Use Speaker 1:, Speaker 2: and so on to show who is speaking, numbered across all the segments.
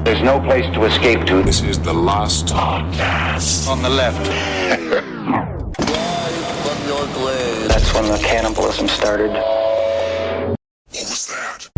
Speaker 1: There's no place to escape to.
Speaker 2: This is the last podcast.
Speaker 1: On the left. That's when the cannibalism started.
Speaker 2: What was that?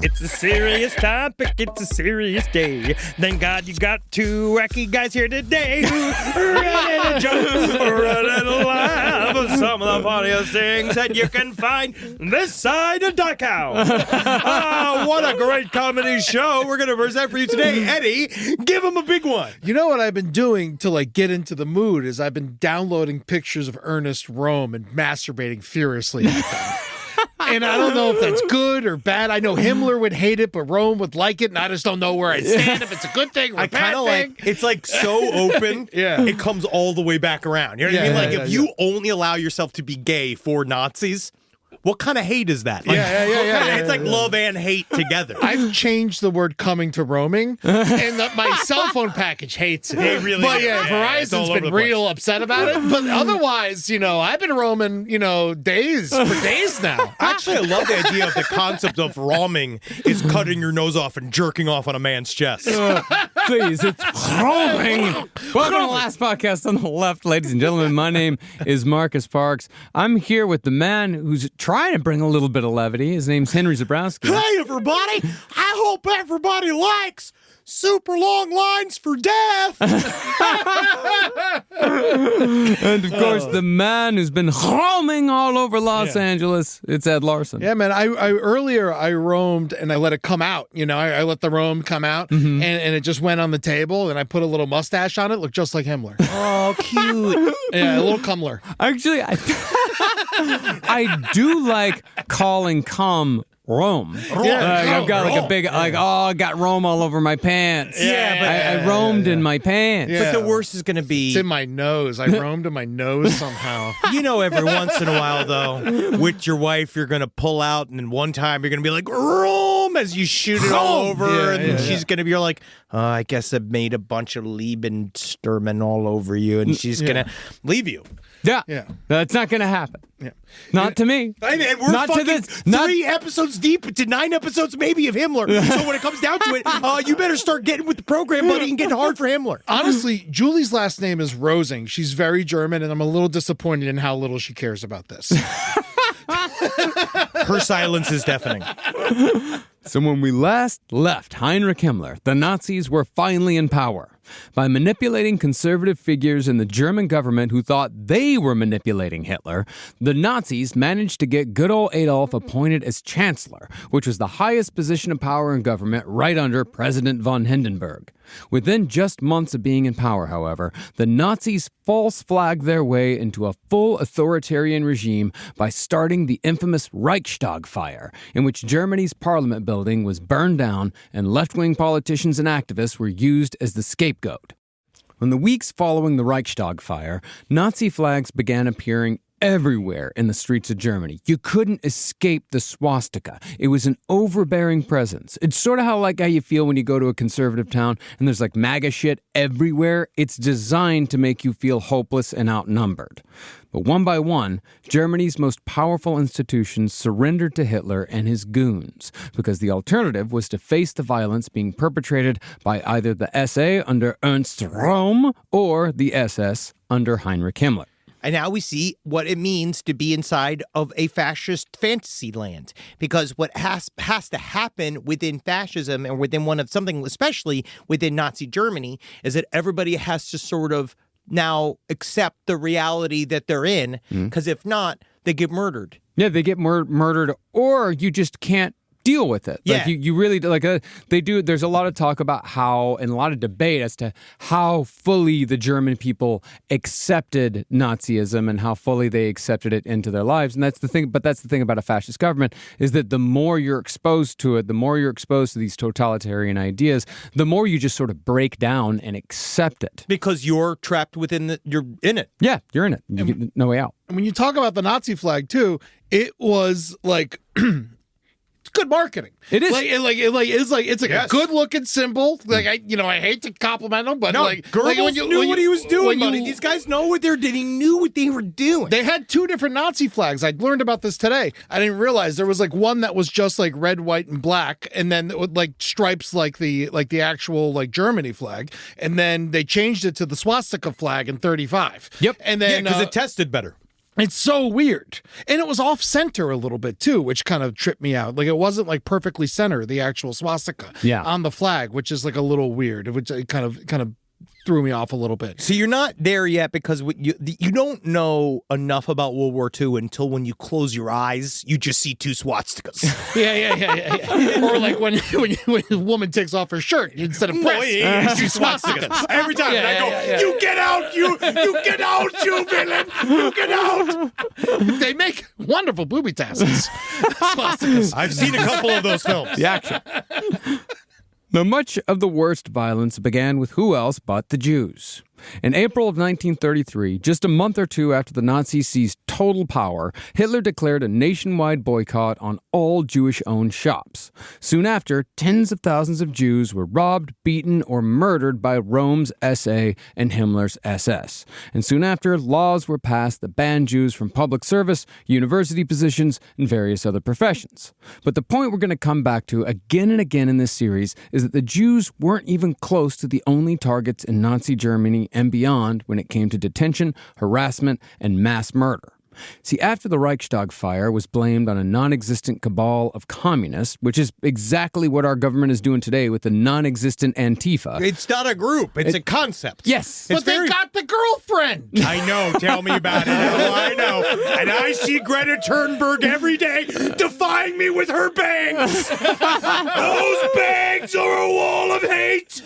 Speaker 3: It's a serious topic, it's a serious day. Thank God you got two wacky guys here today. Ready to jump, ready to laugh. Some of the funniest things that you can find this side of Dachau. What a great comedy show we're going to present for you today. Eddie, give him a big one.
Speaker 4: You know what I've been doing to get into the mood is I've been downloading pictures of Ernest Rome and masturbating furiously at them. And I don't know if that's good or bad. I know Himmler would hate it, but Rome would like it, and I just don't know where I stand, if it's a good thing or a bad thing.
Speaker 3: It's so open,
Speaker 4: Yeah.
Speaker 3: it comes all the way back around. You know what I mean? If you only allow yourself to be gay for Nazis, what kind of hate is that? It's like love and hate together.
Speaker 4: I've changed the word coming to roaming, and my cell phone package hates it.
Speaker 3: They really
Speaker 4: But
Speaker 3: do.
Speaker 4: Verizon's
Speaker 3: all over
Speaker 4: been
Speaker 3: the place.
Speaker 4: real upset about it. But otherwise, I've been roaming, days now.
Speaker 3: Actually, I love the idea of the concept of roaming is cutting your nose off and jerking off on a man's chest.
Speaker 5: Please, it's roaming. Welcome to the last podcast on the left, ladies and gentlemen. My name is Marcus Parks. I'm here with the man who's trying to bring a little bit of levity. His name's Henry Zabrowski.
Speaker 3: Hey, everybody. I hope everybody likes super long lines for death.
Speaker 5: And, of course, the man who's been roaming all over Los Angeles, it's Ed Larson.
Speaker 4: Yeah, man. I earlier I roamed and I let it come out. I let the roam come out, and it just went on the table, and I put a little mustache on it. Looked just like Himmler.
Speaker 3: Oh, cute.
Speaker 4: Yeah, a little cumler.
Speaker 5: Actually, I do like calling cum Rome. I've got a big, I got Rome all over my pants. I roamed in my pants.
Speaker 4: Yeah.
Speaker 3: But the worst is going to be...
Speaker 4: It's in my nose. I roamed in my nose somehow.
Speaker 3: Every once in a while, though, with your wife, you're going to pull out, and then one time you're going to be like, Rome, as you shoot it all over, and then she's going to be like, I guess I made a bunch of Lebensturmen all over you, and she's going to leave you.
Speaker 5: Yeah. That's not going to happen.
Speaker 4: Yeah.
Speaker 5: Not to me.
Speaker 3: Hey, man, we're
Speaker 5: Not to
Speaker 3: fucking
Speaker 5: this.
Speaker 3: 3 episodes deep to 9 episodes maybe of Himmler. So when it comes down to it, you better start getting with the program, buddy, and getting hard for Himmler.
Speaker 4: Honestly, Julie's last name is Rosing. She's very German, and I'm a little disappointed in how little she cares about this.
Speaker 3: Her silence is deafening.
Speaker 5: So when we last left Heinrich Himmler, the Nazis were finally in power. By manipulating conservative figures in the German government who thought they were manipulating Hitler, the Nazis managed to get good old Adolf appointed as chancellor, which was the highest position of power in government right under President von Hindenburg. Within just months of being in power, however, the Nazis false flagged their way into a full authoritarian regime by starting the infamous Reichstag Fire, in which Germany's parliament building was burned down and left-wing politicians and activists were used as the scapegoat. In the weeks following the Reichstag Fire, Nazi flags began appearing everywhere in the streets of Germany. You couldn't escape the swastika. It was an overbearing presence. It's sort of how you feel when you go to a conservative town and there's MAGA shit everywhere. It's designed to make you feel hopeless and outnumbered. But one by one, Germany's most powerful institutions surrendered to Hitler and his goons, because the alternative was to face the violence being perpetrated by either the SA under Ernst Röhm or the SS under Heinrich Himmler.
Speaker 3: And now we see what it means to be inside of a fascist fantasy land. Because what has to happen within fascism and within one of something, especially within Nazi Germany, is that everybody has to sort of now accept the reality that they're in. Because if not, they get murdered.
Speaker 5: Yeah, they get murdered, or you just can't deal with it.
Speaker 3: Yeah.
Speaker 5: You really they do. There's a lot of talk about how, and a lot of debate as to how fully the German people accepted Nazism and how fully they accepted it into their lives. And that's the thing. But that's the thing about a fascist government, is that the more you're exposed to it, the more you're exposed to these totalitarian ideas, the more you just sort of break down and accept it.
Speaker 3: Because you're trapped within you're in it.
Speaker 5: Yeah, you're in it. You get no way out.
Speaker 4: And when you talk about the Nazi flag, too, it was good marketing.
Speaker 5: It is.
Speaker 4: It's like
Speaker 6: Yes.
Speaker 4: a good looking symbol. Like I hate to compliment them, but
Speaker 6: No,
Speaker 4: like
Speaker 6: Goebbels
Speaker 4: when
Speaker 6: knew what he was doing,
Speaker 4: when
Speaker 6: buddy. These guys know what they're doing. He knew what they were doing.
Speaker 4: They had two different Nazi flags. I learned about this today. I didn't realize there was like one that was just like red, white, and black, and then with like stripes like the actual like Germany flag, and then they changed it to the swastika flag in 1935.
Speaker 5: Yep.
Speaker 4: And then
Speaker 6: because it tested better.
Speaker 4: it's so weird. And it was off center a little bit too, which kind of tripped me out. Like it wasn't like perfectly center, the actual swastika on the flag, which is like a little weird, which kind of threw me off a little bit.
Speaker 6: So you're not there yet because you don't know enough about World War II until when you close your eyes, you just see two swastikas.
Speaker 4: Yeah. Or like when a woman takes off her shirt instead of breasts,
Speaker 6: you
Speaker 4: see
Speaker 6: see swastikas. Every time
Speaker 4: Yeah,
Speaker 6: I go,
Speaker 4: yeah.
Speaker 6: you get out, you get out, you villain, you get out.
Speaker 4: They make wonderful booby tassels. Swastikas.
Speaker 6: I've seen a couple of those films.
Speaker 5: The action. Now, much of the worst violence began with who else but the Jews. In April of 1933, just a month or two after the Nazis seized total power, Hitler declared a nationwide boycott on all Jewish-owned shops. Soon after, tens of thousands of Jews were robbed, beaten, or murdered by Rome's SA and Himmler's SS. And soon after, laws were passed that banned Jews from public service, university positions, and various other professions. But the point we're going to come back to again and again in this series is that the Jews weren't even close to the only targets in Nazi Germany and beyond when it came to detention, harassment, and mass murder. See, after the Reichstag Fire was blamed on a non-existent cabal of communists, which is exactly what our government is doing today with the non-existent Antifa.
Speaker 6: It's not a group. It's a concept.
Speaker 5: Yes.
Speaker 4: But they got the girlfriend.
Speaker 6: I know. Tell me about it. Oh, I know. And I see Greta Thunberg every day defying me with her bangs. Those bangs are a wall of hate.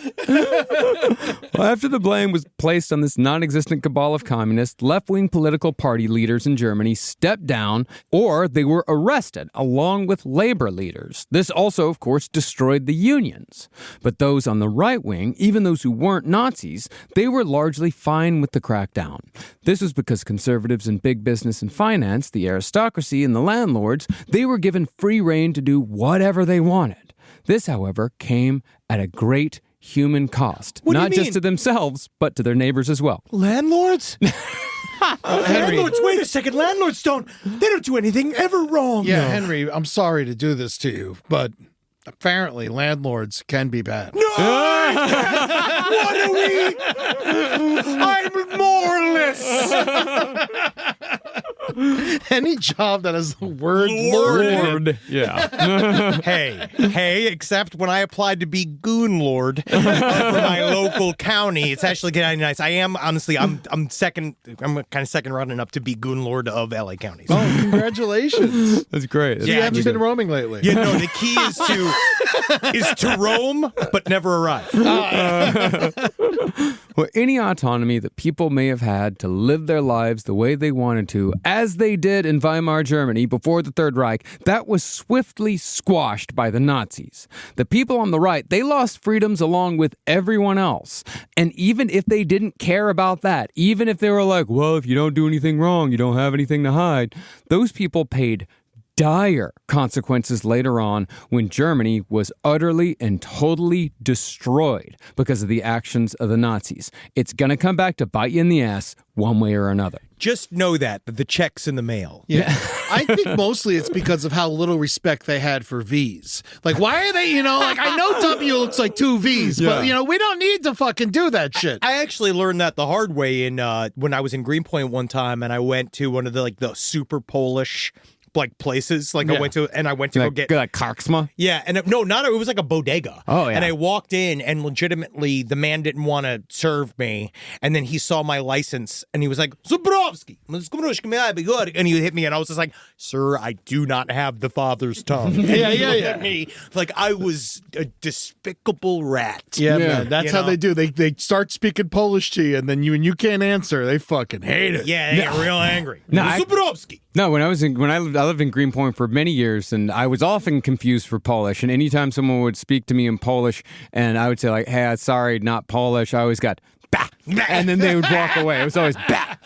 Speaker 5: Well, after the blame was placed on this non-existent cabal of communists, left-wing political party leaders in Germany stepped down, or they were arrested along with labor leaders. This also, of course, destroyed the unions. But those on the right wing, even those who weren't Nazis, they were largely fine with the crackdown. This was because conservatives in big business and finance, the aristocracy and the landlords, they were given free rein to do whatever they wanted. This, however, came at a great human cost,
Speaker 6: What do you
Speaker 5: not just
Speaker 6: mean?
Speaker 5: to themselves, but to their neighbors as well.
Speaker 6: Landlords? Landlords, wait a second. Landlords they don't do anything ever wrong.
Speaker 4: Yeah, Henry, I'm sorry to do this to you, but apparently landlords can be bad.
Speaker 6: No! What are we? I'm moralist.
Speaker 4: Any job that has the word Lord in it.
Speaker 5: Lord. Yeah.
Speaker 6: Hey, except when I applied to be Goon Lord for my local county, it's actually getting nice. I am, honestly, I'm kind of second running up to be Goon Lord of LA County. So.
Speaker 4: Oh, congratulations.
Speaker 5: That's great.
Speaker 4: You haven't been roaming lately.
Speaker 6: You know, the key is to roam, but never arrive.
Speaker 5: Well, any autonomy that people may have had to live their lives the way they wanted to, as they did in Weimar Germany before the Third Reich, that was swiftly squashed by the Nazis. The people on the right, they lost freedoms along with everyone else. And even if they didn't care about that, even if they were like, well, if you don't do anything wrong, you don't have anything to hide, those people paid dire consequences later on when Germany was utterly and totally destroyed because of the actions of the Nazis. It's going to come back to bite you in the ass one way or another.
Speaker 6: Just know that the check's in the mail.
Speaker 4: Yeah. I think mostly it's because of how little respect they had for V's. Like, why are they, like, I know W looks like two V's, but, we don't need to fucking do that shit.
Speaker 6: I actually learned that the hard way when I was in Greenpoint one time, and I went to one of the super Polish places. I went to go get
Speaker 5: like Karksma.
Speaker 6: Yeah, and it was like a bodega.
Speaker 5: Oh, yeah.
Speaker 6: And I walked in, and legitimately, the man didn't want to serve me. And then he saw my license, and he was like, Zubrovsky, and he hit me, and I was just like, sir, I do not have the father's tongue. And he looked at me like I was a despicable rat.
Speaker 4: Yeah, man, that's how they do. They start speaking Polish to you, and then you can't answer. They fucking hate it.
Speaker 6: Yeah, they get real angry.
Speaker 5: No,
Speaker 6: Zubrovsky.
Speaker 5: No, when I lived in Greenpoint for many years, and I was often confused for Polish. And anytime someone would speak to me in Polish, and I would say like, "Hey, sorry, not Polish," I always got bah, and then they would walk away. It was always bah.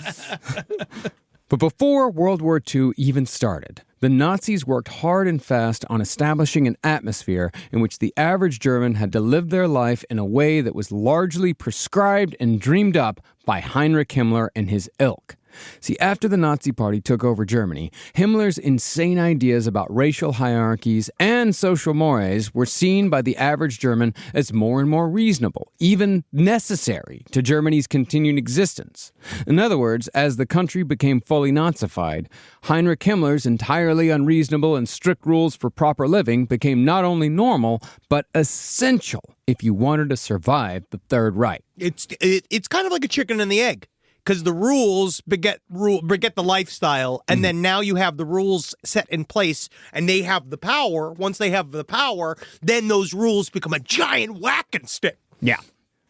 Speaker 5: But before World War II even started, the Nazis worked hard and fast on establishing an atmosphere in which the average German had to live their life in a way that was largely prescribed and dreamed up by Heinrich Himmler and his ilk. See, after the Nazi Party took over Germany, Himmler's insane ideas about racial hierarchies and social mores were seen by the average German as more and more reasonable, even necessary to Germany's continued existence. In other words, as the country became fully Nazified, Heinrich Himmler's entirely unreasonable and strict rules for proper living became not only normal, but essential if you wanted to survive the Third Reich.
Speaker 6: It's kind of like a chicken and the egg. Because the rules beget the lifestyle, and then now you have the rules set in place, and they have the power. Once they have the power, then those rules become a giant whacking stick.
Speaker 5: Yeah.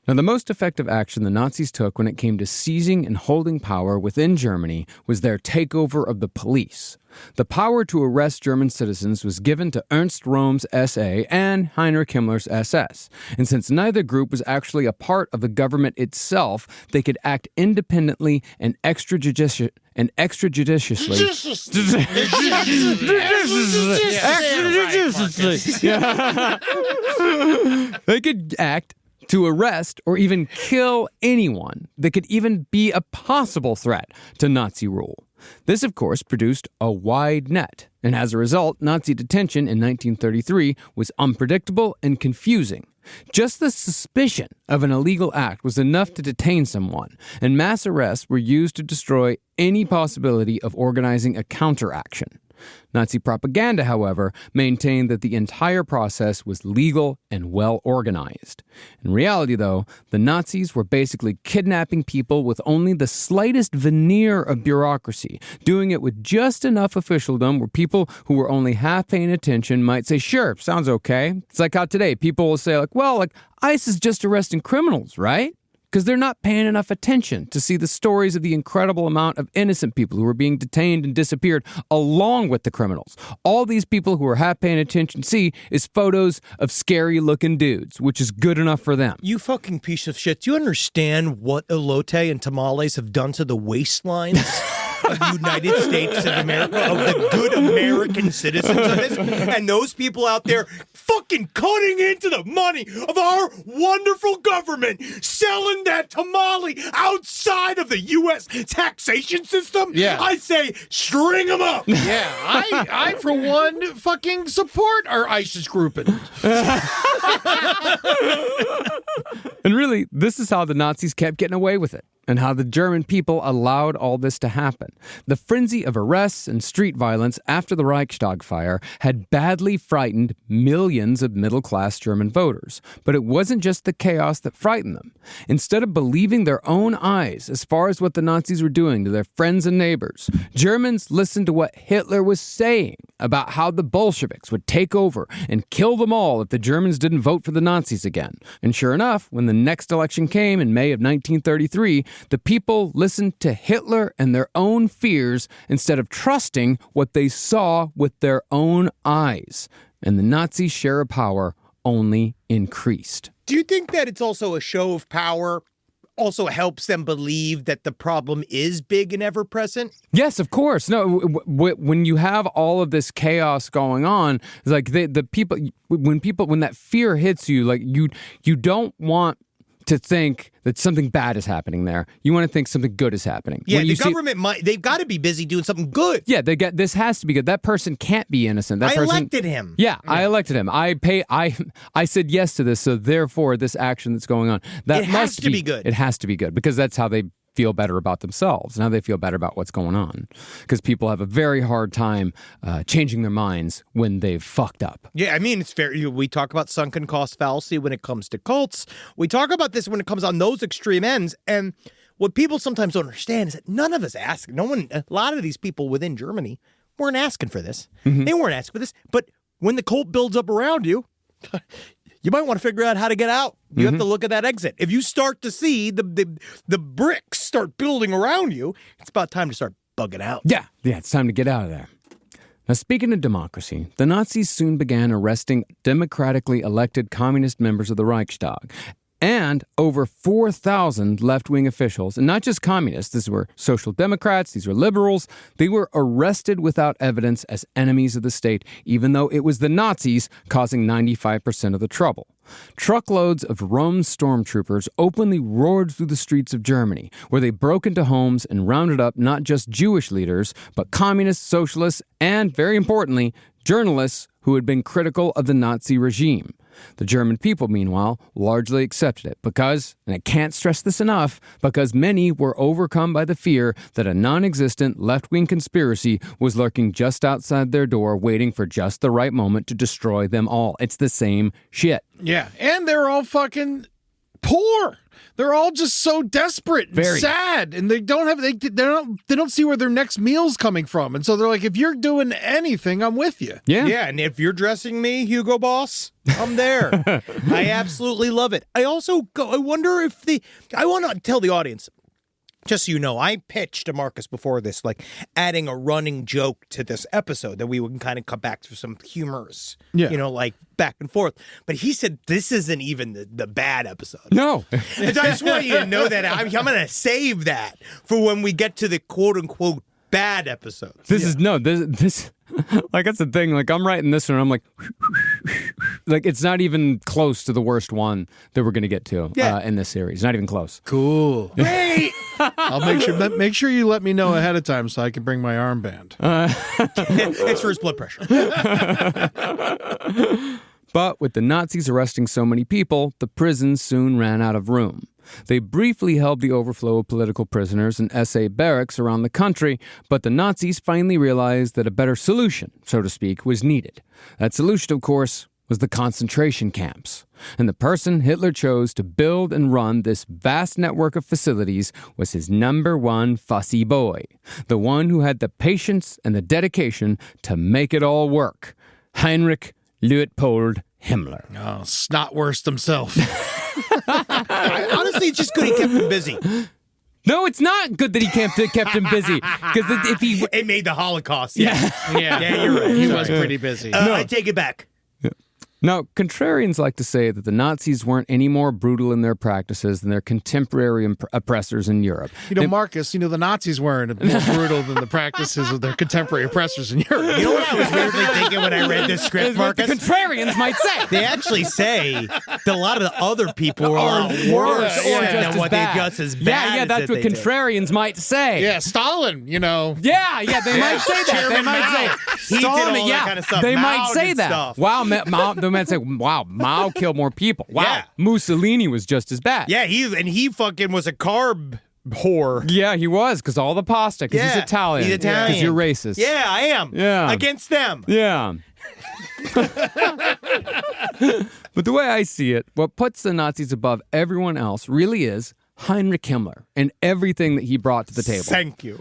Speaker 5: Now, the most effective action the Nazis took when it came to seizing and holding power within Germany was their takeover of the police. The power to arrest German citizens was given to Ernst Röhm's SA and Heinrich Himmler's SS. And since neither group was actually a part of the government itself, they could act independently and extrajudiciously. They could act to arrest or even kill anyone that could even be a possible threat to Nazi rule. This, of course, produced a wide net, and as a result, Nazi detention in 1933 was unpredictable and confusing. Just the suspicion of an illegal act was enough to detain someone, and mass arrests were used to destroy any possibility of organizing a counteraction. Nazi propaganda, however, maintained that the entire process was legal and well organized. In reality, though, the Nazis were basically kidnapping people with only the slightest veneer of bureaucracy, doing it with just enough officialdom where people who were only half paying attention might say, sure, sounds okay. It's like how today people will say, ICE is just arresting criminals, right? Because they're not paying enough attention to see the stories of the incredible amount of innocent people who are being detained and disappeared along with the criminals. All these people who are half paying attention see is photos of scary-looking dudes, which is good enough for them.
Speaker 6: You fucking piece of shit. Do you understand what elote and tamales have done to the waistlines of the United States of America, of the good American citizens of this? And those people out there fucking cutting into the money of our wonderful government, selling that tamale outside of the U.S. taxation system?
Speaker 4: Yeah.
Speaker 6: I say, string them up.
Speaker 4: Yeah, I for one, fucking support our ISIS grouping.
Speaker 5: And really, this is how the Nazis kept getting away with it, and how the German people allowed all this to happen. The frenzy of arrests and street violence after the Reichstag Fire had badly frightened millions of middle-class German voters. But it wasn't just the chaos that frightened them. Instead of believing their own eyes as far as what the Nazis were doing to their friends and neighbors, Germans listened to what Hitler was saying about how the Bolsheviks would take over and kill them all if the Germans didn't vote for the Nazis again. And sure enough, when the next election came in May of 1933, the people listened to Hitler and their own fears instead of trusting what they saw with their own eyes. And the Nazi share of power only increased.
Speaker 6: Do you think that it's also a show of power also helps them believe that the problem is big and ever present?
Speaker 5: Yes, of course. No, when you have all of this chaos going on, it's like the people, when that fear hits you, like you don't want to think that something bad is happening there. You want to think something good is happening.
Speaker 6: Yeah, the government they've got to be busy doing something good.
Speaker 5: Yeah, this has to be good. That person can't be innocent. I
Speaker 6: elected him.
Speaker 5: Yeah, I elected him. I said yes to this, so therefore this action that's going on, that
Speaker 6: it has to be good.
Speaker 5: It has to be good because that's how they feel better about themselves and how they feel better about what's going on. Because people have a very hard time changing their minds when they've fucked up.
Speaker 6: Yeah, I mean, it's fair. We talk about sunken cost fallacy when it comes to cults. We talk about this when it comes on those extreme ends. And what people sometimes don't understand is that none of us ask. A lot of these people within Germany weren't asking for this. Mm-hmm. They weren't asking for this. But when the cult builds up around you, you might want to figure out how to get out. You have to look at that exit. If you start to see the bricks start building around you, it's about time to start bugging out.
Speaker 5: Yeah, it's time to get out of there. Now, speaking of democracy, the Nazis soon began arresting democratically elected communist members of the Reichstag. and over 4,000 left-wing officials, and not just communists. These were social democrats, these were liberals. They were arrested without evidence as enemies of the state, even though it was the Nazis causing 95% of the trouble. Truckloads of Rome's stormtroopers openly roared through the streets of Germany, where they broke into homes and rounded up not just Jewish leaders, but communists, socialists, and, very importantly, journalists who had been critical of the Nazi regime. The German people, meanwhile, largely accepted it because, and I can't stress this enough, because many were overcome by the fear that a non-existent left-wing conspiracy was lurking just outside their door, waiting for just the right moment to destroy them all. It's the same shit.
Speaker 4: Yeah, and they're all fucking poor. They're all just so desperate and sad, and they don't see where their next meal's coming from, and so they're like, if you're doing anything, I'm with you.
Speaker 6: Yeah, and if you're dressing me, Hugo Boss, I'm there. I absolutely love it. I wonder if I want to tell the audience, just so you know, I pitched to Marcus before this, like adding a running joke to this episode that we would kind of come back to some humors, like back and forth. But he said this isn't even the bad episode.
Speaker 5: No.
Speaker 6: And so I just want you to know that I'm going to save that for when we get to the quote unquote bad episodes.
Speaker 5: This like that's the thing. Like I'm writing this one, I'm like it's not even close to the worst one that we're gonna get to in this series. Not even close.
Speaker 4: Cool.
Speaker 6: Great.
Speaker 4: I'll make sure you let me know ahead of time so I can bring my armband.
Speaker 6: It's for his blood pressure.
Speaker 5: But with the Nazis arresting so many people, the prisons soon ran out of room. They briefly held the overflow of political prisoners in SA barracks around the country, but the Nazis finally realized that a better solution, so to speak, was needed. That solution, of course, was the concentration camps. And the person Hitler chose to build and run this vast network of facilities was his number one fussy boy, the one who had the patience and the dedication to make it all work, Heinrich Leopold Himmler.
Speaker 4: Oh, snotwurst himself.
Speaker 6: Honestly, it's just good he kept him busy.
Speaker 5: No, it's not good that he kept him busy. Because if he...
Speaker 6: It made the Holocaust.
Speaker 4: Yeah,
Speaker 6: you're right.
Speaker 4: He was pretty busy.
Speaker 6: I take it back.
Speaker 5: Now, contrarians like to say that the Nazis weren't any more brutal in their practices than their contemporary oppressors in Europe.
Speaker 4: Marcus, the Nazis weren't more brutal than the practices of their contemporary oppressors in Europe.
Speaker 6: You know what I was weirdly thinking when I read this script, Marcus?
Speaker 5: The contrarians might say.
Speaker 6: They actually say that a lot of the other people are a lot worse than what they just as bad.
Speaker 5: Yeah, that's what contrarians might say.
Speaker 4: Yeah, Stalin,
Speaker 5: Yeah, they might say that. They might say Stalin,
Speaker 6: did all that kind of stuff.
Speaker 5: They
Speaker 6: Mao
Speaker 5: might say
Speaker 6: did
Speaker 5: that.
Speaker 6: stuff.
Speaker 5: Wow, they might say, wow, Mao killed more people. Wow,
Speaker 6: Yeah.
Speaker 5: Mussolini was just as bad.
Speaker 6: Yeah, he fucking was a carb whore.
Speaker 5: Yeah, he was, because all the pasta, because he's Italian.
Speaker 6: He's Italian.
Speaker 5: Because you're racist.
Speaker 6: Yeah, I am.
Speaker 5: Yeah.
Speaker 6: Against them.
Speaker 5: Yeah. But the way I see it, what puts the Nazis above everyone else really is Heinrich Himmler and everything that he brought to the table.
Speaker 6: Thank you.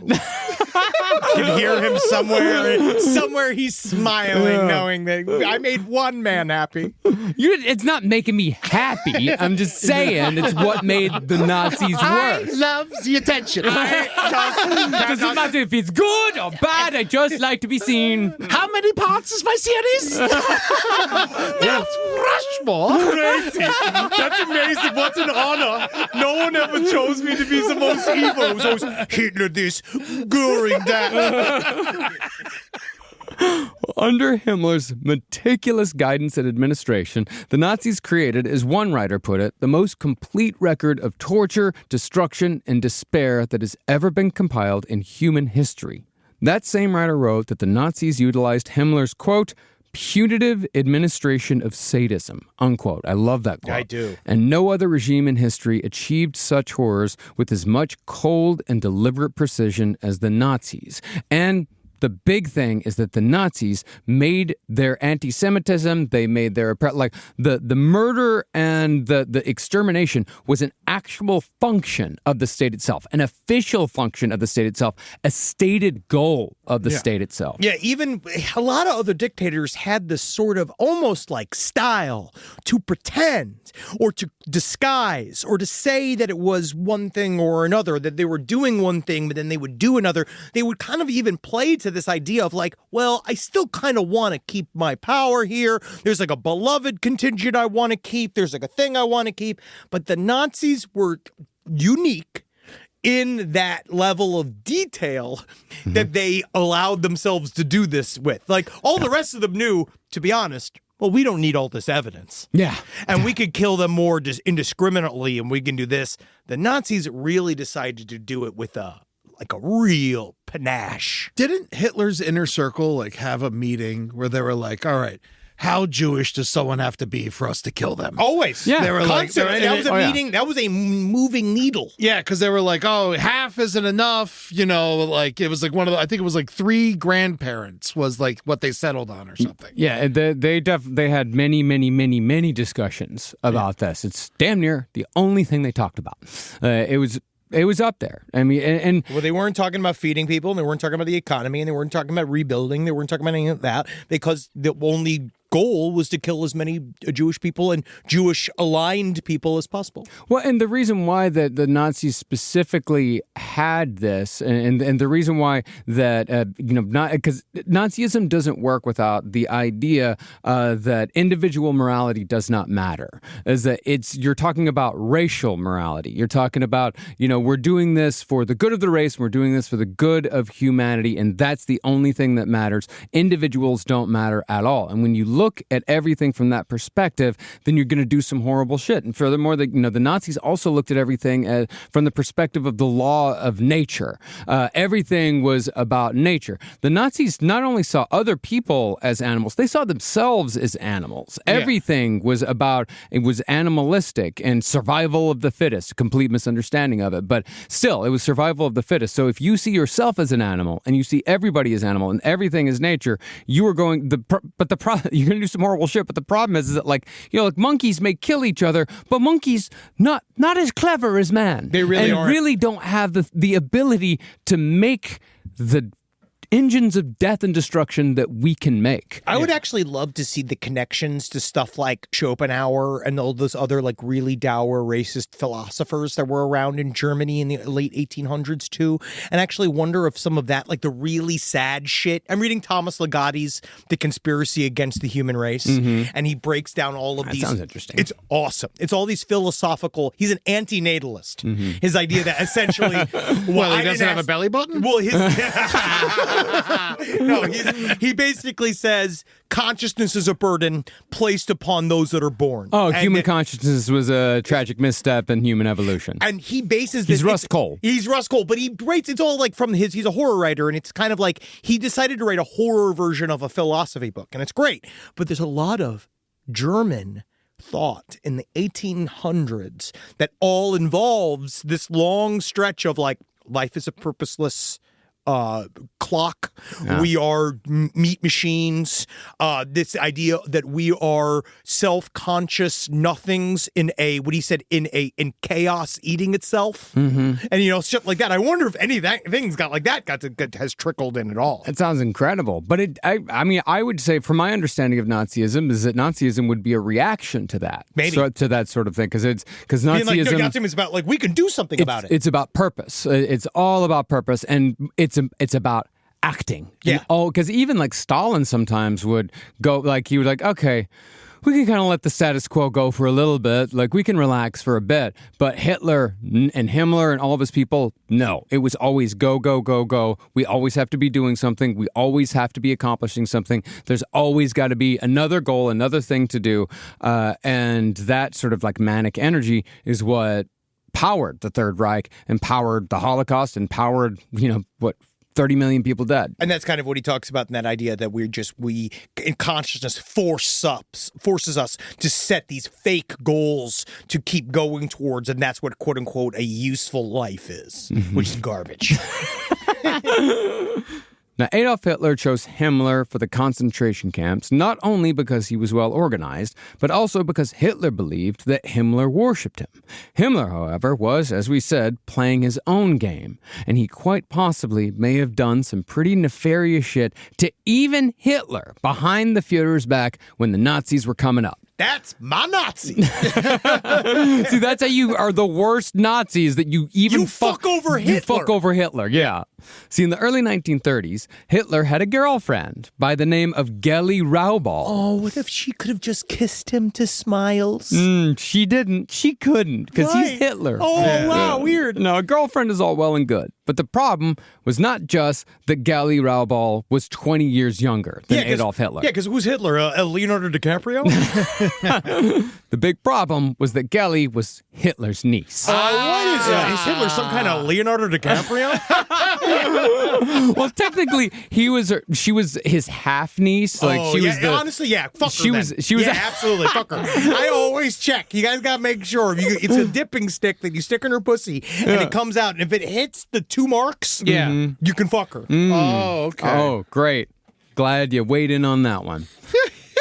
Speaker 6: You can hear him somewhere. Somewhere he's smiling, knowing that I made one man happy.
Speaker 5: It's not making me happy. I'm just saying it's what made the Nazis worse.
Speaker 4: I love the attention.
Speaker 5: Doesn't matter if it's good or bad. I just like to be seen.
Speaker 4: How many parts is my series? Mount Rushmore.
Speaker 6: Crazy. That's amazing. What an honor. No one ever chose me to be the most evil. It was always Hitler this, Göring that.
Speaker 5: Under Himmler's meticulous guidance and administration, the Nazis created, as one writer put it, the most complete record of torture, destruction, and despair that has ever been compiled in human history. That same writer wrote that the Nazis utilized Himmler's, quote, punitive administration of sadism, unquote. I love that quote.
Speaker 6: I do.
Speaker 5: And no other regime in history achieved such horrors with as much cold and deliberate precision as the Nazis. And the big thing is that the Nazis made their anti-Semitism, they made their, the murder and the extermination was an actual function of the state itself, an official function of the state itself, a stated goal of the state itself.
Speaker 6: Yeah, even a lot of other dictators had this sort of almost like style to pretend or to disguise or to say that it was one thing or another, that they were doing one thing, but then they would do another. They would kind of even play to this idea of like, well, I still kind of want to keep my power here. There's like a beloved contingent I want to keep. There's like a thing I want to keep. But the Nazis were unique in that level of detail that they allowed themselves to do this with. Like, all the rest of them knew, to be honest, well, we don't need all this evidence.
Speaker 5: Yeah.
Speaker 6: And we could kill them more indiscriminately, and we can do this. The Nazis really decided to do it with a real panache.
Speaker 4: Didn't Hitler's inner circle like have a meeting where they were like, all right, how Jewish does someone have to be for us to kill them?
Speaker 6: Always.
Speaker 5: Yeah.
Speaker 4: They were like,
Speaker 6: Constant. That was a meeting. That was a moving needle.
Speaker 4: Yeah, because they were like, oh, half isn't enough. You know, like it was like one of the, I think it was like 3 grandparents was like what they settled on or something.
Speaker 5: Yeah, they had many discussions about this. It's damn near the only thing they talked about. It was up there. I mean, and
Speaker 6: Well, they weren't talking about feeding people, and they weren't talking about the economy, and they weren't talking about rebuilding. They weren't talking about any of that because the only goal was to kill as many Jewish people and Jewish-aligned people as possible.
Speaker 5: well, and the reason why that the Nazis specifically had this, and the reason why that not because Nazism doesn't work without the idea that individual morality does not matter. Is that you're talking about racial morality. You're talking about we're doing this for the good of the race. We're doing this for the good of humanity, and that's the only thing that matters. Individuals don't matter at all. And when you look at everything from that perspective, then you're going to do some horrible shit. And furthermore, the Nazis also looked at everything from the perspective of the law of nature. Everything was about nature. The Nazis not only saw other people as animals, they saw themselves as animals. Everything was animalistic and survival of the fittest, complete misunderstanding of it. But still, it was survival of the fittest. So if you see yourself as an animal and you see everybody as animal and everything is nature, you are going, you're going to do some horrible shit. But the problem is that like monkeys may kill each other, but monkeys not as clever as man.
Speaker 6: They really aren't.
Speaker 5: Really don't have the ability to make the engines of death and destruction that we can make.
Speaker 6: I would actually love to see the connections to stuff like Schopenhauer and all those other like really dour racist philosophers that were around in Germany in the late 1800s too, and actually wonder if some of that, like the really sad shit. I'm reading Thomas Ligotti's The Conspiracy Against the Human Race, and he breaks down all of these.
Speaker 5: Sounds interesting.
Speaker 6: It's awesome. It's all these philosophical. He's an anti-natalist. His idea that essentially,
Speaker 4: Well, he doesn't have a belly button?
Speaker 6: Well, his no, he basically says consciousness is a burden placed upon those that are born.
Speaker 5: Oh, human consciousness was a tragic misstep in human evolution.
Speaker 6: And he bases this.
Speaker 5: He's Russ Cole.
Speaker 6: He's Russ Cole, but he writes, it's all like from he's a horror writer, and it's kind of like he decided to write a horror version of a philosophy book, and it's great. But there's a lot of German thought in the 1800s that all involves this long stretch of like life is a purposeless clock.
Speaker 5: Yeah.
Speaker 6: We are meat machines. This idea that we are self-conscious nothings in chaos eating itself, and shit like that. I wonder if any of that things has trickled in at all.
Speaker 5: It sounds incredible, but I would say, from my understanding of Nazism, is that Nazism would be a reaction to that,
Speaker 6: Maybe.
Speaker 5: to that sort of thing, because Nazism,
Speaker 6: Nazism is about like we can do something about it.
Speaker 5: It's about purpose. It's all about purpose, and it's about acting.
Speaker 6: Yeah.
Speaker 5: Because even like Stalin sometimes would go, like he would like, okay, we can kind of let the status quo go for a little bit. Like we can relax for a bit. But Hitler and Himmler and all of his people, no. It was always go, go, go, go. We always have to be doing something. We always have to be accomplishing something. There's always got to be another goal, another thing to do. And that sort of like manic energy is what powered the Third Reich and powered the Holocaust and powered, 30 million people dead.
Speaker 6: And that's kind of what he talks about in that idea that we in consciousness forces us to set these fake goals to keep going towards, and that's what quote unquote a useful life is, which is garbage.
Speaker 5: Now, Adolf Hitler chose Himmler for the concentration camps, not only because he was well organized, but also because Hitler believed that Himmler worshipped him. Himmler, however, was, as we said, playing his own game, and he quite possibly may have done some pretty nefarious shit to even Hitler behind the Fuhrer's back when the Nazis were coming up.
Speaker 6: That's my Nazi.
Speaker 5: See, that's how you are the worst Nazis, that you even
Speaker 6: You fuck over Hitler.
Speaker 5: You fuck over Hitler, yeah. See, in the early 1930s, Hitler had a girlfriend by the name of Geli Raubal.
Speaker 6: Oh, what if she could have just kissed him to smiles?
Speaker 5: She didn't. She couldn't, because he's Hitler.
Speaker 6: Oh, wow, weird.
Speaker 5: No, a girlfriend is all well and good. But the problem was not just that Geli Raubal was 20 years younger than Adolf Hitler.
Speaker 6: Yeah, because who's Hitler? Leonardo DiCaprio?
Speaker 5: The big problem was that Geli was Hitler's niece.
Speaker 6: What is that? Is Hitler some kind of Leonardo DiCaprio?
Speaker 5: Well, technically, she was his half niece. Like she was
Speaker 6: honestly, yeah, fuck her.
Speaker 5: She was
Speaker 6: absolutely fuck her. I always check. You guys gotta make sure it's a dipping stick that you stick in her pussy, and it comes out. And if it hits the 2 marks, you can fuck her.
Speaker 4: Oh, okay.
Speaker 5: Oh, great. Glad you weighed in on that one.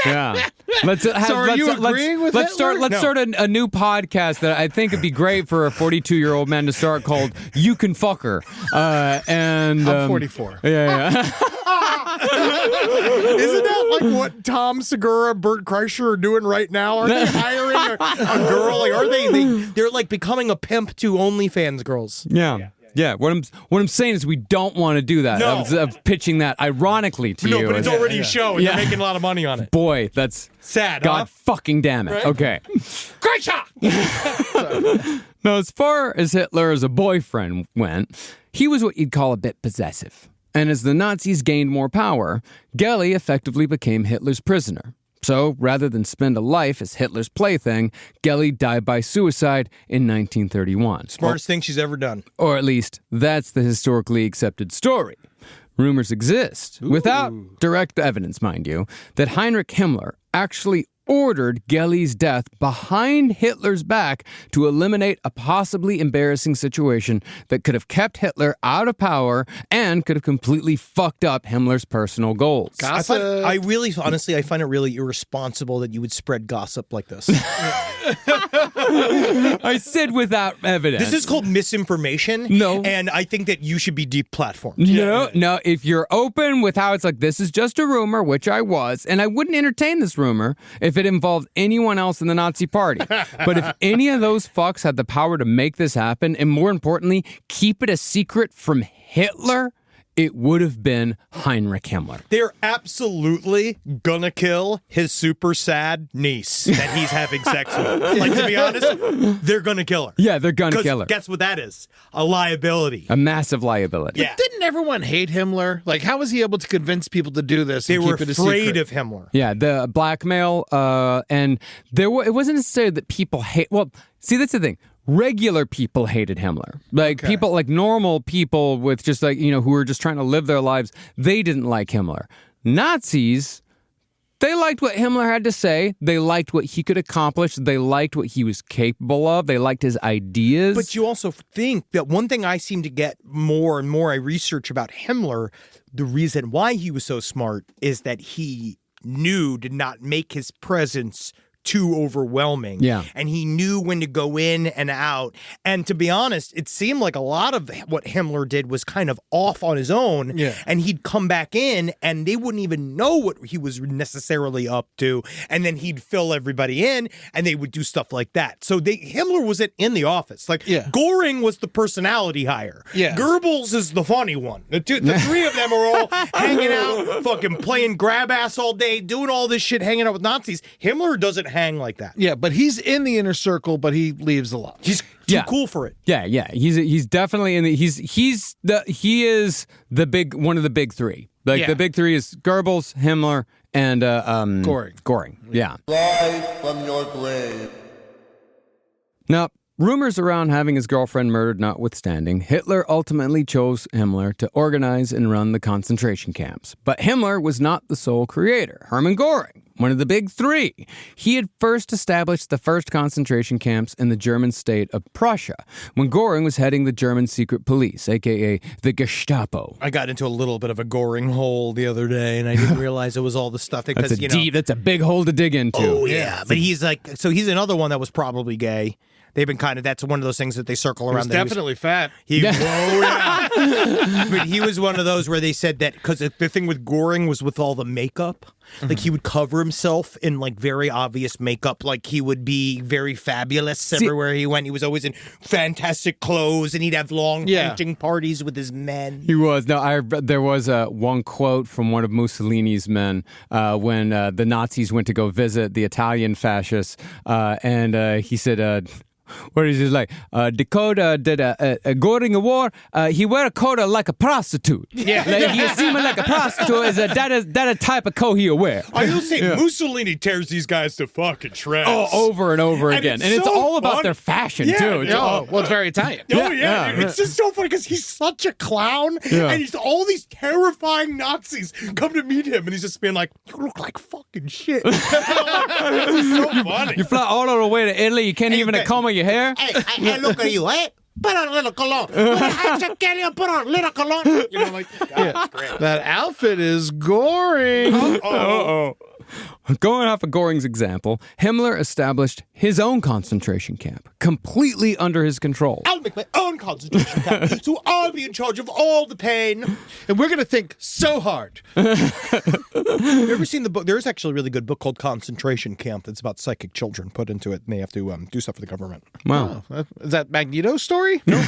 Speaker 5: Yeah. Let's
Speaker 4: agreeing with Hitler?
Speaker 5: Let's start a new podcast that I think would be great for a 42-year-old man to start, called "You Can Fuck Her." And
Speaker 4: I'm 44.
Speaker 5: Yeah.
Speaker 6: Isn't that like what Tom Segura, Bert Kreischer are doing right now? Are they hiring a girl? Like, are they're like becoming a pimp to OnlyFans girls?
Speaker 5: Yeah. Yeah, what I'm saying is we don't want to do that.
Speaker 6: No.
Speaker 5: I was pitching that ironically to you.
Speaker 6: No, but it's already a show, and you're making a lot of money on it.
Speaker 5: Boy, that's
Speaker 6: sad.
Speaker 5: God fucking damn it.
Speaker 6: Right?
Speaker 5: Okay.
Speaker 6: Great shot.
Speaker 5: Now, as far as Hitler as a boyfriend went, he was what you'd call a bit possessive. And as the Nazis gained more power, Geli effectively became Hitler's prisoner. So, rather than spend a life as Hitler's plaything, Geli died by suicide in 1931.
Speaker 6: Smartest thing she's ever done.
Speaker 5: Or at least, that's the historically accepted story. Rumors exist, without direct evidence, mind you, that Heinrich Himmler actually ordered Geli's death behind Hitler's back to eliminate a possibly embarrassing situation that could have kept Hitler out of power and could have completely fucked up Himmler's personal goals.
Speaker 4: Gossip.
Speaker 6: I really, honestly, I find it really irresponsible that you would spread gossip like this.
Speaker 5: I said without evidence.
Speaker 6: This is called misinformation.
Speaker 5: No.
Speaker 6: And I think that you should be deplatformed.
Speaker 5: No, if you're open with how it's like, this is just a rumor, which I was, and I wouldn't entertain this rumor if it involved anyone else in the Nazi party. But if any of those fucks had the power to make this happen, and more importantly, keep it a secret from Hitler, it would have been Heinrich Himmler.
Speaker 6: They're absolutely gonna kill his super sad niece that he's having sex with. Like, to be honest, they're gonna kill her.
Speaker 5: Yeah, they're gonna kill her.
Speaker 6: Guess what that is? A liability.
Speaker 5: A massive liability.
Speaker 6: Yeah.
Speaker 4: Didn't everyone hate Himmler? Like, how was he able to convince people to do this?
Speaker 6: They
Speaker 4: and
Speaker 6: were
Speaker 4: keep it a
Speaker 6: afraid
Speaker 4: secret?
Speaker 6: of Himmler.
Speaker 5: Yeah, the blackmail, and it wasn't necessarily that people hate. Well, see, that's the thing. Regular people hated Himmler. Like people, like normal people with just like, who were just trying to live their lives. They didn't like Himmler. Nazis, they liked what Himmler had to say. They liked what he could accomplish. They liked what he was capable of. They liked his ideas.
Speaker 6: But you also think that one thing I seem to get more and more I research about Himmler, the reason why he was so smart is that he knew to not make his presence too overwhelming.
Speaker 5: Yeah.
Speaker 6: And he knew when to go in and out. And to be honest, it seemed like a lot of what Himmler did was kind of off on his own.
Speaker 4: Yeah.
Speaker 6: And he'd come back in and they wouldn't even know what he was necessarily up to. And then he'd fill everybody in and they would do stuff like that. So Himmler wasn't in the office. Like, Göring was the personality hire.
Speaker 4: Yeah.
Speaker 6: Goebbels is the funny one. The three of them are all hanging out, fucking playing grab ass all day, doing all this shit, hanging out with Nazis. Himmler doesn't hang like that.
Speaker 4: Yeah, but he's in the inner circle, but he leaves a lot.
Speaker 6: He's too cool for it.
Speaker 5: Yeah. He's definitely in the he is the big one of the big three. Like the big three is Goebbels, Himmler, and Göring. Yeah.
Speaker 2: Rise from your grave.
Speaker 5: Now, rumors around having his girlfriend murdered notwithstanding, Hitler ultimately chose Himmler to organize and run the concentration camps. But Himmler was not the sole creator. Hermann Göring, one of the big three. He had first established the first concentration camps in the German state of Prussia, when Göring was heading the German secret police, a.k.a. the Gestapo.
Speaker 6: I got into a little bit of a Göring hole the other day, and I didn't realize it was all the stuff because,
Speaker 5: That's a big hole to dig into.
Speaker 6: Oh, yeah. But he's another one that was probably gay. They've been that's one of those things that they circle around.
Speaker 4: He's definitely fat.
Speaker 6: Whoa, yeah. But he was one of those where they said that because the thing with Goring was with all the makeup. Like he would cover himself in like very obvious makeup. Like he would be very fabulous everywhere he went. He was always in fantastic clothes, and he'd have long hunting parties with his men.
Speaker 5: He was. No, there was one quote from one of Mussolini's men when the Nazis went to go visit the Italian fascists, and he said. What is it like? Dakota did a Goring a war. He wear a coat like a prostitute.
Speaker 6: Yeah,
Speaker 5: like, he seem like a prostitute. Is that a type of coat he'll wear?
Speaker 6: I will say Mussolini tears these guys to fucking shreds.
Speaker 5: Oh, over and over again, and it's
Speaker 6: so
Speaker 5: all about
Speaker 6: fun.
Speaker 5: their fashion too.
Speaker 4: It's very Italian.
Speaker 6: Oh yeah, it's just so funny because he's such a clown, and he's all these terrifying Nazis come to meet him, and he's just being like, "You look like fucking shit." It's so funny.
Speaker 5: You fly all the way to Italy. You can't even comb your hair.
Speaker 6: Hey, look at you, eh? Put on a little cologne. Put on a little cologne. You know, like, God, great.
Speaker 4: That outfit is goring.
Speaker 5: Going off of Goring's example, Himmler established his own concentration camp, completely under his control.
Speaker 6: I'll make my own concentration camp, so I'll be in charge of all the pain.
Speaker 4: And we're going to think so hard.
Speaker 6: You ever seen the book? There's actually a really good book called Concentration Camp that's about psychic children put into it, and they have to do stuff for the government.
Speaker 5: Wow.
Speaker 4: Is that Magneto's story? No.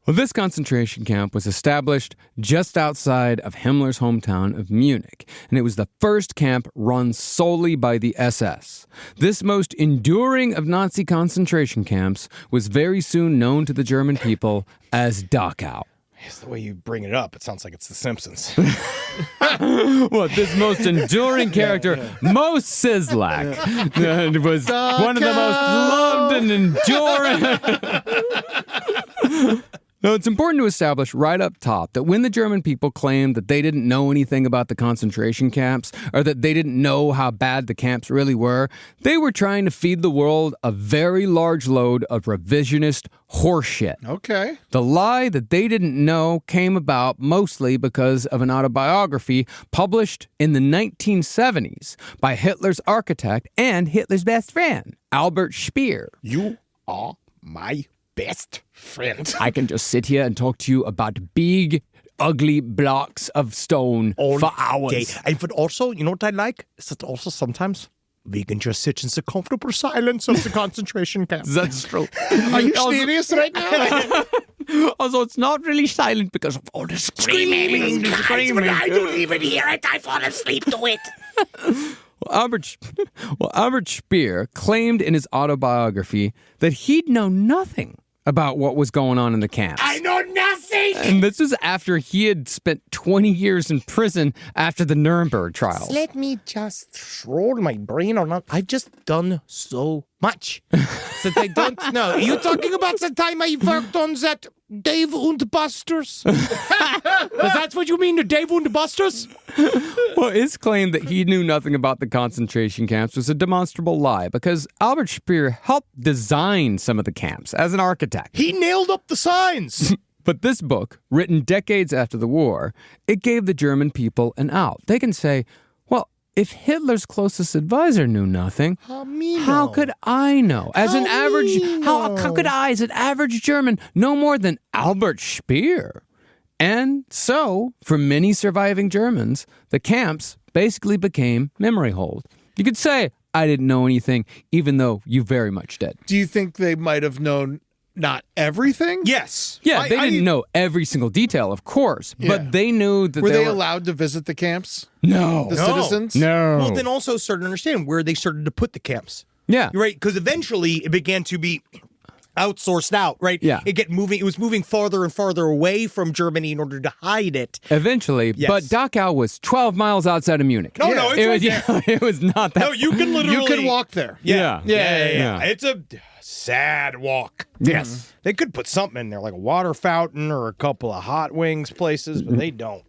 Speaker 5: Well, this concentration camp was established just outside of Himmler's hometown of Munich, and it was the first camp run solely by the SS. This most enduring of Nazi concentration camps was very soon known to the German people as Dachau.
Speaker 6: It's the way you bring it up. It sounds like it's The Simpsons.
Speaker 5: Well, this most enduring character, Mo Sizlak, was one of the most loved and enduring. Now, it's important to establish right up top that when the German people claimed that they didn't know anything about the concentration camps or that they didn't know how bad the camps really were, they were trying to feed the world a very large load of revisionist horseshit.
Speaker 4: Okay.
Speaker 5: The lie that they didn't know came about mostly because of an autobiography published in the 1970s by Hitler's architect and Hitler's best friend, Albert Speer.
Speaker 6: You are my best friend.
Speaker 5: I can just sit here and talk to you about big, ugly blocks of stone for hours.
Speaker 6: Day. And but also, you know what I like? Is that also sometimes we can just sit in the comfortable silence of the concentration camp.
Speaker 5: That's true.
Speaker 4: Are you serious right now?
Speaker 5: Also, it's not really silent because of all the screaming.
Speaker 6: I don't even hear it. I fall asleep to it.
Speaker 5: Albert Speer claimed in his autobiography that he'd know nothing about what was going on in the camps.
Speaker 6: I know nothing.
Speaker 5: And this was after he had spent 20 years in prison after the Nuremberg trials.
Speaker 6: Let me just roll my brain or not. I've just done so much that I don't know. Are you talking about the time I worked on that Dave und Buster's? Is that what you mean, the Dave und Buster's?
Speaker 5: Well, his claim that he knew nothing about the concentration camps was a demonstrable lie because Albert Speer helped design some of the camps as an architect.
Speaker 6: He nailed up the signs.
Speaker 5: But this book, written decades after the war, it gave the German people an out. They can say, well, if Hitler's closest advisor knew nothing, how could I know? How could I, as an average German, know more than Albert Speer? And so, for many surviving Germans, the camps basically became memory hold. You could say, I didn't know anything, even though you very much did.
Speaker 4: Do you think they might have known not everything?
Speaker 6: Yes.
Speaker 5: Yeah, they didn't know every single detail, of course, but they knew that
Speaker 4: were they allowed to visit the camps?
Speaker 5: No.
Speaker 4: The citizens?
Speaker 5: No.
Speaker 6: Well, then also started to understand where they started to put the camps.
Speaker 5: Yeah.
Speaker 6: You're right, because eventually it began to be outsourced out, right?
Speaker 5: Yeah.
Speaker 6: It was moving farther and farther away from Germany in order to hide it.
Speaker 5: Eventually,
Speaker 6: Yes.
Speaker 5: but Dachau was 12 miles outside of Munich.
Speaker 6: No, no, it's
Speaker 5: it
Speaker 6: right
Speaker 5: was,
Speaker 6: there.
Speaker 5: it was not that.
Speaker 6: No, you can literally...
Speaker 4: You can walk there.
Speaker 5: Yeah.
Speaker 6: Yeah. It's a sad walk.
Speaker 5: Yes.
Speaker 6: They could put something in there, like a water fountain or a couple of hot wings places, but they don't.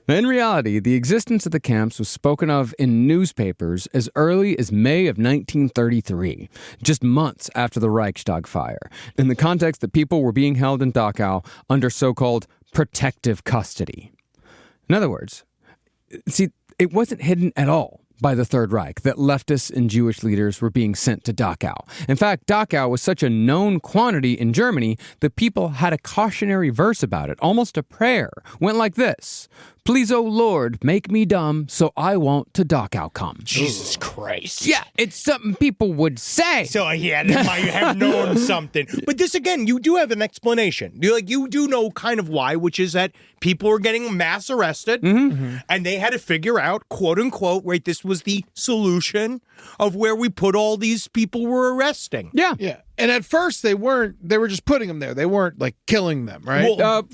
Speaker 5: In reality, the existence of the camps was spoken of in newspapers as early as May of 1933, just months after the Reichstag Fire, in the context that people were being held in Dachau under so-called protective custody. In other words, see, it wasn't hidden at all. by the Third Reich that leftists and Jewish leaders were being sent to Dachau. In fact, Dachau was such a known quantity in Germany that people had a cautionary verse about it, almost a prayer. Went like this: "Please, O Lord, make me dumb so I won't to Dachau come."
Speaker 6: Jesus Christ.
Speaker 5: Yeah, it's something people would say.
Speaker 6: So yeah, they might have known something. But this again, you do have an explanation. You do know kind of why, which is that people were getting mass arrested, and they had to figure out, quote unquote, right, this was the solution of where we put all these people we're arresting.
Speaker 5: Yeah.
Speaker 4: Yeah. And at first they were just putting them there. They weren't like killing them, right?
Speaker 6: Well,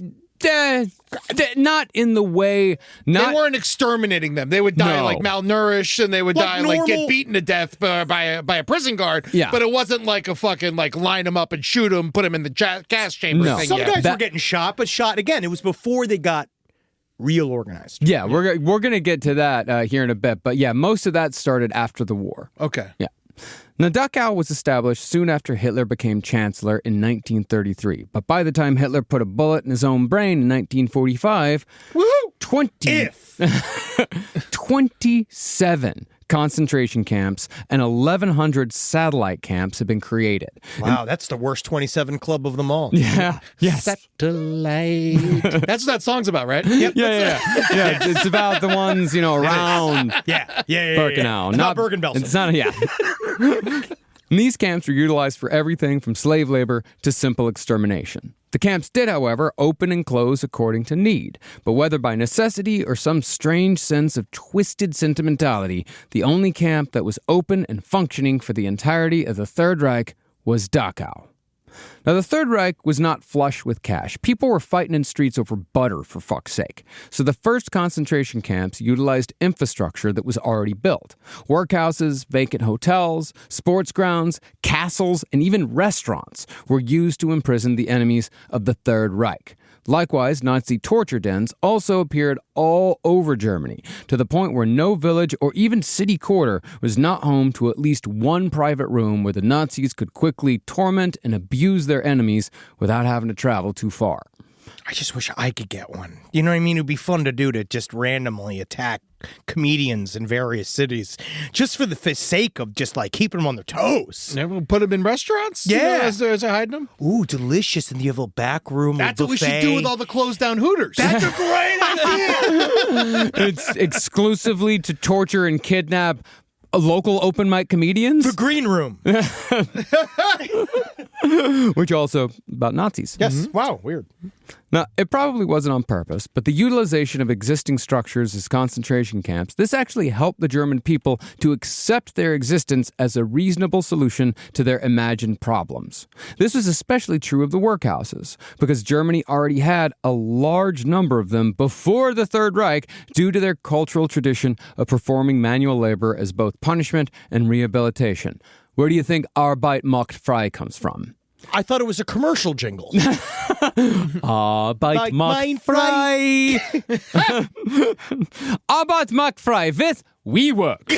Speaker 5: Not in the way.
Speaker 4: They weren't exterminating them. They would die
Speaker 5: No.
Speaker 4: like malnourished, and they would
Speaker 6: Like
Speaker 4: die like get
Speaker 6: normal-
Speaker 4: beaten to death by a prison guard.
Speaker 5: Yeah.
Speaker 4: But it wasn't like a fucking like line them up and shoot them, put them in the gas chamber
Speaker 5: No.
Speaker 4: thing.
Speaker 6: some
Speaker 4: yet.
Speaker 6: guys were getting shot, but shot again. It was before they got real organized.
Speaker 5: Yeah, we're going to get to that here in a bit. But yeah, most of that started after the war.
Speaker 4: Okay.
Speaker 5: Yeah. Now, Dachau was established soon after Hitler became chancellor in 1933. But by the time Hitler put a bullet in his own brain in 1945,
Speaker 4: Woohoo!
Speaker 5: 27 concentration camps and 1,100 satellite camps have been created.
Speaker 6: Wow, that's the worst 27 club of them all.
Speaker 5: Yeah. Yes.
Speaker 4: Satellite. That's what that song's about, right? Yep.
Speaker 5: Yeah. It's about the ones, around
Speaker 6: Yeah.
Speaker 5: Birkenau.
Speaker 6: It's not Bergen-Belsen.
Speaker 5: It's not, yeah. And these camps were utilized for everything from slave labor to simple extermination. The camps did, however, open and close according to need, but whether by necessity or some strange sense of twisted sentimentality, the only camp that was open and functioning for the entirety of the Third Reich was Dachau. Now, the Third Reich was not flush with cash. People were fighting in streets over butter, for fuck's sake. So the first concentration camps utilized infrastructure that was already built. Workhouses, vacant hotels, sports grounds, castles, and even restaurants were used to imprison the enemies of the Third Reich. Likewise, Nazi torture dens also appeared all over Germany, to the point where no village or even city quarter was not home to at least one private room where the Nazis could quickly torment and abuse their enemies without having to travel too far.
Speaker 6: I just wish I could get one. You know what I mean? It would be fun to do, to just randomly attack comedians in various cities, just for the sake of just like keeping them on their toes.
Speaker 4: Never put them in restaurants?
Speaker 6: Yeah.
Speaker 4: As they're hiding them?
Speaker 6: Ooh, delicious. And you have a back room.
Speaker 4: That's what we should do with all the closed down Hooters.
Speaker 6: That's a great idea.
Speaker 5: It's exclusively to torture and kidnap local open mic comedians,
Speaker 6: The green room.
Speaker 5: which also about Nazis.
Speaker 6: Yes. Wow. Weird.
Speaker 5: Now, it probably wasn't on purpose, but the utilization of existing structures as concentration camps, this actually helped the German people to accept their existence as a reasonable solution to their imagined problems. This was especially true of the workhouses, because Germany already had a large number of them before the Third Reich due to their cultural tradition of performing manual labor as both punishment and rehabilitation. Where do you think Arbeit macht frei comes from?
Speaker 6: I thought it was a commercial jingle.
Speaker 5: Arbeit macht frei. Arbeit macht frei with We Work.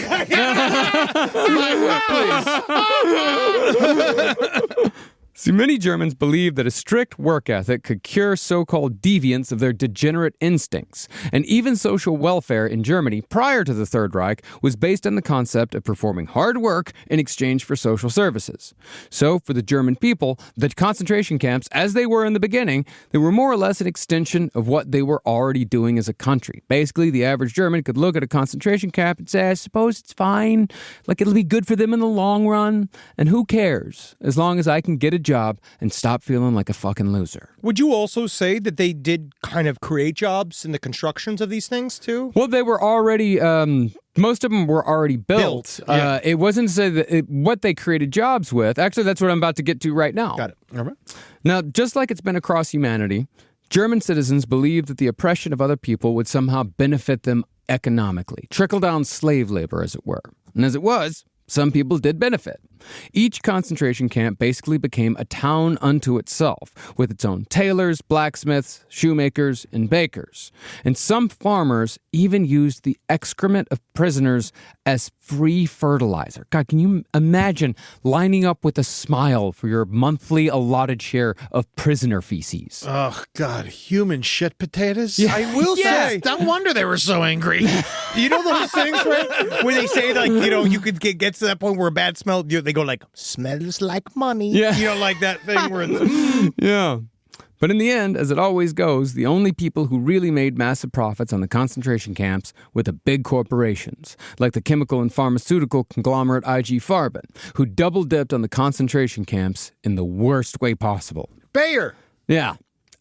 Speaker 5: See, many Germans believed that a strict work ethic could cure so-called deviants of their degenerate instincts. And even social welfare in Germany prior to the Third Reich was based on the concept of performing hard work in exchange for social services. So, for the German people, the concentration camps, as they were in the beginning, they were more or less an extension of what they were already doing as a country. Basically, the average German could look at a concentration camp and say, I suppose it's fine, like it'll be good for them in the long run, and who cares, as long as I can get a job and stop feeling like a fucking loser.
Speaker 6: Would you also say that they did kind of create jobs in the constructions of these things too?
Speaker 5: Well, they were already, most of them were already built.
Speaker 6: Yeah.
Speaker 5: It wasn't to say that what they created jobs with. Actually, that's what I'm about to get to right now.
Speaker 6: Got it. All right.
Speaker 5: Now, just like it's been across humanity, German citizens believed that the oppression of other people would somehow benefit them economically. Trickle-down slave labor, as it were. And as it was, some people did benefit. Each concentration camp basically became a town unto itself, with its own tailors, blacksmiths, shoemakers, and bakers. And some farmers even used the excrement of prisoners as free fertilizer. God, can you imagine lining up with a smile for your monthly allotted share of prisoner feces?
Speaker 4: Oh, God, human shit potatoes?
Speaker 6: I will say,
Speaker 4: No wonder they were so angry.
Speaker 6: you know those things, right? Where they say, like, you know, you could get to that point where a bad smell, they go like, smells like money.
Speaker 5: Yeah.
Speaker 6: You know, like that thing where it's,
Speaker 5: Yeah. But in the end, as it always goes, the only people who really made massive profits on the concentration camps were the big corporations, like the chemical and pharmaceutical conglomerate IG Farben, who double-dipped on the concentration camps in the worst way possible.
Speaker 4: Bayer.
Speaker 5: Yeah.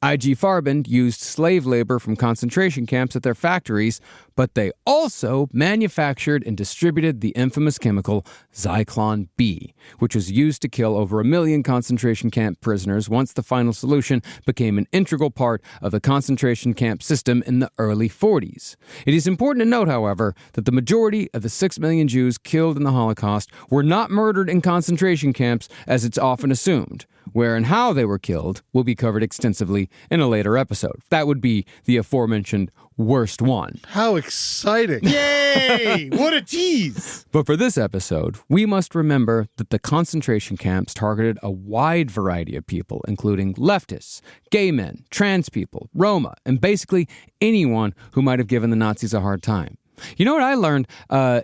Speaker 5: IG Farben used slave labor from concentration camps at their factories, but they also manufactured and distributed the infamous chemical Zyklon B, which was used to kill over 1 million concentration camp prisoners once the final solution became an integral part of the concentration camp system in the early 40s. It is important to note, however, that the majority of the 6 million Jews killed in the Holocaust were not murdered in concentration camps as it's often assumed. Where and how they were killed will be covered extensively in a later episode. That would be the aforementioned worst one.
Speaker 4: How exciting.
Speaker 6: yay! What a tease!
Speaker 5: But for this episode, we must remember that the concentration camps targeted a wide variety of people, including leftists, gay men, trans people, Roma, and basically anyone who might have given the Nazis a hard time. You know what I learned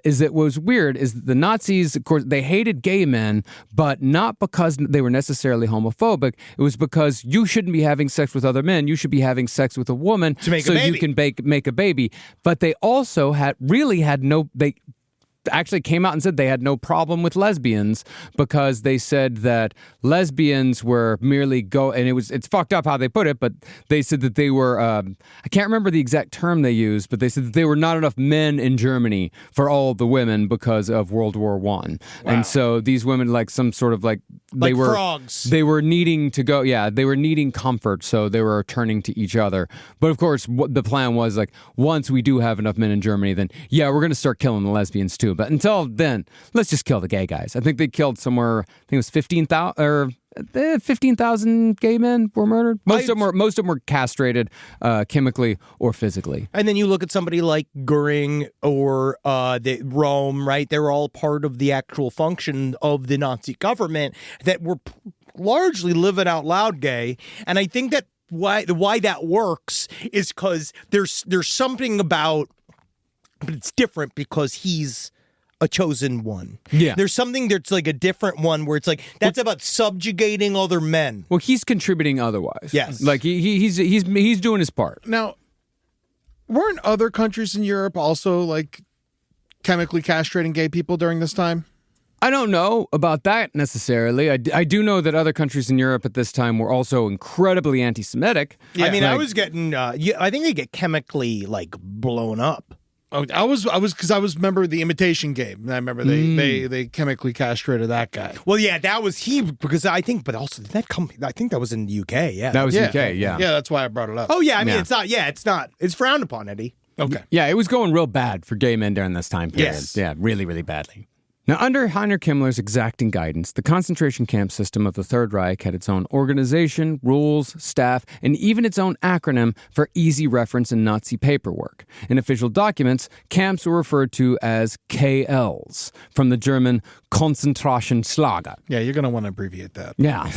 Speaker 5: is that what was weird is that the Nazis, of course, they hated gay men, but not because they were necessarily homophobic. It was because you shouldn't be having sex with other men. You should be having sex with a woman
Speaker 6: To make a
Speaker 5: so
Speaker 6: baby.
Speaker 5: you can make a baby. But they also had they actually came out and said they had no problem with lesbians because they said that lesbians were merely it's fucked up how they put it, but they said that they were, I can't remember the exact term they used, but they said that there were not enough men in Germany for all of the women because of World War I. Wow. And so these women, like some sort of they
Speaker 6: Like
Speaker 5: were
Speaker 6: frogs.
Speaker 5: They were needing to go, they were needing comfort, so they were turning to each other. But of course, what the plan was, like, once we do have enough men in Germany, then we're going to start killing the lesbians too. But until then, let's just kill the gay guys. I think they killed somewhere, I think it was 15,000 gay men were murdered. Most of them were castrated chemically or physically.
Speaker 6: And then you look at somebody like Goering or Rome, right? They're all part of the actual function of the Nazi government that were largely living out loud gay. And I think that why that works is because there's something about, but it's different because he's a chosen one.
Speaker 5: Yeah.
Speaker 6: There's something that's like a different one where it's like, that's about subjugating other men.
Speaker 5: Well, he's contributing otherwise.
Speaker 6: Yes.
Speaker 5: Like he's doing his part.
Speaker 4: Now, weren't other countries in Europe also like chemically castrating gay people during this time?
Speaker 5: I don't know about that necessarily. I do know that other countries in Europe at this time were also incredibly anti-Semitic.
Speaker 6: I mean, I
Speaker 5: Like-
Speaker 6: was getting, I think they get chemically like blown up.
Speaker 4: Oh, I was remember the Imitation Game. And I remember they chemically castrated that guy.
Speaker 6: Well, yeah, that was he because I think, but also did that come? I think that was in the UK. Yeah,
Speaker 5: That was UK, yeah.
Speaker 4: Yeah, that's why I brought it up.
Speaker 6: Oh yeah, I mean
Speaker 5: Yeah.
Speaker 6: it's not. Yeah, it's not. It's frowned upon, Eddie.
Speaker 4: Okay.
Speaker 5: Yeah, it was going real bad for gay men during this time period.
Speaker 6: Yes.
Speaker 5: Yeah, really, really badly. Now, under Heinrich Himmler's exacting guidance, the concentration camp system of the Third Reich had its own organization, rules, staff, and even its own acronym for easy reference in Nazi paperwork. In official documents, camps were referred to as KLs, from the German Konzentrationslager.
Speaker 4: Yeah, you're going to want to abbreviate that.
Speaker 5: Yeah.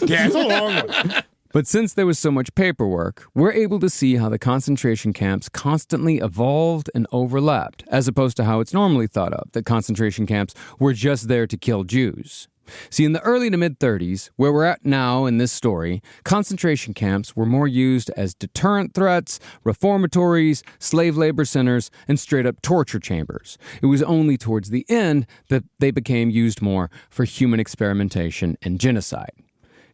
Speaker 6: Yeah, it's a long one.
Speaker 5: But since there was so much paperwork, we're able to see how the concentration camps constantly evolved and overlapped, as opposed to how it's normally thought of, that concentration camps were just there to kill Jews. See, in the early to mid-30s, where we're at now in this story, concentration camps were more used as deterrent threats, reformatories, slave labor centers, and straight-up torture chambers. It was only towards the end that they became used more for human experimentation and genocide.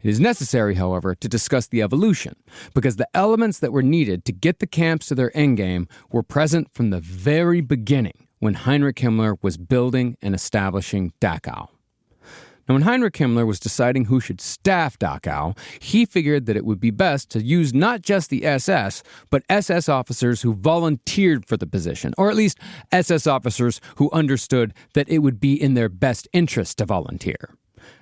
Speaker 5: It is necessary, however, to discuss the evolution, because the elements that were needed to get the camps to their endgame were present from the very beginning when Heinrich Himmler was building and establishing Dachau. Now, when Heinrich Himmler was deciding who should staff Dachau, he figured that it would be best to use not just the SS, but SS officers who volunteered for the position, or at least SS officers who understood that it would be in their best interest to volunteer.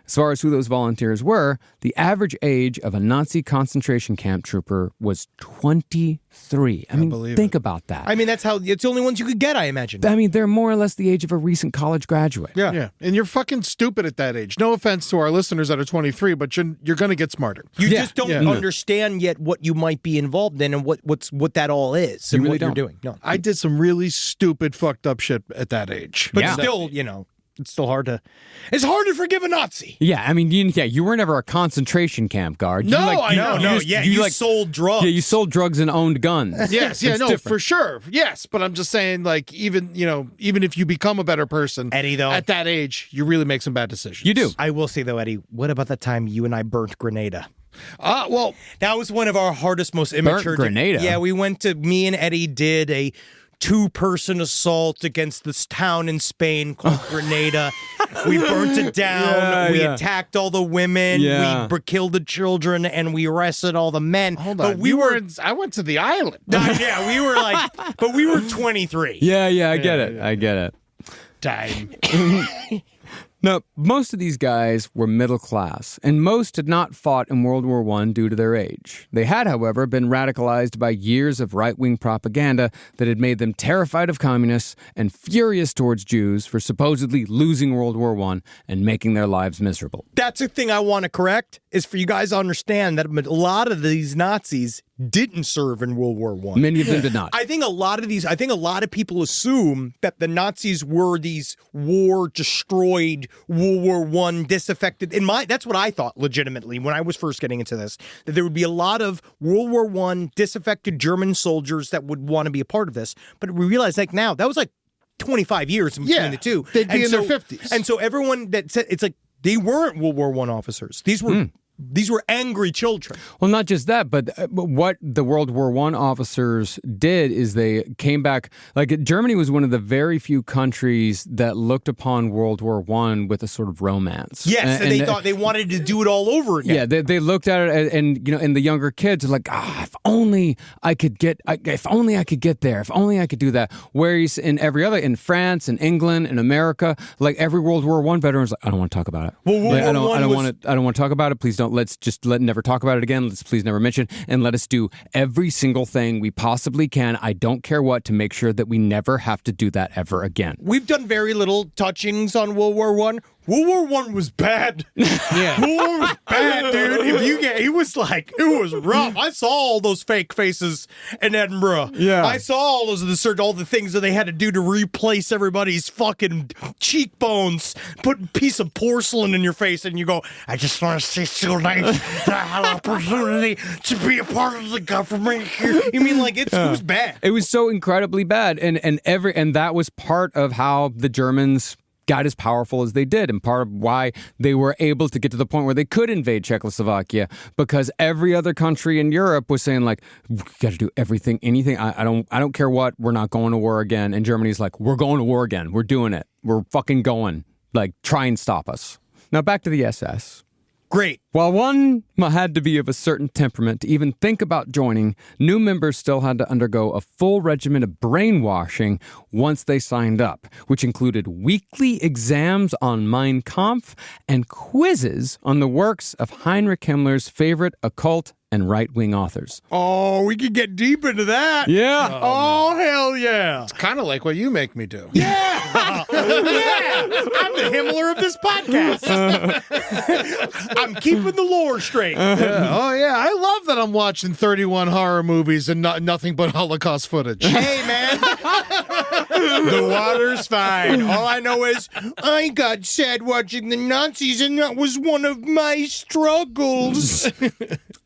Speaker 5: As far as who those volunteers were, the average age of a Nazi concentration camp trooper was 23. I mean, think about that.
Speaker 6: I mean, it's the only ones you could get, I imagine.
Speaker 5: I mean, they're more or less the age of a recent college graduate.
Speaker 4: Yeah. And you're fucking stupid at that age. No offense to our listeners that are 23, but you're going to get smarter.
Speaker 6: You just don't understand yet what you might be involved in and what that all is and
Speaker 5: really
Speaker 6: what you're
Speaker 5: don't.
Speaker 6: doing. No.
Speaker 4: I did some really stupid, fucked up shit at that age.
Speaker 6: But still, it's still hard to forgive a Nazi.
Speaker 5: Yeah, I mean, you were never a concentration camp guard.
Speaker 4: No, I know.
Speaker 6: No, you sold drugs.
Speaker 5: Yeah, you sold drugs and owned guns.
Speaker 4: Yes, for sure. Yes, but I'm just saying, like, even if you become a better person,
Speaker 6: Eddie, though,
Speaker 4: at that age, you really make some bad decisions.
Speaker 5: You do.
Speaker 6: I will say, though, Eddie, what about the time you and I burnt Grenada?
Speaker 4: Well,
Speaker 6: that was one of our hardest, most immature.
Speaker 5: Grenada?
Speaker 6: Yeah, me and Eddie did a 2-person assault against this town in Spain called Grenada. We burnt it down. We attacked all the women. We killed the children, and we arrested all the men.
Speaker 4: Hold on. But I went to the island.
Speaker 6: Yeah, we were but we were 23.
Speaker 5: Yeah, I get it. I get it.
Speaker 4: Time.
Speaker 5: Now, most of these guys were middle class, and most had not fought in World War I due to their age. They had, however, been radicalized by years of right-wing propaganda that had made them terrified of communists and furious towards Jews for supposedly losing World War I and making their lives miserable.
Speaker 6: That's the thing I want to correct, is for you guys to understand that a lot of these Nazis didn't serve in World War I.
Speaker 5: Many of them did not.
Speaker 6: I think a lot of people assume that the Nazis were these war-destroyed, World War I disaffected. That's what I thought legitimately when I was first getting into this, that there would be a lot of World War I disaffected German soldiers that would want to be a part of this. But we realize now, that was 25 years in between the two.
Speaker 4: They'd be in their 50s.
Speaker 6: And so everyone that said, it's like, they weren't World War I officers. These were angry children.
Speaker 5: Well, not just that, but what the World War I officers did is they came back. Like, Germany was one of the very few countries that looked upon World War I with a sort of romance.
Speaker 6: Yes, and they thought they wanted to do it all over again.
Speaker 5: Yeah, they looked at it, and the younger kids are like, if only I could get there, if only I could do that. Whereas in France, in England, in America, like every World War I veteran was like, I don't want to talk about it.
Speaker 6: Well,
Speaker 5: I don't want to talk about it. Please don't. Let's just never talk about it again. Let's please never mention, and let us do every single thing we possibly can. I don't care what, to make sure that we never have to do that ever again.
Speaker 6: We've done very little touchings on World War I. World War I was bad.
Speaker 4: Yeah.
Speaker 6: World War was bad, dude. It was rough. I saw all those fake faces in Edinburgh.
Speaker 5: Yeah.
Speaker 6: I saw all the things that they had to do to replace everybody's fucking cheekbones, put a piece of porcelain in your face, and you go, I just want to say so nice that I had an opportunity to be a part of the government here. You mean, it was bad.
Speaker 5: It was so incredibly bad, and that was part of how the Germans got as powerful as they did, and part of why they were able to get to the point where they could invade Czechoslovakia, because every other country in Europe was saying, like, we got to do anything. I don't care what. We're not going to war again. And Germany's like, we're going to war again. We're doing it. We're fucking going. Like, try and stop us. Now back to the SS.
Speaker 6: Great.
Speaker 5: While one had to be of a certain temperament to even think about joining, new members still had to undergo a full regimen of brainwashing once they signed up, which included weekly exams on Mein Kampf and quizzes on the works of Heinrich Himmler's favorite occult and right-wing authors.
Speaker 6: Oh, we could get deep into that.
Speaker 5: Yeah.
Speaker 6: Oh, hell yeah.
Speaker 4: It's kind of like what you make me do.
Speaker 6: Yeah. I'm the Himmler of this podcast. I'm keeping the lore straight.
Speaker 4: Oh, yeah. I love that I'm watching 31 horror movies and nothing but Holocaust footage.
Speaker 6: Hey, man. The water's fine. All I know is I got sad watching the Nazis, and that was one of my struggles.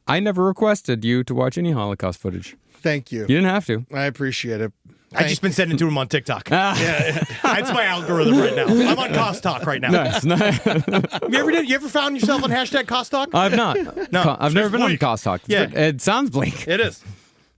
Speaker 5: I never requested you to watch any Holocaust footage.
Speaker 4: Thank you.
Speaker 5: You didn't have to.
Speaker 4: I appreciate it.
Speaker 6: I've just been sending it to him on TikTok. Yeah, that's my algorithm right now. I'm on Cost Talk right now.
Speaker 5: Nice.
Speaker 6: You ever found yourself on hashtag Cost Talk?
Speaker 5: I've not.
Speaker 6: No.
Speaker 5: I've never been on
Speaker 6: bleak.
Speaker 5: Cost Talk.
Speaker 6: Yeah.
Speaker 5: It sounds bleak.
Speaker 6: It is.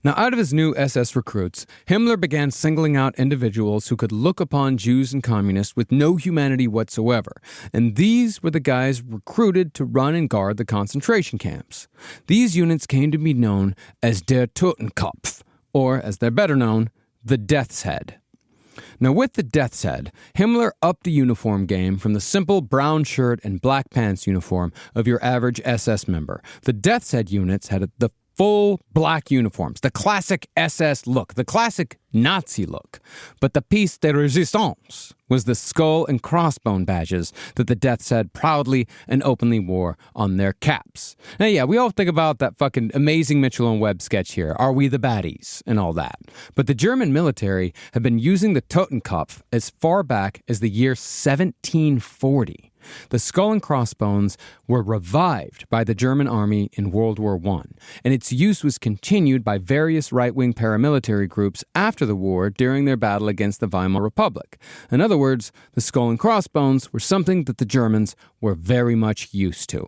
Speaker 5: Now, out of his new SS recruits, Himmler began singling out individuals who could look upon Jews and communists with no humanity whatsoever, and these were the guys recruited to run and guard the concentration camps. These units came to be known as der Totenkopf, or, as they're better known, the Death's Head. Now, with the Death's Head, Himmler upped the uniform game from the simple brown shirt and black pants uniform of your average SS member. The Death's Head units had the full black uniforms, the classic SS look, the classic Nazi look. But the piece de résistance was the skull and crossbone badges that the Death's Head proudly and openly wore on their caps. Now, yeah, we all think about that fucking amazing Mitchell and Webb sketch here, Are We the Baddies, and all that. But the German military had been using the Totenkopf as far back as the year 1740. The skull and crossbones were revived by the German army in World War I, and its use was continued by various right-wing paramilitary groups after the war during their battle against the Weimar Republic. In other words, the skull and crossbones were something that the Germans were very much used to.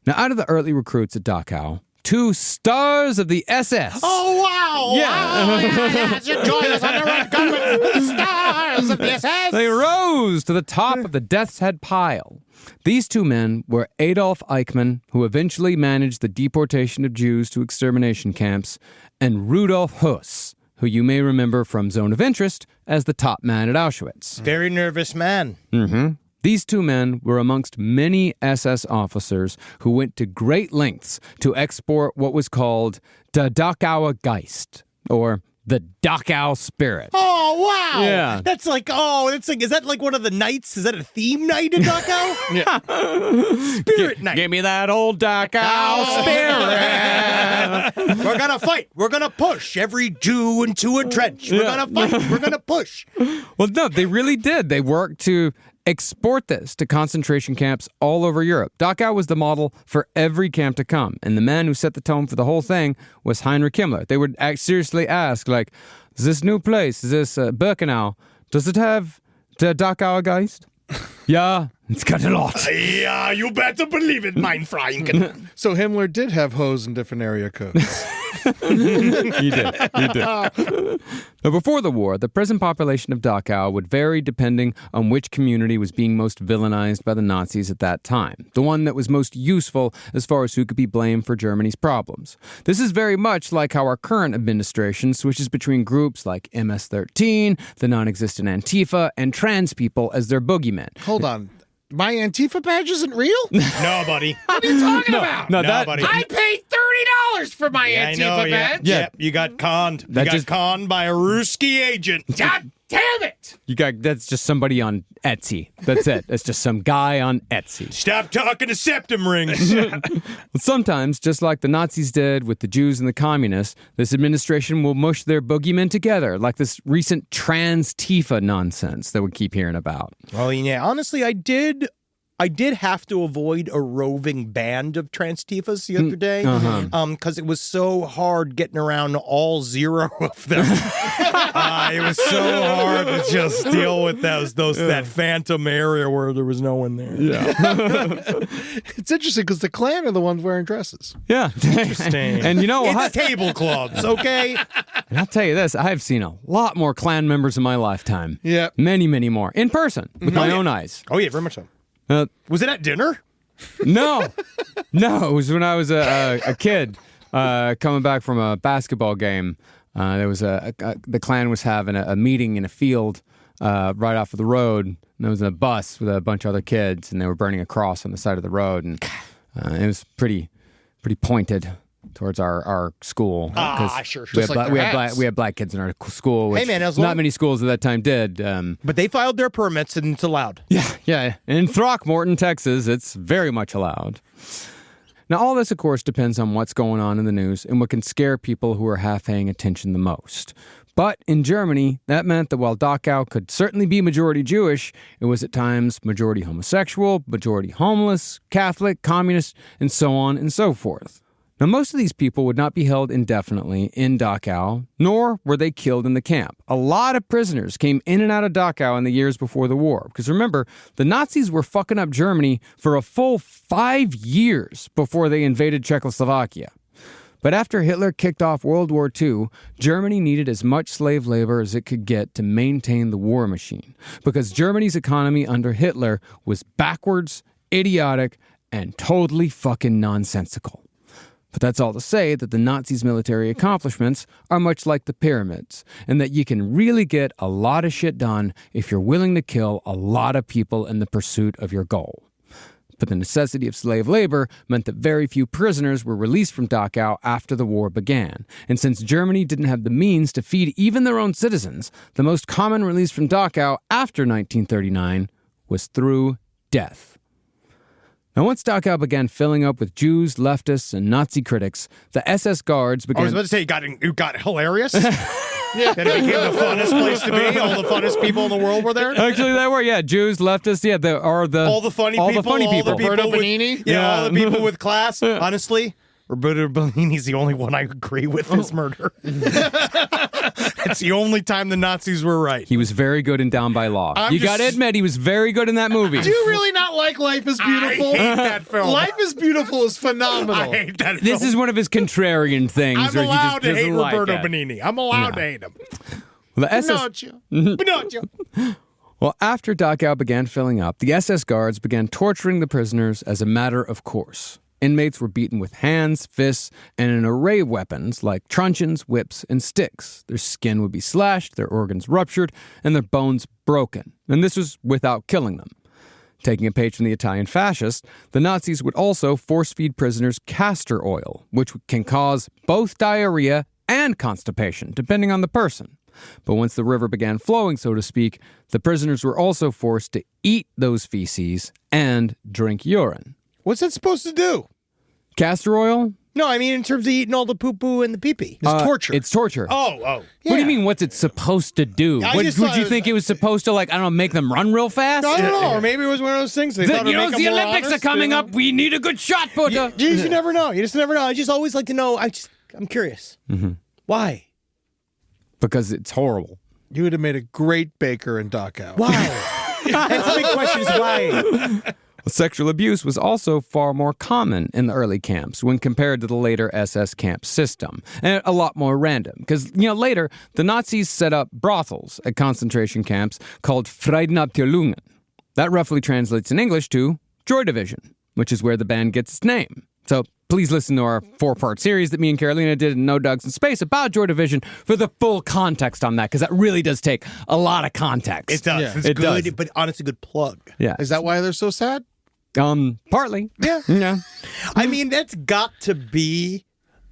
Speaker 5: Now, out of the early recruits at Dachau, 2 stars of the SS.
Speaker 6: Oh, wow.
Speaker 5: Yeah.
Speaker 6: Wow, yeah. Join us on the red carpet with the stars of the SS.
Speaker 5: They rose to the top of the Death's Head pile. These 2 men were Adolf Eichmann, who eventually managed the deportation of Jews to extermination camps, and Rudolf Höss, who you may remember from Zone of Interest as the top man at Auschwitz.
Speaker 6: Very nervous man.
Speaker 5: Mm-hmm. These 2 men were amongst many SS officers who went to great lengths to export what was called the Dachauer Geist, or the Dachau spirit.
Speaker 6: Oh, wow.
Speaker 5: Yeah.
Speaker 6: That's like, is that like one of the nights? Is that a theme night in Dachau?
Speaker 5: Yeah.
Speaker 6: Spirit night.
Speaker 5: Give me that old Dachau spirit.
Speaker 6: We're gonna fight. We're gonna push every Jew into a trench. We're gonna fight. We're gonna push.
Speaker 5: Well, no, they really did. They worked to export this to concentration camps all over Europe. Dachau was the model for every camp to come, and the man who set the tone for the whole thing was Heinrich Himmler. They would seriously ask, like, this new place, this Birkenau, does it have the Dachauer Geist? Yeah, it's got a lot.
Speaker 6: Yeah, you better believe it, mein Freund.
Speaker 4: So Himmler did have hoes in different area codes.
Speaker 5: He did. Now, before the war, the prison population of Dachau would vary depending on which community was being most villainized by the Nazis at that time, the one that was most useful as far as who could be blamed for Germany's problems. This is very much like how our current administration switches between groups like MS-13, the non-existent Antifa, and trans people as their boogeymen.
Speaker 4: Hold on. My Antifa badge isn't real?
Speaker 6: No, buddy.
Speaker 4: What are you talking about?
Speaker 5: No,
Speaker 6: buddy.
Speaker 4: I paid $30 for my Antifa badge.
Speaker 5: Yeah.
Speaker 6: Yep, you got conned.
Speaker 5: That
Speaker 6: You
Speaker 5: just-
Speaker 6: got conned by a Ruski agent.
Speaker 4: God damn it!
Speaker 5: That's just somebody on Etsy. That's it. That's just some guy on Etsy.
Speaker 6: Stop talking to septum rings.
Speaker 5: Sometimes, just like the Nazis did with the Jews and the communists, this administration will mush their boogeymen together, like this recent trans-Tifa nonsense that we keep hearing about.
Speaker 6: Well, yeah, honestly, I did have to avoid a roving band of Transtifas the other day, because it was so hard getting around all 0 of them. It was so hard to just deal with that phantom area where there was no one there.
Speaker 5: Yeah.
Speaker 4: It's interesting because the Klan are the ones wearing dresses.
Speaker 5: Yeah.
Speaker 6: Interesting.
Speaker 5: And you know what?
Speaker 6: It's tablecloths, okay?
Speaker 5: And I'll tell you this, I've seen a lot more Klan members in my lifetime.
Speaker 4: Yeah.
Speaker 5: Many, many more. In person, with my own eyes.
Speaker 6: Oh, yeah, very much so. Was it at dinner?
Speaker 5: No, it was when I was a kid coming back from a basketball game. There was the Klan was having a meeting in a field right off of the road. And there was a bus with a bunch of other kids, and they were burning a cross on the side of the road, and it was pretty pointed towards our school.
Speaker 6: Sure.
Speaker 5: We
Speaker 4: Just like their hats.
Speaker 5: had black kids in our school, which
Speaker 6: Hey, man, as
Speaker 5: not
Speaker 6: long-
Speaker 5: many schools at that time did.
Speaker 6: But they filed their permits and it's allowed.
Speaker 5: Yeah. In Throckmorton, Texas, it's very much allowed. Now, all this, of course, depends on what's going on in the news and what can scare people who are half paying attention the most. But in Germany, that meant that while Dachau could certainly be majority Jewish, it was at times majority homosexual, majority homeless, Catholic, communist, and so on and so forth. Now, most of these people would not be held indefinitely in Dachau, nor were they killed in the camp. A lot of prisoners came in and out of Dachau in the years before the war. Because remember, the Nazis were fucking up Germany for a full 5 years before they invaded Czechoslovakia. But after Hitler kicked off World War II, Germany needed as much slave labor as it could get to maintain the war machine, because Germany's economy under Hitler was backwards, idiotic, and totally fucking nonsensical. But that's all to say that the Nazis' military accomplishments are much like the pyramids, and that you can really get a lot of shit done if you're willing to kill a lot of people in the pursuit of your goal. But the necessity of slave labor meant that very few prisoners were released from Dachau after the war began. And since Germany didn't have the means to feed even their own citizens, the most common release from Dachau after 1939 was through death. Now, once Dachau began filling up with Jews, leftists, and Nazi critics, the SS guards began...
Speaker 6: I was about to say, it got hilarious. Yeah, and it became the funnest place to be. All the funnest people in the world were there.
Speaker 5: Actually, they were, yeah. Jews, leftists, yeah.
Speaker 6: All the funny people.
Speaker 4: Roberto Benigni.
Speaker 6: Yeah, all the people with class. Honestly, Roberto Benigni's the only one I agree with his murder. It's the only time the Nazis were right.
Speaker 5: He was very good in Down by Law. You got to admit, he was very good in that movie.
Speaker 4: Do you really not like Life is Beautiful?
Speaker 6: I hate that film.
Speaker 4: Life is Beautiful is phenomenal.
Speaker 6: I hate that film.
Speaker 5: This is one of his contrarian things.
Speaker 6: I'm
Speaker 5: where he
Speaker 6: allowed
Speaker 5: just
Speaker 6: to hate
Speaker 5: doesn't like
Speaker 6: Roberto
Speaker 5: it.
Speaker 6: Benigni. I'm allowed to hate him.
Speaker 5: Well, the SS...
Speaker 6: Pinocchio.
Speaker 5: Well, after Dachau began filling up, the SS guards began torturing the prisoners as a matter of course. Inmates were beaten with hands, fists, and an array of weapons like truncheons, whips, and sticks. Their skin would be slashed, their organs ruptured, and their bones broken. And this was without killing them. Taking a page from the Italian fascists, the Nazis would also force-feed prisoners castor oil, which can cause both diarrhea and constipation, depending on the person. But once the river began flowing, so to speak, the prisoners were also forced to eat those feces and drink urine.
Speaker 6: What's that supposed to do?
Speaker 5: Castor oil?
Speaker 6: No, I mean in terms of eating all the poo-poo and the pee-pee.
Speaker 4: It's torture.
Speaker 5: It's torture.
Speaker 6: Oh.
Speaker 5: What do you mean, what's it supposed to do?
Speaker 6: I
Speaker 5: Would
Speaker 6: just
Speaker 5: you
Speaker 6: thought-
Speaker 5: think it was supposed to, like, I don't know, make them run real fast?
Speaker 6: I don't know, or maybe it was one of those things. They thought
Speaker 5: You know,
Speaker 6: it'd make
Speaker 5: the
Speaker 6: them more
Speaker 5: Olympics
Speaker 6: honest,
Speaker 5: are coming
Speaker 6: you know?
Speaker 5: up. We need a good shot putter.
Speaker 6: You never know. You just never know. I just always like to know. I'm curious. Why?
Speaker 5: Because it's horrible.
Speaker 4: You would have made a great baker in Dachau.
Speaker 6: Why? That's the big question is why.
Speaker 5: Sexual abuse was also far more common in the early camps when compared to the later SS camp system, and a lot more random. Because, later, the Nazis set up brothels at concentration camps called Friednabteilungen. That roughly translates in English to Joy Division, which is where the band gets its name. So please listen to our 4-part series that me and Carolina did in No Dogs in Space about Joy Division for the full context on that, because that really does take a lot of context.
Speaker 6: It does.
Speaker 4: Yeah.
Speaker 6: It's
Speaker 5: It
Speaker 6: good,
Speaker 5: does.
Speaker 6: but honestly, good plug.
Speaker 5: Yeah.
Speaker 4: Is that why they're so sad?
Speaker 5: Partly.
Speaker 6: Yeah.
Speaker 5: Yeah.
Speaker 6: I mean, that's got to be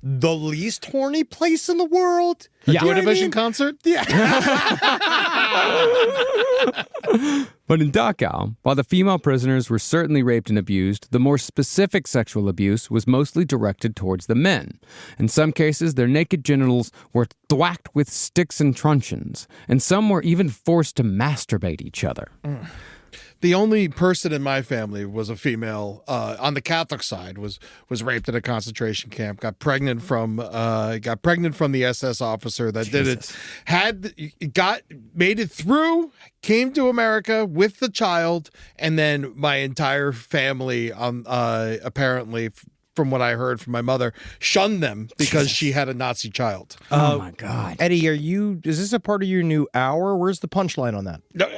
Speaker 6: the least horny place in the world.
Speaker 5: Yeah.
Speaker 4: Joy Division concert?
Speaker 6: Yeah.
Speaker 5: But in Dachau, while the female prisoners were certainly raped and abused, the more specific sexual abuse was mostly directed towards the men. In some cases, their naked genitals were thwacked with sticks and truncheons, and some were even forced to masturbate each other.
Speaker 4: The only person in my family was a female on the Catholic side was raped at a concentration camp. Got pregnant from the SS officer that did it. Made it through. Came to America with the child, and then my entire family, apparently, from what I heard from my mother, shunned them because she had a Nazi child.
Speaker 5: Oh my God.
Speaker 6: Eddie, is this a part of your new hour? Where's the punchline on that?
Speaker 4: No,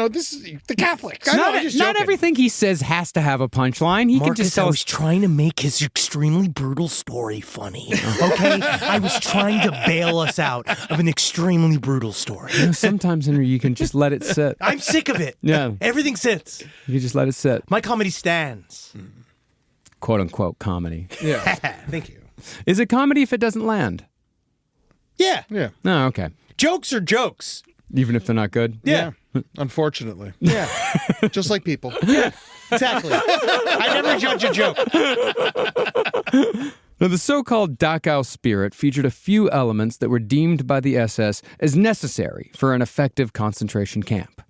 Speaker 4: this is the Catholics.
Speaker 6: I know, I'm just
Speaker 5: Not
Speaker 6: joking.
Speaker 5: everything he says has to have a punchline. He can just
Speaker 6: I
Speaker 5: tell
Speaker 6: was trying to make his extremely brutal story funny. Okay? I was trying to bail us out of an extremely brutal story.
Speaker 5: sometimes, Henry, you can just let it sit.
Speaker 6: I'm sick of it.
Speaker 5: Yeah.
Speaker 6: Everything sits.
Speaker 5: You can just let it sit.
Speaker 6: My comedy stands.
Speaker 5: Quote unquote comedy.
Speaker 4: Yeah,
Speaker 6: Thank you.
Speaker 5: Is it comedy if it doesn't land?
Speaker 6: Yeah.
Speaker 4: yeah,
Speaker 5: No, okay.
Speaker 6: Jokes are jokes.
Speaker 5: Even if they're not good?
Speaker 6: Yeah.
Speaker 4: Unfortunately,
Speaker 6: Yeah.
Speaker 4: just like people.
Speaker 6: Exactly. I never judge a joke.
Speaker 5: Now, the so-called Dachau spirit featured a few elements that were deemed by the SS as necessary for an effective concentration camp.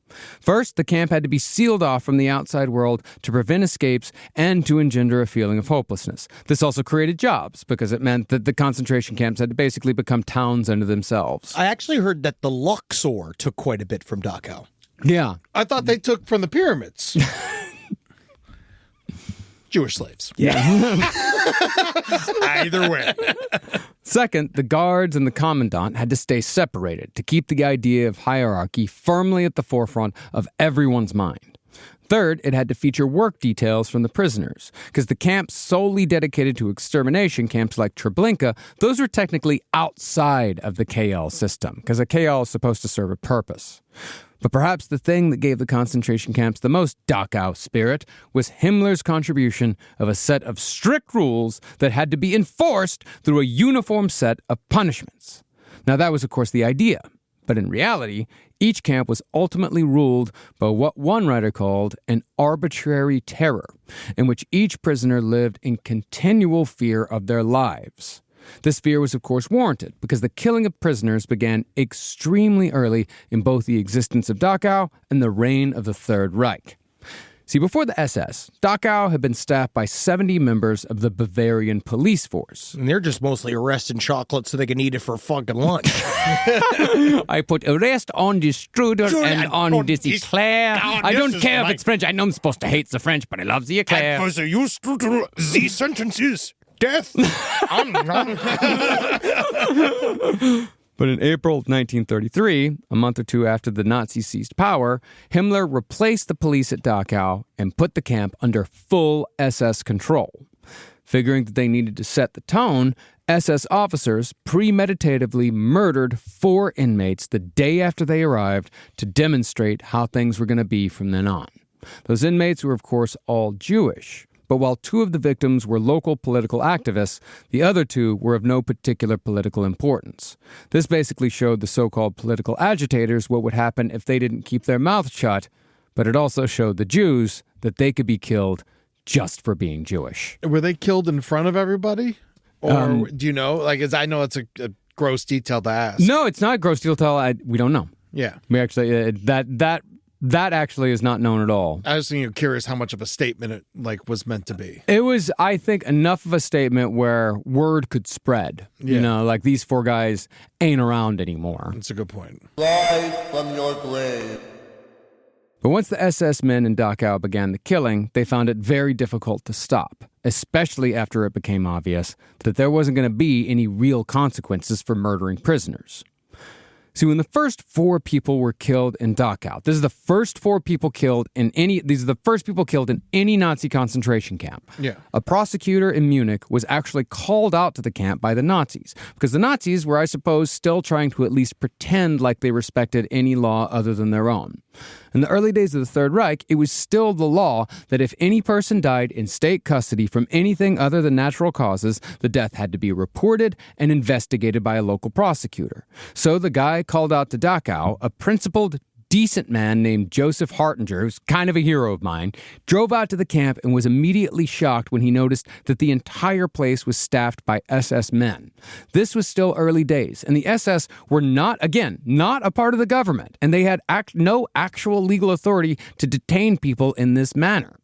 Speaker 5: First, the camp had to be sealed off from the outside world to prevent escapes and to engender a feeling of hopelessness. This also created jobs, because it meant that the concentration camps had to basically become towns unto themselves.
Speaker 6: I actually heard that the Luxor took quite a bit from Dachau.
Speaker 5: Yeah.
Speaker 4: I thought they took from the pyramids. Jewish slaves.
Speaker 6: Either way.
Speaker 5: Second, the guards and the commandant had to stay separated to keep the idea of hierarchy firmly at the forefront of everyone's mind. Third, it had to feature work details from the prisoners, because the camps solely dedicated to extermination, camps like Treblinka, those were technically outside of the KL system, because a KL is supposed to serve a purpose. But perhaps the thing that gave the concentration camps the most Dachau spirit was Himmler's contribution of a set of strict rules that had to be enforced through a uniform set of punishments. Now, that was, of course, the idea. But in reality, each camp was ultimately ruled by what one writer called an arbitrary terror, in which each prisoner lived in continual fear of their lives. This fear was, of course, warranted because the killing of prisoners began extremely early in both the existence of Dachau and the reign of the Third Reich. See, before the SS, Dachau had been staffed by 70 members of the Bavarian police force.
Speaker 6: And they're just mostly arresting chocolate so they can eat it for fucking lunch.
Speaker 5: I put arrest on the strudel and on this eclair. I don't care if it's French. I know I'm supposed to hate the French, but I love the eclair.
Speaker 6: And for the you strudel, the sentence is death.
Speaker 5: But in April 1933, a month or two after the Nazis seized power, Himmler replaced the police at Dachau and put the camp under full SS control. Figuring that they needed to set the tone, SS officers premeditatively murdered 4 inmates the day after they arrived to demonstrate how things were going to be from then on. Those inmates were, of course, all Jewish. But while 2 of the victims were local political activists, the other 2 were of no particular political importance. This basically showed the so-called political agitators what would happen if they didn't keep their mouths shut, but it also showed the Jews that they could be killed just for being Jewish.
Speaker 4: Were they killed in front of everybody? Or do you know? Like, as I know it's a gross detail to ask.
Speaker 5: No, it's not gross detail. We don't know.
Speaker 4: Yeah.
Speaker 5: We actually, that actually is not known at all.
Speaker 4: I was curious how much of a statement it was meant to be.
Speaker 5: It was, I think, enough of a statement where word could spread.
Speaker 4: Yeah.
Speaker 5: You know, like these 4 guys ain't around anymore.
Speaker 4: That's a good point.
Speaker 2: Rise from your grave.
Speaker 5: But once the SS men in Dachau began the killing, they found it very difficult to stop, especially after it became obvious that there wasn't going to be any real consequences for murdering prisoners. See, when the first 4 people were killed in Dachau, these are the first people killed in any Nazi concentration camp.
Speaker 4: Yeah.
Speaker 5: A prosecutor in Munich was actually called out to the camp by the Nazis, because the Nazis were, I suppose, still trying to at least pretend like they respected any law other than their own. In the early days of the Third Reich, it was still the law that if any person died in state custody from anything other than natural causes, the death had to be reported and investigated by a local prosecutor. So the guy called out to Dachau, a principled, decent man named Joseph Hartinger, who's kind of a hero of mine, drove out to the camp and was immediately shocked when he noticed that the entire place was staffed by SS men. This was still early days, and the SS were not a part of the government, and they had no actual legal authority to detain people in this manner.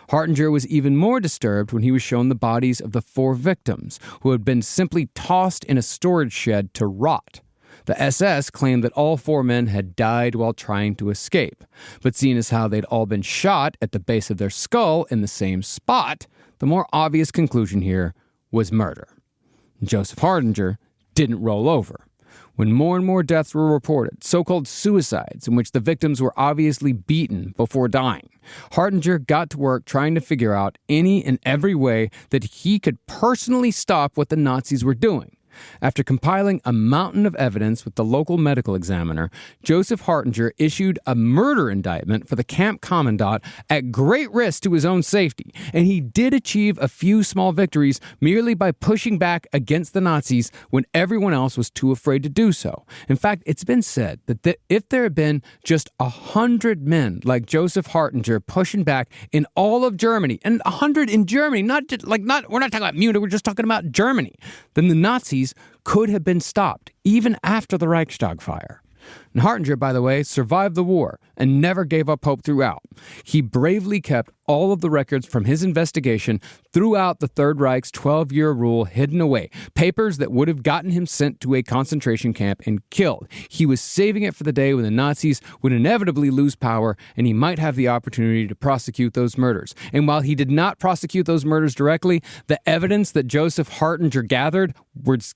Speaker 5: Hartinger was even more disturbed when he was shown the bodies of the 4 victims, who had been simply tossed in a storage shed to rot. The SS claimed that all 4 men had died while trying to escape, but seeing as how they'd all been shot at the base of their skull in the same spot, the more obvious conclusion here was murder. Joseph Hartinger didn't roll over. When more and more deaths were reported, so-called suicides in which the victims were obviously beaten before dying, Hartinger got to work trying to figure out any and every way that he could personally stop what the Nazis were doing. After compiling a mountain of evidence with the local medical examiner, Joseph Hartinger issued a murder indictment for the camp commandant at great risk to his own safety, and he did achieve a few small victories merely by pushing back against the Nazis when everyone else was too afraid to do so. In fact, it's been said that if there had been just 100 men like Joseph Hartinger pushing back in all of Germany, and 100 in Germany, we're not talking about Munich, we're just talking about Germany, then the Nazis could have been stopped, even after the Reichstag Fire. And Hartinger, by the way, survived the war and never gave up hope throughout. He bravely kept all of the records from his investigation throughout the Third Reich's 12-year rule hidden away, papers that would have gotten him sent to a concentration camp and killed. He was saving it for the day when the Nazis would inevitably lose power and he might have the opportunity to prosecute those murders. And while he did not prosecute those murders directly, the evidence that Joseph Hartinger gathered was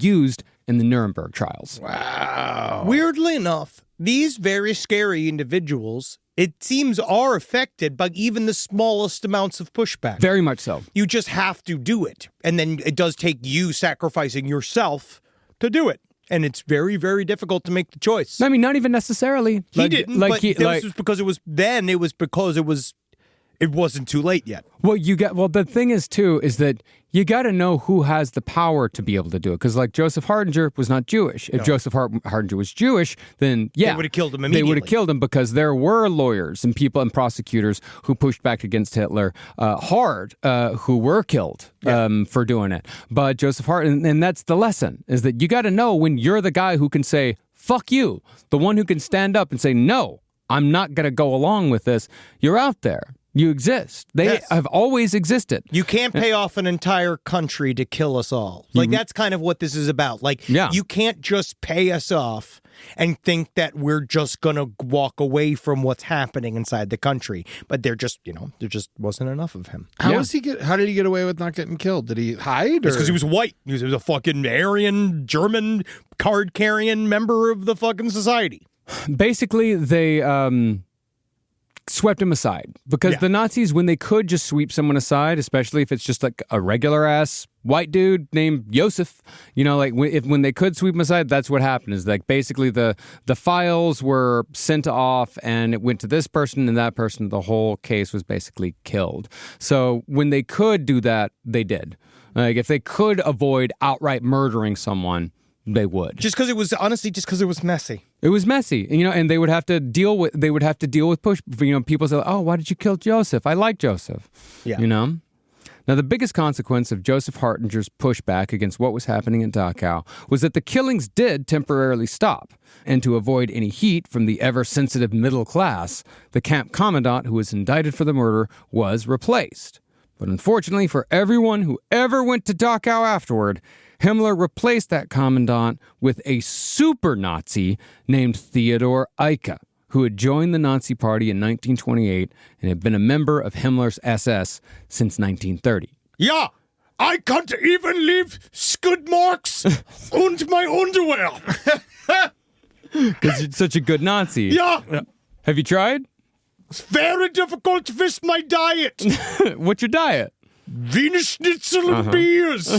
Speaker 5: used in the Nuremberg trials.
Speaker 4: Wow.
Speaker 6: Weirdly enough, these very scary individuals, it seems, are affected by even the smallest amounts of pushback.
Speaker 5: Very much so.
Speaker 6: You just have to do it. And then it does take you sacrificing yourself to do it. And it's very, very difficult to make the choice.
Speaker 5: I mean, not even necessarily.
Speaker 6: He didn't, but this was because it was then. It was because it wasn't too late yet.
Speaker 5: Well, the thing is, too, is that you got to know who has the power to be able to do it. Because, like, Joseph Hartinger was not Jewish. If Joseph Hartinger was Jewish, then, yeah.
Speaker 6: They would have killed him immediately.
Speaker 5: They would have killed him because there were lawyers and people and prosecutors who pushed back against Hitler hard, who were killed for doing it. But Joseph Hartinger, and that's the lesson, is that you got to know when you're the guy who can say, fuck you, the one who can stand up and say, no, I'm not going to go along with this. You're out there. You exist. They have always existed.
Speaker 6: You can't pay off an entire country to kill us all. Like, that's kind of what this is about. Like, you can't just pay us off and think that we're just going to walk away from what's happening inside the country. But there just wasn't enough of him.
Speaker 4: How did he get away with not getting killed? Did he hide?
Speaker 6: It's because he was white. He was a fucking Aryan, German, card-carrying member of the fucking society.
Speaker 5: Basically, they swept him aside because the Nazis, when they could just sweep someone aside, especially if it's just like a regular ass white dude named Joseph, like when they could sweep him aside, that's what happened. Is like basically the files were sent off and it went to this person and that person. The whole case was basically killed. So when they could do that, they did. Like if they could avoid outright murdering someone, they would.
Speaker 6: Just because it was messy.
Speaker 5: It was messy, and they would have to deal with push. People say, "Oh, why did you kill Joseph? I like Joseph."
Speaker 6: Yeah.
Speaker 5: Now, the biggest consequence of Joseph Hartinger's pushback against what was happening in Dachau was that the killings did temporarily stop. And to avoid any heat from the ever-sensitive middle class, the camp commandant who was indicted for the murder was replaced. But unfortunately for everyone who ever went to Dachau afterward, Himmler replaced that commandant with a super Nazi named Theodor Eicke, who had joined the Nazi Party in 1928 and had been a member of Himmler's SS since 1930.
Speaker 6: Yeah, I can't even leave skid marks on my underwear.
Speaker 5: Because you're such a good Nazi.
Speaker 6: Yeah.
Speaker 5: Have you tried?
Speaker 6: It's very difficult with my diet.
Speaker 5: What's your diet?
Speaker 6: Wiener Schnitzel and beers. Big,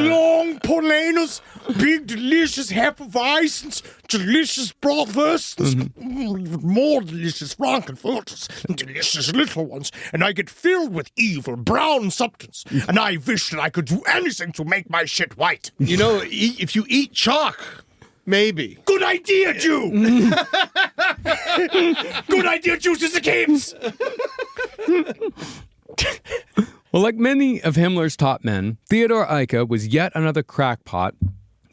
Speaker 6: long Polanas. Big, delicious Hefeweizens. Delicious Bratwursts. More delicious Frankenfurters. And delicious little ones. And I get filled with evil brown substance. And I wish that I could do anything to make my shit white.
Speaker 4: If you eat chalk, maybe.
Speaker 6: Good idea, Jew. Good idea, Juices the Keeps.
Speaker 5: Well, like many of Himmler's top men, Theodor Eicke was yet another crackpot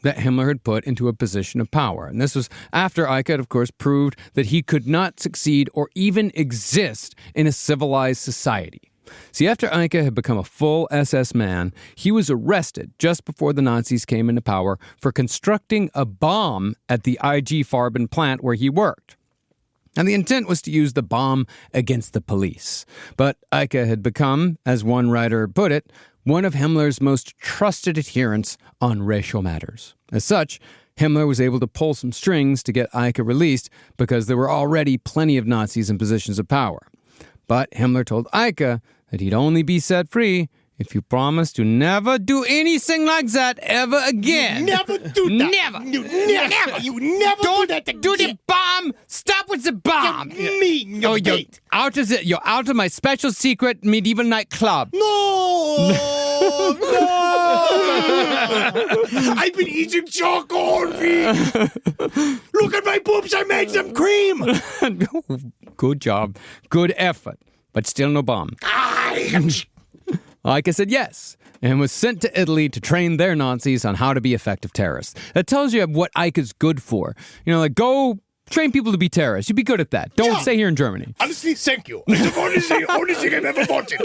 Speaker 5: that Himmler had put into a position of power. And this was after Eicke had, of course, proved that he could not succeed or even exist in a civilized society. See, after Eicke had become a full SS man, he was arrested just before the Nazis came into power for constructing a bomb at the IG Farben plant where he worked. And the intent was to use the bomb against the police. But Eicke had become, as one writer put it, one of Himmler's most trusted adherents on racial matters. As such, Himmler was able to pull some strings to get Eicke released because there were already plenty of Nazis in positions of power. But Himmler told Eicke that he'd only be set free if you promise to never do anything like that ever again.
Speaker 6: Never do that.
Speaker 5: Never.
Speaker 6: You never. You never do that again.
Speaker 5: Do the bomb. Stop with the bomb.
Speaker 6: You're
Speaker 5: You're out of my special secret medieval nightclub.
Speaker 6: No. I've been eating chalk all week. Look at my boobs. I made them cream.
Speaker 5: Good job. Good effort. But still no bomb. Eike said yes, and was sent to Italy to train their Nazis on how to be effective terrorists. That tells you what Eike's good for. Like, go train people to be terrorists. You'd be good at that. Don't stay here in Germany.
Speaker 6: Honestly, thank you. It's the only thing I've ever wanted.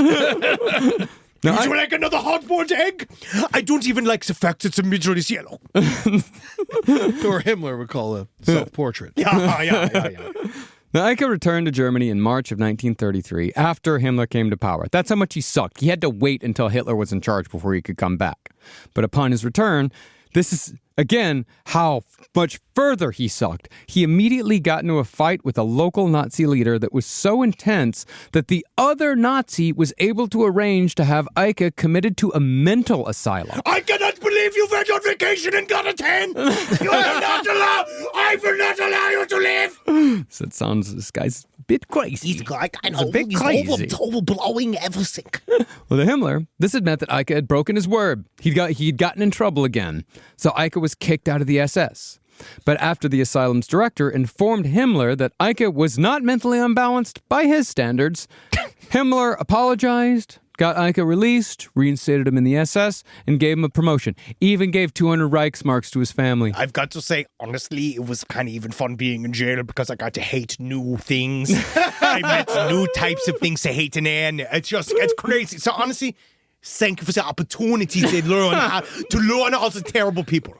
Speaker 6: Would you like another hard-boiled egg? I don't even like the fact it's a majority yellow.
Speaker 4: Or Himmler would call a self-portrait.
Speaker 6: Yeah.
Speaker 5: Now, Eike returned to Germany in March of 1933 after Himmler came to power. That's how much he sucked. He had to wait until Hitler was in charge before he could come back. But upon his return, this is, again, how much further he sucked. He immediately got into a fight with a local Nazi leader that was so intense that the other Nazi was able to arrange to have Eike committed to a mental asylum.
Speaker 6: I cannot believe you went on vacation and got a 10. You will not allow. I will not allow you to live.
Speaker 5: So it sounds, this guy's a bit crazy.
Speaker 6: He's a
Speaker 5: bit crazy.
Speaker 6: overblowing everything.
Speaker 5: Well, to Himmler, this had meant that Eike had broken his word. He'd gotten in trouble again. So Eike was kicked out of the SS. But after the asylum's director informed Himmler that Eike was not mentally unbalanced by his standards, Himmler apologized, got Eike released, reinstated him in the SS, and gave him a promotion. Even gave 200 Reichsmarks to his family.
Speaker 6: I've got to say, honestly, it was kind of even fun being in jail because I got to hate new things. I met new types of things to hate in there, and it's crazy. So honestly, thank you for the opportunity to learn all the terrible people.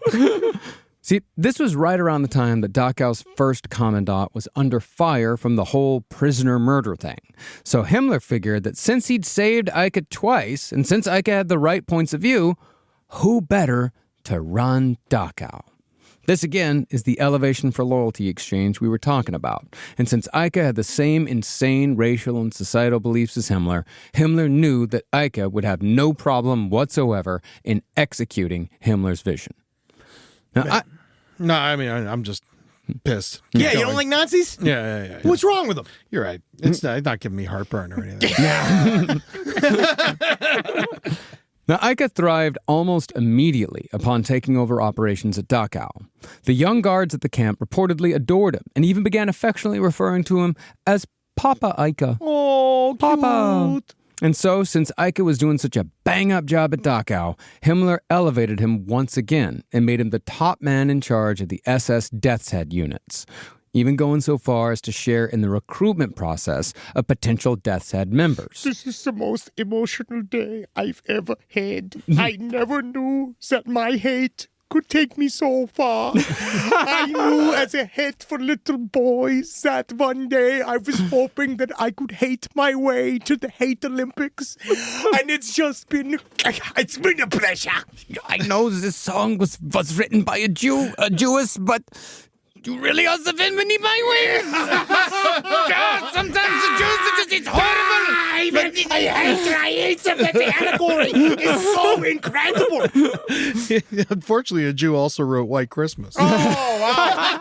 Speaker 5: See, this was right around the time that Dachau's first commandant was under fire from the whole prisoner murder thing. So Himmler figured that since he'd saved Eike twice, and since Eike had the right points of view, who better to run Dachau? This, again, is the elevation for loyalty exchange we were talking about. And since Eike had the same insane racial and societal beliefs as Himmler, Himmler knew that Eike would have no problem whatsoever in executing Himmler's vision. Now,
Speaker 4: No, I mean, I'm just pissed.
Speaker 6: Yeah, you don't like Nazis?
Speaker 4: Yeah.
Speaker 6: What's wrong with them?
Speaker 4: You're right. It's not giving me heartburn or anything.
Speaker 5: Now, Eike thrived almost immediately upon taking over operations at Dachau. The young guards at the camp reportedly adored him and even began affectionately referring to him as Papa Eike.
Speaker 6: Oh,
Speaker 5: Papa.
Speaker 6: cute.
Speaker 5: And so, since Eike was doing such a bang-up job at Dachau, Himmler elevated him once again and made him the top man in charge of the SS Death's Head units, even going so far as to share in the recruitment process of potential Death's Head members.
Speaker 6: This is the most emotional day I've ever had. I never knew that my hate could take me so far. I knew as a hate for little boys that one day I was hoping that I could hate my way to the hate Olympics. And it's been a pleasure.
Speaker 5: I know this song was written by a Jewess, but you really are the wind beneath my wings. God, sometimes the Jews, it's horrible.
Speaker 6: I hate them, but the allegory is so incredible.
Speaker 4: Unfortunately, a Jew also wrote White Christmas.
Speaker 6: Oh, wow.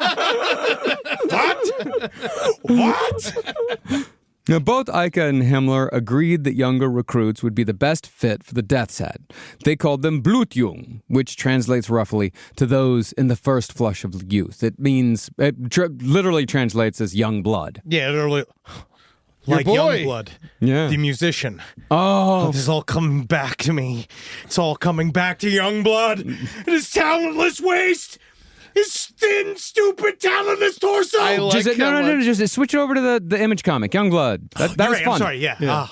Speaker 6: What?
Speaker 5: Now, both Eike and Himmler agreed that younger recruits would be the best fit for the Death's Head. They called them Blutjung, which translates roughly to those in the first flush of youth. It literally translates as young blood.
Speaker 6: Yeah, literally. Like
Speaker 4: boy.
Speaker 6: Youngblood,
Speaker 5: Yeah.
Speaker 6: the musician.
Speaker 5: Oh,
Speaker 6: This is all coming back to me. It's all coming back to Youngblood. And his talentless waist. His thin, stupid, talentless torso.
Speaker 4: I like
Speaker 5: no, just switch over to the Image comic, Youngblood. That
Speaker 6: You're
Speaker 5: was
Speaker 6: right,
Speaker 5: fun.
Speaker 6: I'm sorry, yeah.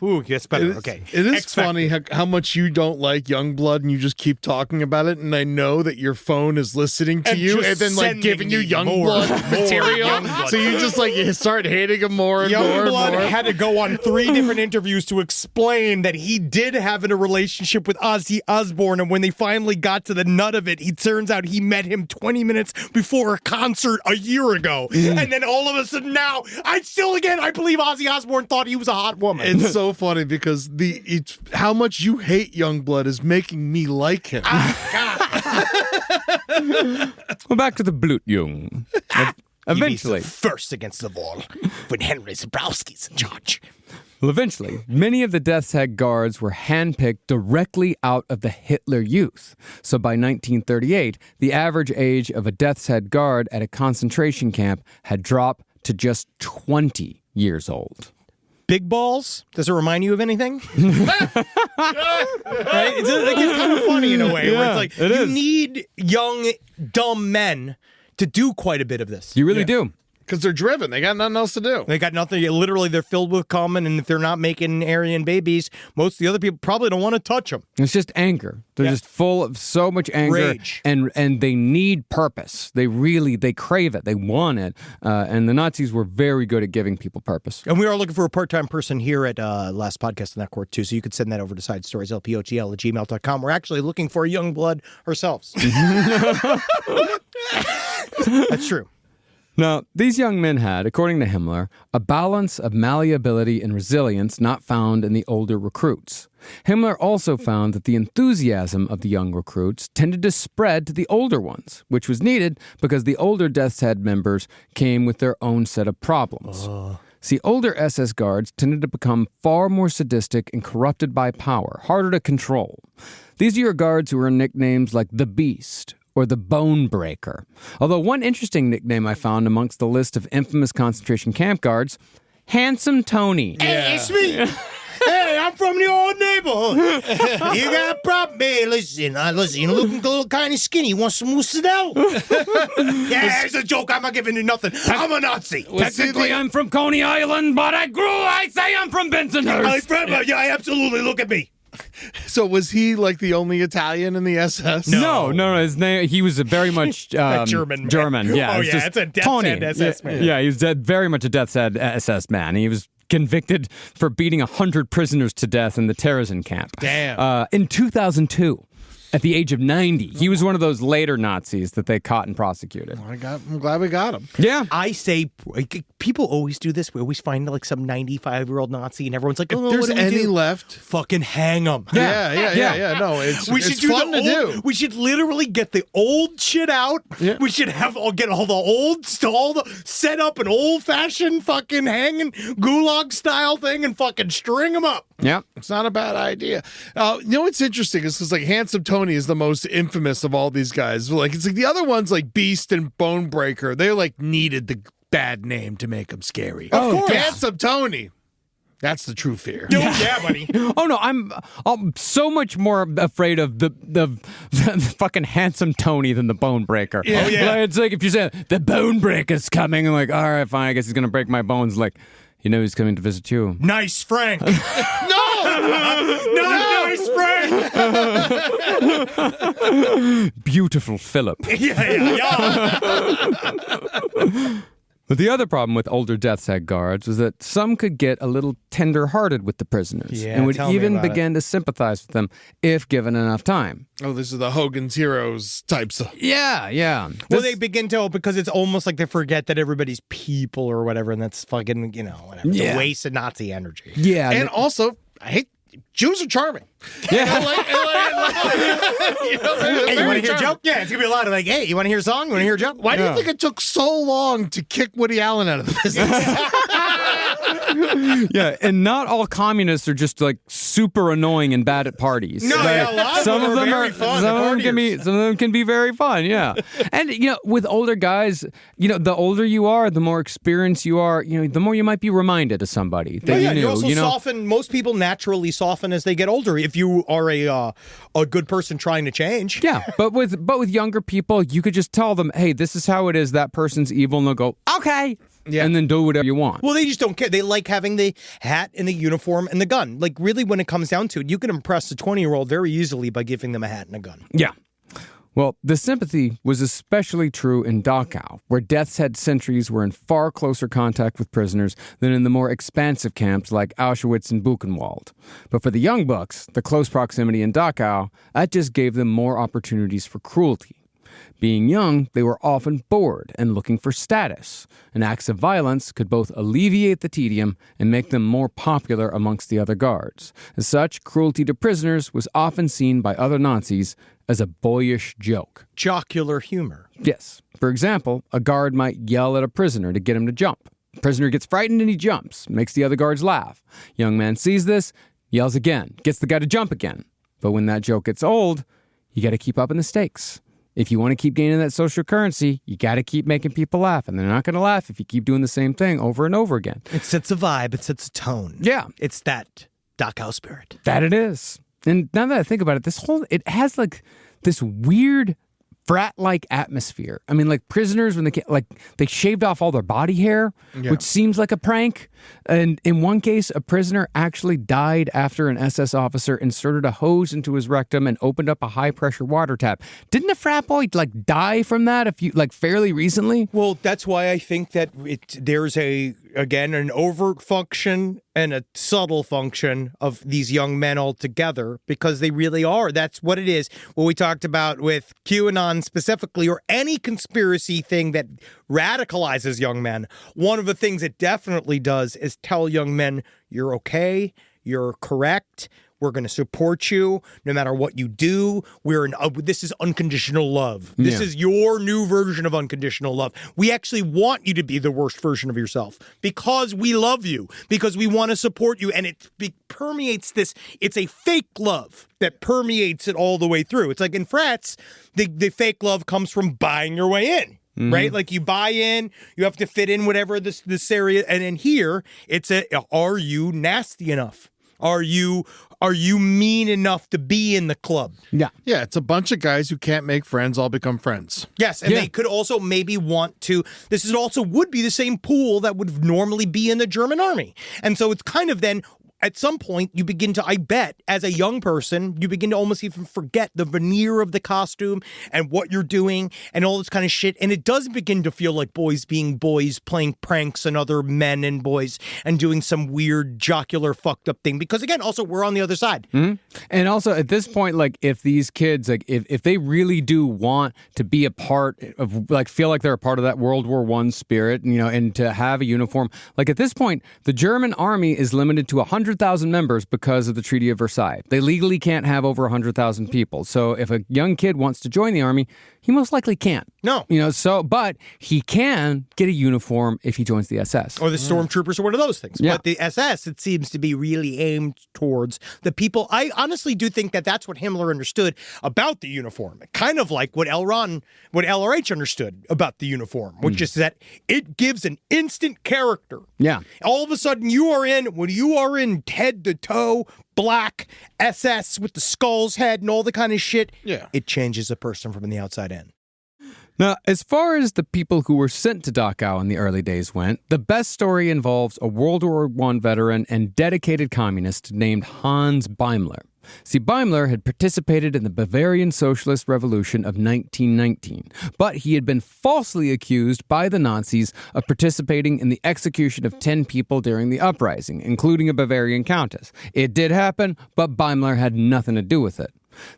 Speaker 6: Ooh, that's better. Okay.
Speaker 4: It is
Speaker 6: X Factor.
Speaker 4: funny how much you don't like Youngblood and you just keep talking about it. And I know that your phone is listening to
Speaker 6: And
Speaker 4: you
Speaker 6: just
Speaker 4: and then like
Speaker 6: sending
Speaker 4: giving you
Speaker 6: me
Speaker 4: Youngblood
Speaker 6: more
Speaker 4: material.
Speaker 6: Youngblood.
Speaker 4: So you just like you start hating him more and more and
Speaker 6: Youngblood
Speaker 4: more.
Speaker 6: had to go on 3 different interviews to explain that he did have a relationship with Ozzy Osbourne, and when they finally got to the nut of it, he turns out he met him 20 minutes before a concert a year ago. And then all of a sudden now, I believe Ozzy Osbourne thought he was a hot woman.
Speaker 4: It's so funny because it's how much you hate Youngblood is making me like him.
Speaker 5: Well, back to the Blutjung. Eventually.
Speaker 6: He was the first against the wall when Henry Zabrowski's in charge.
Speaker 5: Well, eventually, many of the Death's Head guards were handpicked directly out of the Hitler Youth. So by 1938, the average age of a Death's Head guard at a concentration camp had dropped to just 20 years old.
Speaker 6: big balls. Does it remind you of anything? Right? It's kind of funny in a way. Where it's like, you need young, dumb men to do quite a bit of this.
Speaker 5: You really do.
Speaker 4: Because they're driven. They got nothing else to do.
Speaker 6: They got nothing. Literally, they're filled with cum, and if they're not making Aryan babies, most of the other people probably don't want to touch them.
Speaker 5: It's just anger. They're just full of so much anger.
Speaker 6: Rage.
Speaker 5: And they need purpose. They crave it. They want it. And the Nazis were very good at giving people purpose.
Speaker 6: And we are looking for a part-time person here at Last Podcast in that court, too. So you could send that over to sidestorieslpotl@gmail.com. We're actually looking for a young blood ourselves. That's true.
Speaker 5: Now, these young men had, according to Himmler, a balance of malleability and resilience not found in the older recruits. Himmler also found that the enthusiasm of the young recruits tended to spread to the older ones, which was needed because the older Death's Head members came with their own set of problems. See, older SS guards tended to become far more sadistic and corrupted by power, harder to control. These are your guards who earned nicknames like the Beast or the Bone Breaker. Although one interesting nickname I found amongst the list of infamous concentration camp guards, Handsome Tony.
Speaker 6: Hey, it's me. Hey, I'm from the old neighborhood. You got a problem? Hey, listen, you're looking a little kind of skinny. You want some mozzarella? Yeah, it's a joke. I'm not giving you nothing. I'm a Nazi.
Speaker 5: Technically, I'm from Coney Island, but I say I'm from Bensonhurst.
Speaker 6: Yeah, absolutely. Look at me.
Speaker 4: So was he like the only Italian in the SS?
Speaker 5: No. His name, he was a very much
Speaker 6: German.
Speaker 5: Yeah,
Speaker 6: Oh,
Speaker 5: it's
Speaker 6: yeah,
Speaker 5: just
Speaker 6: it's a Death's
Speaker 5: Tony.
Speaker 6: Head SS man.
Speaker 5: Yeah, he was very much a Death's Head SS man. He was convicted for beating 100 prisoners to death in the Terezin camp.
Speaker 4: Damn.
Speaker 5: In 2002, at the age of 90, he was one of those later Nazis that they caught and prosecuted.
Speaker 4: I'm glad we got him.
Speaker 5: Yeah.
Speaker 6: I say, people always do this. We always find like some 95-year-old Nazi, and everyone's like, "Oh,
Speaker 4: If there's
Speaker 6: what do we
Speaker 4: any
Speaker 6: do?"
Speaker 4: left,
Speaker 6: Fucking hang them.
Speaker 4: yeah. No, it's fun to do.
Speaker 6: We should literally get the old shit out.
Speaker 4: Yeah.
Speaker 6: We should get all the set up an old-fashioned fucking hanging gulag style thing and fucking string them up.
Speaker 5: Yeah.
Speaker 4: It's not a bad idea. You know what's interesting is because like Handsome Tony is the most infamous of all these guys. Like it's like the other ones like Beast and Bone Breaker. They like needed the bad name to make them scary.
Speaker 6: Of course.
Speaker 4: Handsome Tony. That's the true fear.
Speaker 6: Yeah, buddy.
Speaker 5: Oh no, I'm so much more afraid of the fucking Handsome Tony than the Bone Breaker.
Speaker 6: Yeah. Oh, yeah.
Speaker 5: Like, it's like if you say the Bone Breaker's coming, I'm like, all right, fine, I guess he's gonna break my bones. Like, you know he's coming to visit you.
Speaker 6: Nice, Frank. Nice, Frank.
Speaker 5: Beautiful Philip.
Speaker 6: Yeah.
Speaker 5: But the other problem with older Death's Head guards was that some could get a little tender-hearted with the prisoners
Speaker 6: Yeah,
Speaker 5: and would
Speaker 6: tell me
Speaker 5: even
Speaker 6: about
Speaker 5: begin to sympathize with them if given enough time.
Speaker 4: Oh, this is the Hogan's Heroes types of.
Speaker 5: Yeah.
Speaker 6: Well, they begin to, because it's almost like they forget that everybody's people or whatever, and that's fucking, whatever. It's a waste of Nazi energy.
Speaker 5: Yeah.
Speaker 4: And also, I hate Jews are charming.
Speaker 5: yeah.
Speaker 6: Hey, you want to hear a joke? Yeah, it's going to be a lot of like, hey, you want to hear a song? You want to hear a joke?
Speaker 4: Why do you think it took so long to kick Woody Allen out of the business?
Speaker 5: Yeah, and not all communists are just like super annoying and bad at parties.
Speaker 6: No,
Speaker 5: Like,
Speaker 6: yeah, a lot of them are very fun.
Speaker 5: Some
Speaker 6: They're
Speaker 5: of them can be very fun. Yeah, and with older guys, the older you are, the more experienced you are, the more you might be reminded of somebody that you knew.
Speaker 6: You also soften. Most people naturally soften as they get older. If you are a good person trying to change.
Speaker 5: Yeah, but with younger people, you could just tell them, hey, this is how it is. That person's evil, and they'll go, okay. Yeah. And then do whatever you want.
Speaker 6: Well, they just don't care. They like having the hat and the uniform and the gun. Like, really, when it comes down to it, you can impress a 20-year-old very easily by giving them a hat and a gun.
Speaker 5: Yeah. Well, the sympathy was especially true in Dachau, where Death's Head sentries were in far closer contact with prisoners than in the more expansive camps like Auschwitz and Buchenwald. But for the young bucks, the close proximity in Dachau, that just gave them more opportunities for cruelty. Being young, they were often bored and looking for status, and acts of violence could both alleviate the tedium and make them more popular amongst the other guards. As such, cruelty to prisoners was often seen by other Nazis as a boyish joke.
Speaker 6: Jocular humor.
Speaker 5: Yes. For example, a guard might yell at a prisoner to get him to jump. The prisoner gets frightened and he jumps, makes the other guards laugh. Young man sees this, yells again, gets the guy to jump again. But when that joke gets old, you got to keep upping the stakes. If you want to keep gaining that social currency, you got to keep making people laugh. And they're not going to laugh if you keep doing the same thing over and over again.
Speaker 6: It sets a vibe. It sets a tone.
Speaker 5: Yeah.
Speaker 6: It's that Dachau spirit.
Speaker 5: That it is. And now that I think about it, it has like this weird frat-like atmosphere. I mean, like prisoners, when they shaved off all their body hair, which seems like a prank. And in one case, a prisoner actually died after an SS officer inserted a hose into his rectum and opened up a high-pressure water tap. Didn't a frat boy like die from that fairly recently?
Speaker 6: Well, that's why I think that there's an overt function and a subtle function of these young men all together, because they really are. That's what it is. What we talked about with QAnon specifically, or any conspiracy thing that radicalizes young men. One of the things it definitely does is tell young men, you're okay, you're correct, we're going to support you no matter what you do. This is unconditional love. This is your new version of unconditional love. We actually want you to be the worst version of yourself because we love you, because we want to support you. And it permeates this. It's a fake love that permeates it all the way through. It's like in frats, the fake love comes from buying your way in. Mm-hmm. Right? Like you buy in, you have to fit in whatever this area. And in here, are you nasty enough? Are you mean enough to be in the club?
Speaker 4: Yeah. Yeah, it's a bunch of guys who can't make friends all become friends.
Speaker 6: They could also maybe want to, would be the same pool that would normally be in the German army. And so it's kind of then, at some point, you begin to, I bet, as a young person, you begin to almost even forget the veneer of the costume and what you're doing and all this kind of shit. And it does begin to feel like boys being boys, playing pranks on other men and boys and doing some weird jocular fucked up thing. Because again, also, we're on the other side.
Speaker 5: Mm-hmm. And also at this point, like if these kids, like if they really do want to be a part of, like feel like they're a part of that World War I spirit, and to have a uniform, like at this point, the German army is limited to 100,000 members because of the Treaty of Versailles. They legally can't have over 100,000 people. So if a young kid wants to join the army, he most likely can't.
Speaker 6: No.
Speaker 5: But he can get a uniform if he joins the SS.
Speaker 6: Or the stormtroopers or one of those things.
Speaker 5: Yeah.
Speaker 6: But the SS, it seems to be really aimed towards the people. I honestly do think that that's what Himmler understood about the uniform. Kind of like what LRH understood about the uniform, which is that it gives an instant character.
Speaker 5: Yeah.
Speaker 6: All of a sudden, when you are in head to toe, black SS with the skull's head and all the kind of shit, it changes a person from the outside in.
Speaker 5: Now, as far as the people who were sent to Dachau in the early days went, the best story involves a World War I veteran and dedicated communist named Hans Beimler. See, Beimler had participated in the Bavarian Socialist Revolution of 1919, but he had been falsely accused by the Nazis of participating in the execution of 10 people during the uprising, including a Bavarian countess. It did happen, but Beimler had nothing to do with it.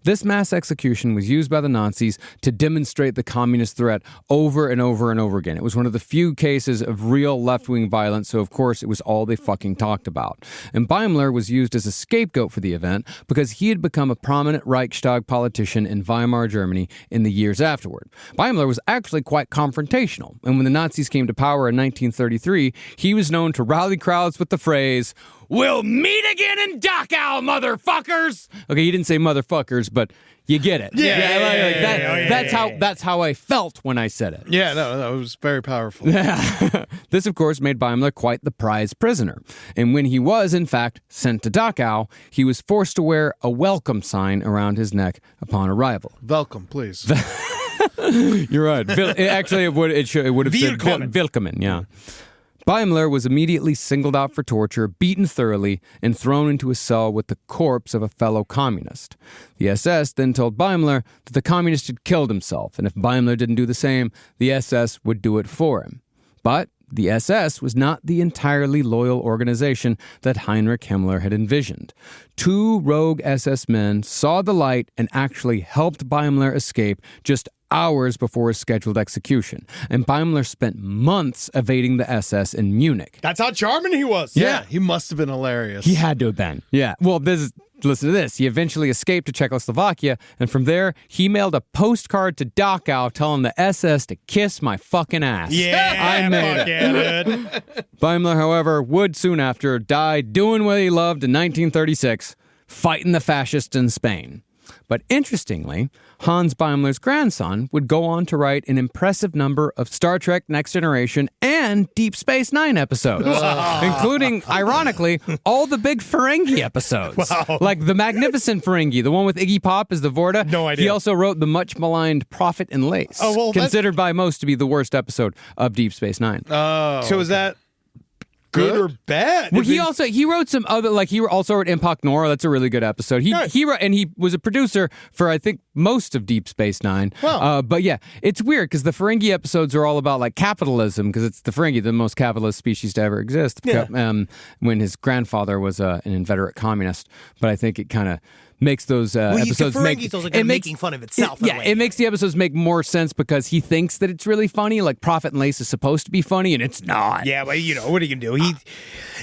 Speaker 5: This mass execution was used by the Nazis to demonstrate the communist threat over and over and over again. It was one of the few cases of real left-wing violence, so of course it was all they fucking talked about. And Beimler was used as a scapegoat for the event because he had become a prominent Reichstag politician in Weimar, Germany in the years afterward. Beimler was actually quite confrontational, and when the Nazis came to power in 1933, he was known to rally crowds with the phrase, "We'll meet again in Dachau, motherfuckers!" Okay, he didn't say motherfuckers, but you get it. That's how I felt when I said it.
Speaker 4: Yeah, no, it was very powerful.
Speaker 5: This, of course, made Beimler quite the prized prisoner. And when he was, in fact, sent to Dachau, he was forced to wear a welcome sign around his neck upon arrival.
Speaker 4: Welcome, please.
Speaker 5: You're right. Actually, it would have said Willkommen, yeah. Beimler was immediately singled out for torture, beaten thoroughly, and thrown into a cell with the corpse of a fellow communist. The SS then told Beimler that the communist had killed himself, and if Beimler didn't do the same, the SS would do it for him. But the SS was not the entirely loyal organization that Heinrich Himmler had envisioned. 2 rogue SS men saw the light and actually helped Beimler escape just hours before his scheduled execution. And Beimler spent months evading the SS in Munich.
Speaker 6: That's how charming he was.
Speaker 4: Yeah, he must have been hilarious.
Speaker 5: He had to have been. Yeah. Well, listen to this. He eventually escaped to Czechoslovakia, and from there, he mailed a postcard to Dachau telling the SS to kiss my fucking ass.
Speaker 6: Yeah,
Speaker 5: I made it. Beimler, however, would soon after die doing what he loved in 1936, fighting the fascists in Spain. But interestingly, Hans Beimler's grandson would go on to write an impressive number of Star Trek Next Generation and Deep Space Nine episodes, including, ironically, all the big Ferengi episodes.
Speaker 6: Wow.
Speaker 5: Like the Magnificent Ferengi, the one with Iggy Pop as the Vorta.
Speaker 6: No idea.
Speaker 5: He also wrote the much maligned Prophet and Lace,
Speaker 6: Oh, well,
Speaker 5: considered by most to be the worst episode of Deep Space Nine.
Speaker 6: So is that good or bad?
Speaker 5: Well, he wrote some other, like he also wrote Impact Nora. That's a really good episode. He wrote, and he was a producer for, I think, most of Deep Space Nine.
Speaker 6: Wow.
Speaker 5: But yeah, it's weird because the Ferengi episodes are all about like capitalism, because it's the Ferengi, the most capitalist species to ever exist.
Speaker 6: Yeah.
Speaker 5: When his grandfather was an inveterate communist. But I think it kind of makes those episodes
Speaker 6: making fun of itself.
Speaker 5: It makes the episodes make more sense because he thinks that it's really funny. Like Prophet and Lace is supposed to be funny, and it's not.
Speaker 6: Yeah, but what are you gonna do?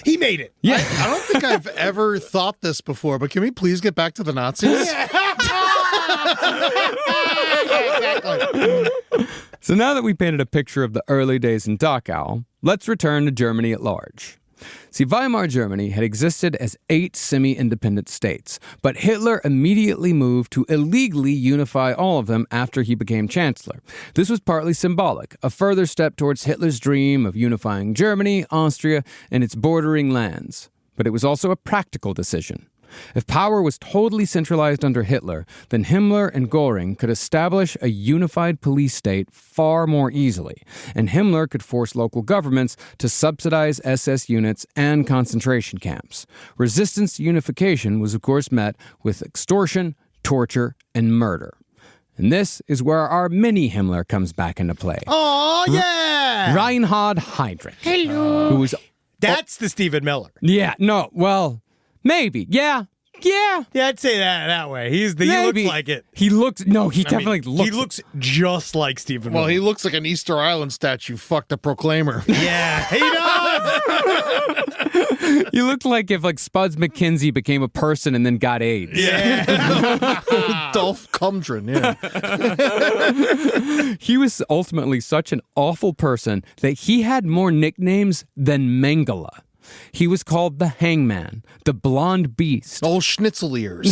Speaker 6: He made it.
Speaker 5: Yeah.
Speaker 4: I don't think I've ever thought this before, but can we please get back to the Nazis?
Speaker 5: So now that we painted a picture of the early days in Dachau, let's return to Germany at large. See, Weimar Germany had existed as 8 semi-independent states, but Hitler immediately moved to illegally unify all of them after he became chancellor. This was partly symbolic, a further step towards Hitler's dream of unifying Germany, Austria, and its bordering lands. But it was also a practical decision. If power was totally centralized under Hitler, then Himmler and Göring could establish a unified police state far more easily, and Himmler could force local governments to subsidize SS units and concentration camps. Resistance to unification was, of course, met with extortion, torture, and murder. And this is where our mini Himmler comes back into play.
Speaker 6: Oh, yeah!
Speaker 5: Reinhard Heydrich. Hello. Who was...
Speaker 6: That's the Stephen Miller.
Speaker 5: Yeah, no, well... Maybe. Yeah.
Speaker 6: Yeah, I'd say that way. He looks like it.
Speaker 5: He definitely looks.
Speaker 6: He looks just like Stephen Miller.
Speaker 4: Well, he looks like an Easter Island statue. Fuck the Proclaimer.
Speaker 6: Yeah, he does.
Speaker 5: He looked like if Spuds McKenzie became a person and then got AIDS.
Speaker 6: Yeah.
Speaker 4: Dolph Cumdren, yeah.
Speaker 5: He was ultimately such an awful person that he had more nicknames than Mengele. He was called the Hangman, the Blonde Beast,
Speaker 4: Old schnitzel ears.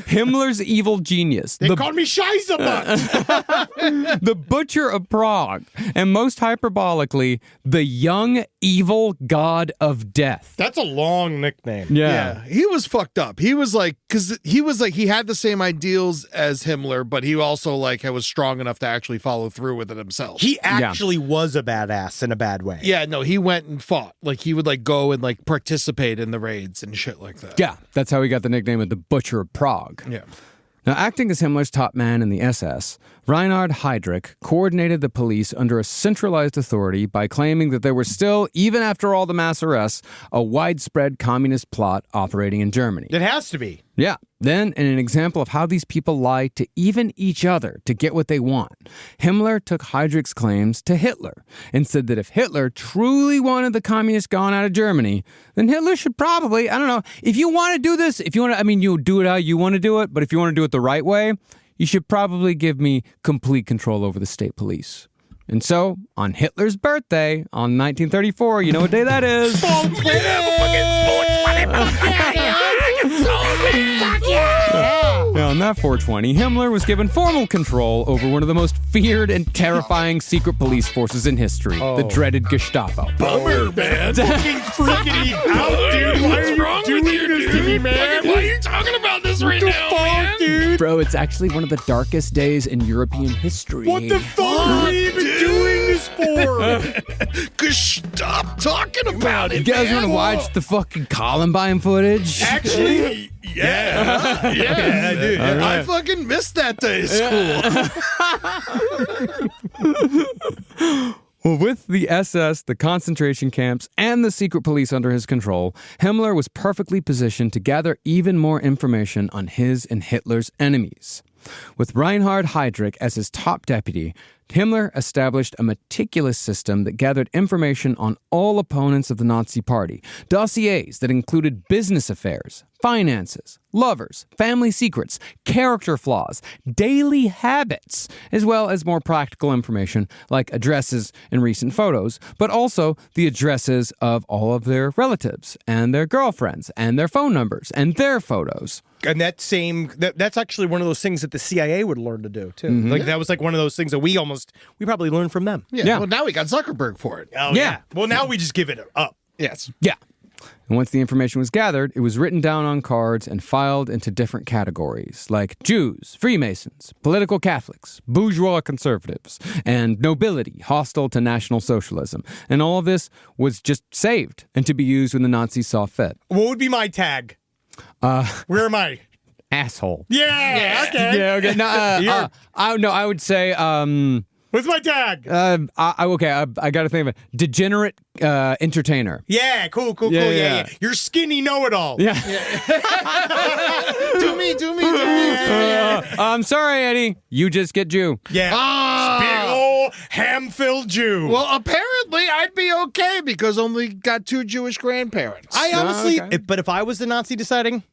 Speaker 5: Himmler's evil genius,
Speaker 6: They call me Scheissebutt.
Speaker 5: the Butcher of Prague, and most hyperbolically, the Young Evil God of Death.
Speaker 6: That's a long nickname.
Speaker 4: Yeah, he was fucked up. He was he had the same ideals as Himmler, but he also was strong enough to actually follow through with it himself.
Speaker 6: He actually was a badass in a bad way.
Speaker 4: Yeah, no, he went and fought. He would go and participate in the raids and shit like that.
Speaker 5: Yeah, that's how he got the nickname of the Butcher of Prague.
Speaker 4: Yeah.
Speaker 5: Now, acting as Himmler's top man in the SS, Reinhard Heydrich coordinated the police under a centralized authority by claiming that there was still, even after all the mass arrests, a widespread communist plot operating in Germany.
Speaker 6: It has to be.
Speaker 5: Yeah. Then, in an example of how these people lie to even each other to get what they want, Himmler took Heydrich's claims to Hitler and said that if Hitler truly wanted the communists gone out of Germany, then Hitler should probably, if you want to do this, you do it how you want to do it, but if you want to do it the right way, you should probably give me complete control over the state police. And so, on Hitler's birthday, on 1934, you know what day that is? On that 420, Himmler was given formal control over one of the most feared and terrifying secret police forces in history, the dreaded Gestapo.
Speaker 6: Bummer, man. Freaking out, dude. Why are you doing this to me, man? Why are you talking about this right now, man? Dude?
Speaker 5: Bro, it's actually one of the darkest days in European history.
Speaker 6: What the fuck are we even doing this for?
Speaker 4: Stop talking about it,
Speaker 5: You guys want to watch the fucking Columbine footage?
Speaker 6: Actually, yeah. I do.
Speaker 4: I fucking missed that day of school.
Speaker 5: Well, with the SS, the concentration camps, and the secret police under his control, Himmler was perfectly positioned to gather even more information on his and Hitler's enemies. With Reinhard Heydrich as his top deputy, Himmler established a meticulous system that gathered information on all opponents of the Nazi Party, dossiers that included business affairs, finances, lovers, family secrets, character flaws, daily habits, as well as more practical information like addresses and recent photos, but also the addresses of all of their relatives and their girlfriends and their phone numbers and their photos.
Speaker 6: And that's actually one of those things that the CIA would learn to do too. Like that was like one of those things that we probably learned from them.
Speaker 4: Yeah. Well, now we got Zuckerberg for it.
Speaker 6: Oh yeah. Well, now we just give it up.
Speaker 4: Yes.
Speaker 5: Yeah. And once the information was gathered, it was written down on cards and filed into different categories, like Jews, Freemasons, political Catholics, bourgeois conservatives, and nobility hostile to National Socialism. And all of this was just saved and to be used when the Nazis saw fit.
Speaker 6: What would be my tag? Where am I?
Speaker 5: Asshole.
Speaker 6: Yeah. Okay.
Speaker 5: Yeah, okay. No, I would say,
Speaker 6: What's my tag?
Speaker 5: I got to think of it. Degenerate entertainer.
Speaker 6: Yeah. Cool.
Speaker 5: Yeah.
Speaker 6: You're skinny know-it-all.
Speaker 5: Yeah.
Speaker 4: Do me.
Speaker 5: I'm sorry, Eddie. You just get Jew.
Speaker 6: Yeah. Big ol' ham-filled Jew.
Speaker 4: Well, apparently I'd be okay because only got 2 Jewish grandparents.
Speaker 6: I honestly,
Speaker 5: okay.
Speaker 6: but if I was the Nazi deciding,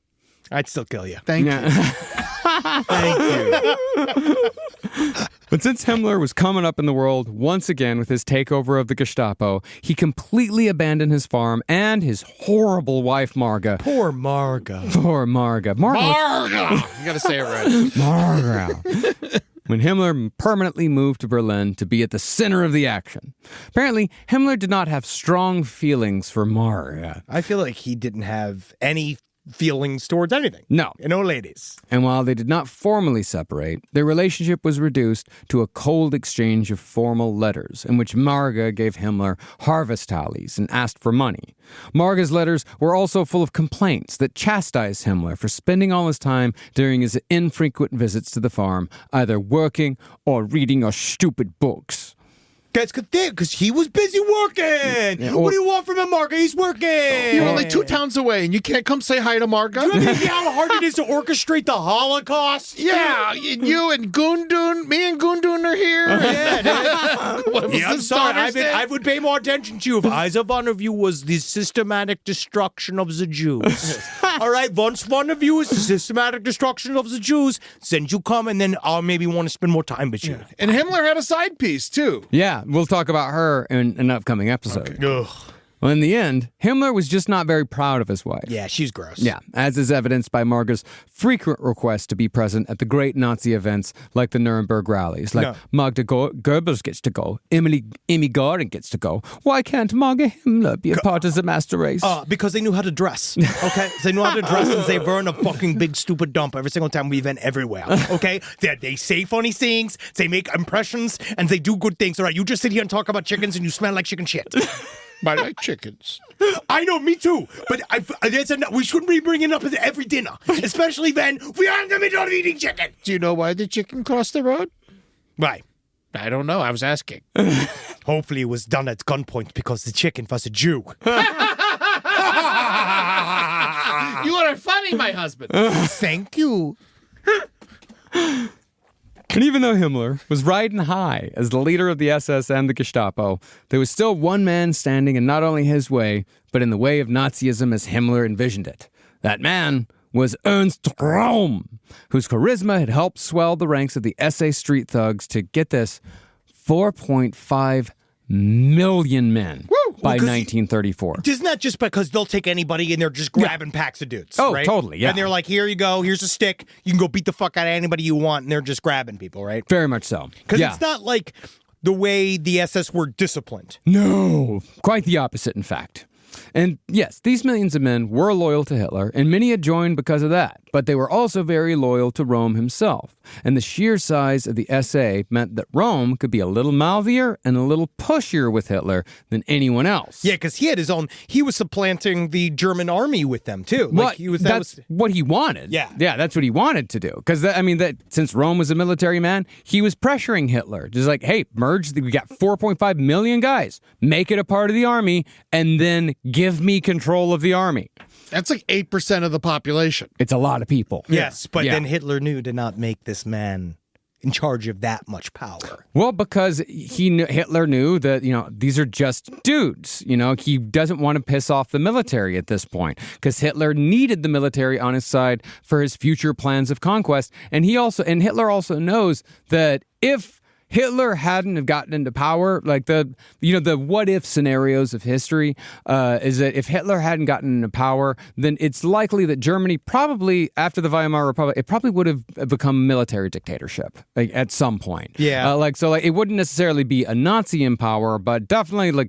Speaker 6: I'd still kill you.
Speaker 4: Thank you.
Speaker 6: Thank you.
Speaker 5: But since Himmler was coming up in the world once again with his takeover of the Gestapo, he completely abandoned his farm and his horrible wife, Marga.
Speaker 6: Poor Marga.
Speaker 5: Poor Marga.
Speaker 4: Marga! You got to say it right.
Speaker 5: Marga. When Himmler permanently moved to Berlin to be at the center of the action. Apparently, Himmler did not have strong feelings for Marga.
Speaker 6: I feel like he didn't have any feelings towards anything.
Speaker 5: No.
Speaker 6: No ladies.
Speaker 5: And while they did not formally separate, their relationship was reduced to a cold exchange of formal letters in which Marga gave Himmler harvest tallies and asked for money. Marga's letters were also full of complaints that chastised Himmler for spending all his time during his infrequent visits to the farm, either working or reading our stupid books.
Speaker 6: That's good thing, because he was busy working. What do you want from him, Marga? He's working.
Speaker 4: You're only 2 towns away, and you can't come say hi to Marga?
Speaker 6: You have any idea how hard it is to orchestrate the Holocaust?
Speaker 4: Yeah, you and Gundun, me and Gundun are here.
Speaker 6: Yeah,
Speaker 4: What was
Speaker 6: I'm
Speaker 4: this
Speaker 6: sorry.
Speaker 4: Daughter's Day?
Speaker 6: I would pay more attention to you if either one of you was the systematic destruction of the Jews. All right, once one of you is the systematic destruction of the Jews, then you come, and then I'll maybe want to spend more time with you.
Speaker 4: And Himmler had a side piece, too.
Speaker 5: Yeah, we'll talk about her in an upcoming episode.
Speaker 6: Ugh.
Speaker 5: Well, in the end, Himmler was just not very proud of his wife.
Speaker 6: Yeah, she's gross.
Speaker 5: Yeah, as is evidenced by Marga's frequent request to be present at the great Nazi events like the Nuremberg rallies. Like, Magda Goebbels gets to go, Amy Goring gets to go. Why can't Marga Himmler be a part of the master race?
Speaker 6: Because they knew how to dress, okay? They knew how to dress, and they burn a fucking big stupid dump every single time we event everywhere, okay? They say funny things, they make impressions, and they do good things. All right, you just sit here and talk about chickens, and you smell like chicken shit.
Speaker 4: I like chickens.
Speaker 6: I know, me too. But we shouldn't be bringing it up at every dinner, especially when we are in the middle of eating chicken.
Speaker 4: Do you know why the chicken crossed the road?
Speaker 6: Why?
Speaker 4: I don't know. I was asking.
Speaker 6: Hopefully it was done at gunpoint because the chicken was a Jew.
Speaker 4: You are funny, my husband.
Speaker 6: Thank you.
Speaker 5: And even though Himmler was riding high as the leader of the SS and the Gestapo, there was still one man standing in not only his way, but in the way of Nazism as Himmler envisioned it. That man was Ernst Röhm, whose charisma had helped swell the ranks of the SS street thugs to, get this, 4.5 million men by 1934.
Speaker 6: Isn't that just because they'll take anybody and they're just grabbing packs of dudes?
Speaker 5: Oh,
Speaker 6: right?
Speaker 5: totally, yeah.
Speaker 6: And they're like, here you go, here's a stick, you can go beat the fuck out of anybody you want, and they're just grabbing people, right?
Speaker 5: Very much so.
Speaker 6: Because
Speaker 5: Yeah.
Speaker 6: it's not like the way the SS were disciplined.
Speaker 5: No, quite the opposite, in fact. And yes, these millions of men were loyal to Hitler, and many had joined because of that. But they were also very loyal to Rome himself. And the sheer size of the SA meant that Rome could be a little mouthier and a little pushier with Hitler than anyone else.
Speaker 6: Yeah, because he had his own. He was supplanting the German army with them too.
Speaker 5: Well,
Speaker 6: Like he was.
Speaker 5: That's what he wanted.
Speaker 6: Yeah.
Speaker 5: That's what he wanted to do. Because since Rome was a military man, he was pressuring Hitler, just like, hey, merge. We got 4.5 million guys. Make it a part of the army, and then give me control of the army.
Speaker 4: That's like 8% of the population.
Speaker 5: It's a lot of people.
Speaker 6: Yes, but
Speaker 5: Yeah.
Speaker 6: then Hitler knew to not make this man in charge of that much power?
Speaker 5: Well, because Hitler knew that, these are just dudes. He doesn't want to piss off the military at this point because Hitler needed the military on his side for his future plans of conquest. And Hitler also knows that if Hitler hadn't have gotten into power, like the what if scenarios of history is that if Hitler hadn't gotten into power, then it's likely that Germany probably after the Weimar Republic, it probably would have become a military dictatorship at some point.
Speaker 6: Yeah.
Speaker 5: It wouldn't necessarily be a Nazi in power, but definitely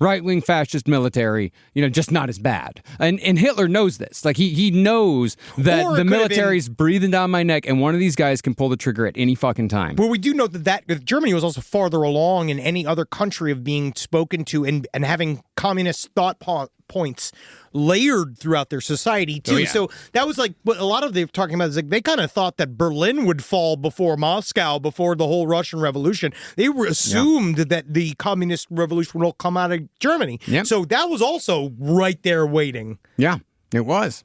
Speaker 5: right-wing fascist military, just not as bad. And Hitler knows this. He knows that the military's breathing down my neck and one of these guys can pull the trigger at any fucking time.
Speaker 6: Well, we do know that Germany was also farther along in any other country of being spoken to and having communist thought points layered throughout their society too.
Speaker 5: Oh, yeah.
Speaker 6: So that was what a lot of they're talking about is they kind of thought that Berlin would fall before Moscow, before the whole Russian Revolution. They assumed that the communist revolution would all come out of Germany.
Speaker 5: Yep.
Speaker 6: So that was also right there waiting.
Speaker 5: Yeah, it was.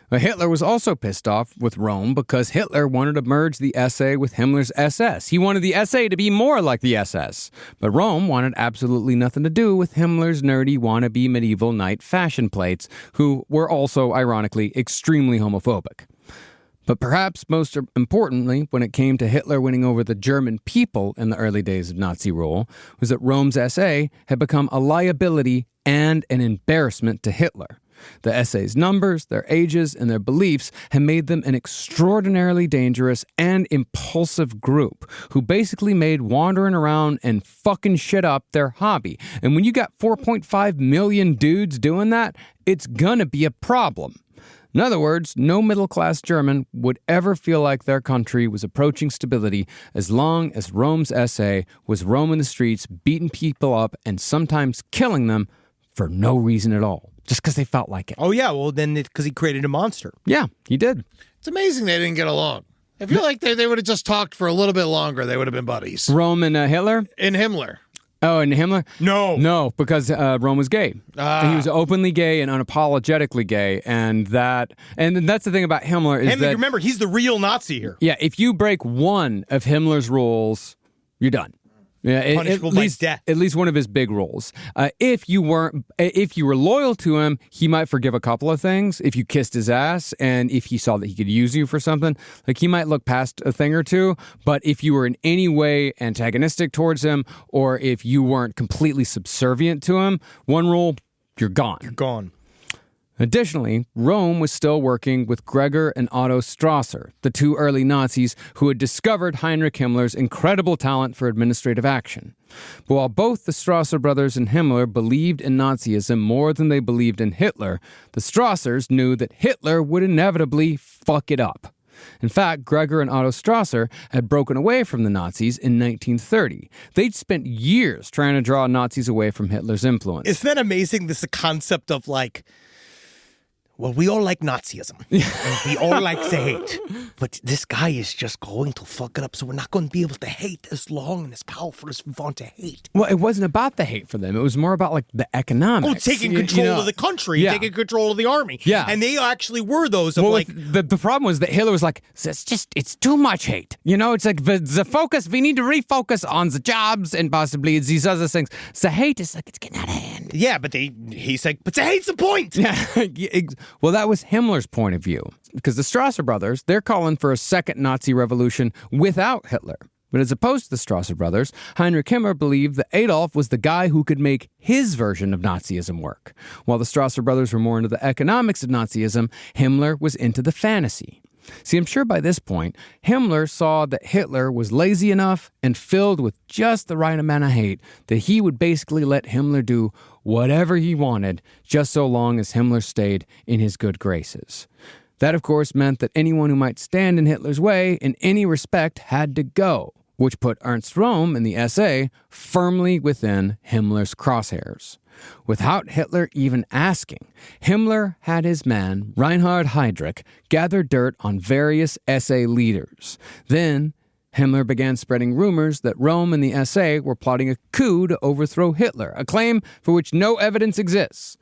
Speaker 5: But Hitler was also pissed off with Rome because Hitler wanted to merge the SA with Himmler's SS. He wanted the SA to be more like the SS. But Rome wanted absolutely nothing to do with Himmler's nerdy wannabe medieval knight fashion plates, who were also, ironically, extremely homophobic. But perhaps most importantly, when it came to Hitler winning over the German people in the early days of Nazi rule, was that Rome's SA had become a liability and an embarrassment to Hitler. The SA's numbers, their ages, and their beliefs had made them an extraordinarily dangerous and impulsive group who basically made wandering around and fucking shit up their hobby. And when you got 4.5 million dudes doing that, it's gonna be a problem. In other words, no middle-class German would ever feel like their country was approaching stability as long as Rome's SA was roaming the streets, beating people up, and sometimes killing them for no reason at all. Just because they felt like it.
Speaker 6: Oh, yeah. Well, then because he created a monster.
Speaker 5: Yeah, he did.
Speaker 4: It's amazing they didn't get along. I feel like they would have just talked for a little bit longer. They would have been buddies.
Speaker 5: Rome and Hitler?
Speaker 4: And Himmler.
Speaker 5: Oh, and Himmler?
Speaker 6: No,
Speaker 5: because Rome was gay. He was openly gay and unapologetically gay, and that's the thing about Himmler is that
Speaker 6: remember, he's the real Nazi here.
Speaker 5: Yeah, if you break one of Himmler's rules, you're done. Yeah,
Speaker 6: Punishable by death.
Speaker 5: At least one of his big rules. If you were loyal to him, he might forgive a couple of things. If you kissed his ass, and if he saw that he could use you for something, he might look past a thing or two. But if you were in any way antagonistic towards him, or if you weren't completely subservient to him, one rule, you're gone.
Speaker 6: You're gone.
Speaker 5: Additionally, Rome was still working with Gregor and Otto Strasser, the two early Nazis who had discovered Heinrich Himmler's incredible talent for administrative action. But while both the Strasser brothers and Himmler believed in Nazism more than they believed in Hitler, the Strassers knew that Hitler would inevitably fuck it up. In fact, Gregor and Otto Strasser had broken away from the Nazis in 1930. They'd spent years trying to draw Nazis away from Hitler's influence.
Speaker 6: Isn't that amazing, this concept of well, we all like Nazism, and we all like to hate, but this guy is just going to fuck it up, so we're not going to be able to hate as long and as powerful as we want to hate.
Speaker 5: Well, it wasn't about the hate for them. It was more about, the economics.
Speaker 6: Oh, taking control of the country, taking control of the army.
Speaker 5: Yeah.
Speaker 6: And they actually were those of
Speaker 5: the problem was that Hitler was it's too much hate. It's the focus, we need to refocus on the jobs and possibly these other things. The hate is it's getting out of hand.
Speaker 6: Yeah, but he's but the hate's the point.
Speaker 5: Yeah. Well, that was Himmler's point of view, because the Strasser brothers, they're calling for a second Nazi revolution without Hitler. But as opposed to the Strasser brothers, Heinrich Himmler believed that Adolf was the guy who could make his version of Nazism work. While the Strasser brothers were more into the economics of Nazism, Himmler was into the fantasy. See, I'm sure by this point, Himmler saw that Hitler was lazy enough and filled with just the right amount of hate that he would basically let Himmler do whatever he wanted, just so long as Himmler stayed in his good graces. That, of course, meant that anyone who might stand in Hitler's way in any respect had to go, which put Ernst Röhm and the SA firmly within Himmler's crosshairs. Without Hitler even asking, Himmler had his man, Reinhard Heydrich, gather dirt on various SA leaders. Then, Himmler began spreading rumors that Rome and the SA were plotting a coup to overthrow Hitler, a claim for which no evidence exists.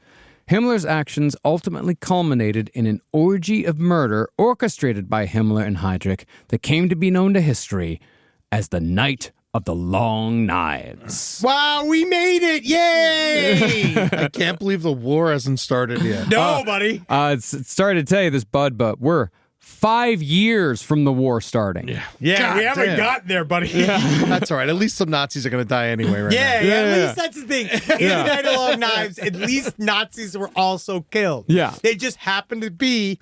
Speaker 5: Himmler's actions ultimately culminated in an orgy of murder orchestrated by Himmler and Heydrich that came to be known to history as the Night of the Long Knives.
Speaker 6: Wow, we made it! Yay!
Speaker 4: I can't believe the war hasn't started yet.
Speaker 6: No, buddy.
Speaker 5: Sorry to tell you this, bud, but we're 5 years from the war starting.
Speaker 6: Yeah,
Speaker 4: God
Speaker 6: we haven't
Speaker 4: damn.
Speaker 6: gotten there, buddy.
Speaker 4: That's all right. At least some Nazis are going to die anyway right now.
Speaker 6: At least that's the thing. In the Night of Long Knives, at least Nazis were also killed.
Speaker 5: Yeah.
Speaker 6: They just happened to be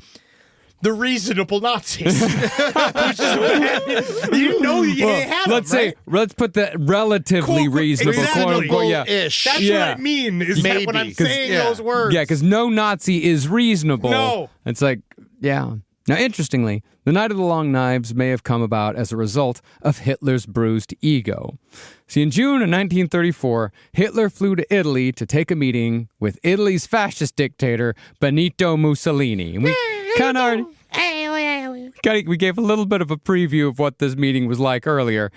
Speaker 6: the reasonable Nazis. Which is bad. You didn't know you had
Speaker 5: Let's
Speaker 6: them,
Speaker 5: say,
Speaker 6: right?
Speaker 5: let's put the relatively
Speaker 6: Quote,
Speaker 5: reasonable,
Speaker 6: exactly.
Speaker 5: quote unquote, yeah.
Speaker 4: Ish.
Speaker 6: That's
Speaker 5: Yeah.
Speaker 6: what I mean, is that when I'm
Speaker 4: Maybe.
Speaker 6: saying
Speaker 4: Yeah.
Speaker 6: those words.
Speaker 5: Yeah, because no Nazi is reasonable.
Speaker 6: No.
Speaker 5: It's like, yeah. Now, interestingly, the Night of the Long Knives may have come about as a result of Hitler's bruised ego. See, in June of 1934, Hitler flew to Italy to take a meeting with Italy's fascist dictator, Benito Mussolini. And we kind of already... We gave a little bit of a preview of what this meeting was like earlier.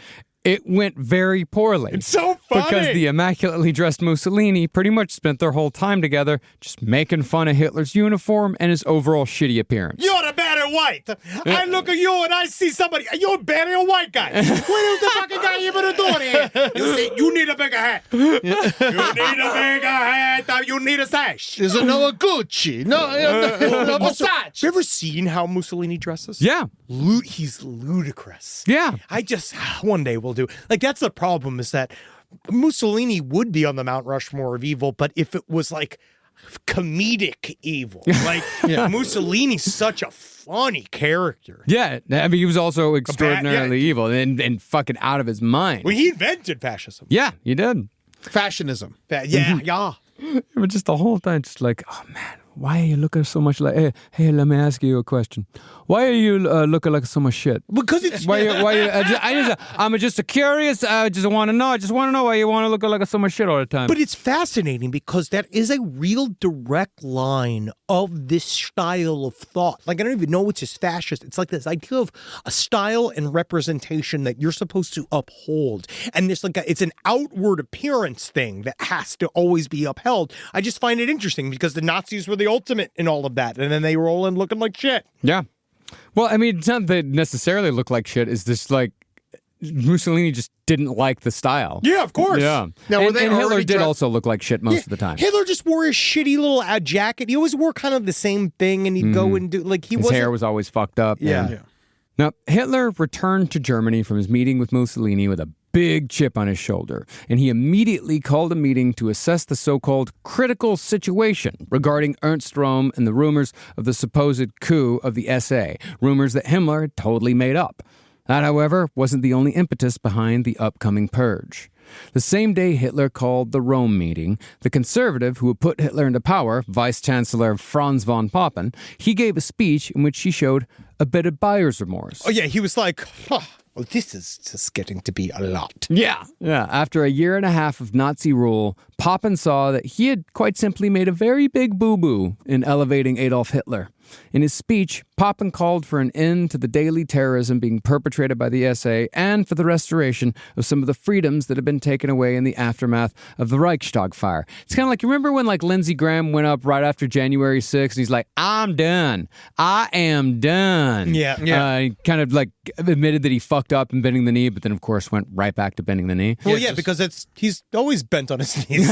Speaker 5: It went very poorly.
Speaker 6: It's so funny.
Speaker 5: Because the immaculately dressed Mussolini pretty much spent their whole time together just making fun of Hitler's uniform and his overall shitty appearance.
Speaker 6: You're the better white. I look at you and I see somebody. You're a better white guy. What is the fucking guy even doing here? You say, you need a bigger hat. You need a bigger hat. You need a sash.
Speaker 4: Is it no Gucci? No Versace.
Speaker 6: You ever seen how Mussolini dresses?
Speaker 5: Yeah.
Speaker 6: He's ludicrous.
Speaker 5: Yeah.
Speaker 6: One day we'll do. Like, that's the problem, is that Mussolini would be on the Mount Rushmore of evil, but if it was like comedic evil, like Mussolini's such a funny character.
Speaker 5: Yeah. I mean, he was also extraordinarily evil and fucking out of his mind.
Speaker 6: Well, he invented fascism.
Speaker 5: Yeah, he did.
Speaker 4: Fashionism.
Speaker 6: Yeah.
Speaker 5: But just the whole time, just like, oh man, why are you looking so much like? Hey, let me ask you a question. Why are you looking like so much shit?
Speaker 6: Because it's
Speaker 5: I'm just curious. I just want to know. I just want to know why you want to look like so much shit all the time.
Speaker 6: But it's fascinating because that is a real direct line of this style of thought. Like, I don't even know it's just fascist. It's like this idea of a style and representation that you're supposed to uphold. And there's like it's an outward appearance thing that has to always be upheld. I just find it interesting because the Nazis were the ultimate in all of that. And then they were all in looking like shit.
Speaker 5: Yeah. Well, I mean, it's not that necessarily look like shit. Is this like Mussolini just didn't like the style?
Speaker 6: Yeah, of course.
Speaker 5: Yeah.
Speaker 4: Now, were
Speaker 5: and
Speaker 4: they
Speaker 5: Hitler
Speaker 4: already
Speaker 5: did also look like shit most of the time.
Speaker 6: Hitler just wore his shitty little jacket. He always wore kind of the same thing, and he'd go and do like he
Speaker 5: His
Speaker 6: wasn't.
Speaker 5: hair was always fucked up.
Speaker 6: Yeah.
Speaker 5: Now, Hitler returned to Germany from his meeting with Mussolini with a big chip on his shoulder, and he immediately called a meeting to assess the so-called critical situation regarding Ernst Röhm and the rumors of the supposed coup of the SA, rumors that Himmler had totally made up. That, however, wasn't the only impetus behind the upcoming purge. The same day Hitler called the Rome meeting, the conservative who would put Hitler into power, Vice-Chancellor Franz von Papen, he gave a speech in which he showed a bit of buyer's remorse.
Speaker 6: Oh yeah, he was like, well, this is just getting to be a lot.
Speaker 5: Yeah. After a year and a half of Nazi rule, Papen saw that he had quite simply made a very big boo-boo in elevating Adolf Hitler. In his speech, Papen called for an end to the daily terrorism being perpetrated by the SA and for the restoration of some of the freedoms that had been taken away in the aftermath of the Reichstag Fire. It's kind of like, you remember when like Lindsey Graham went up right after January 6th and he's like, I'm done. I am done.
Speaker 6: Yeah.
Speaker 5: He kind of like admitted that he fucked up in bending the knee, but then of course went right back to bending the knee.
Speaker 6: Well, yeah, because he's always bent on his knees.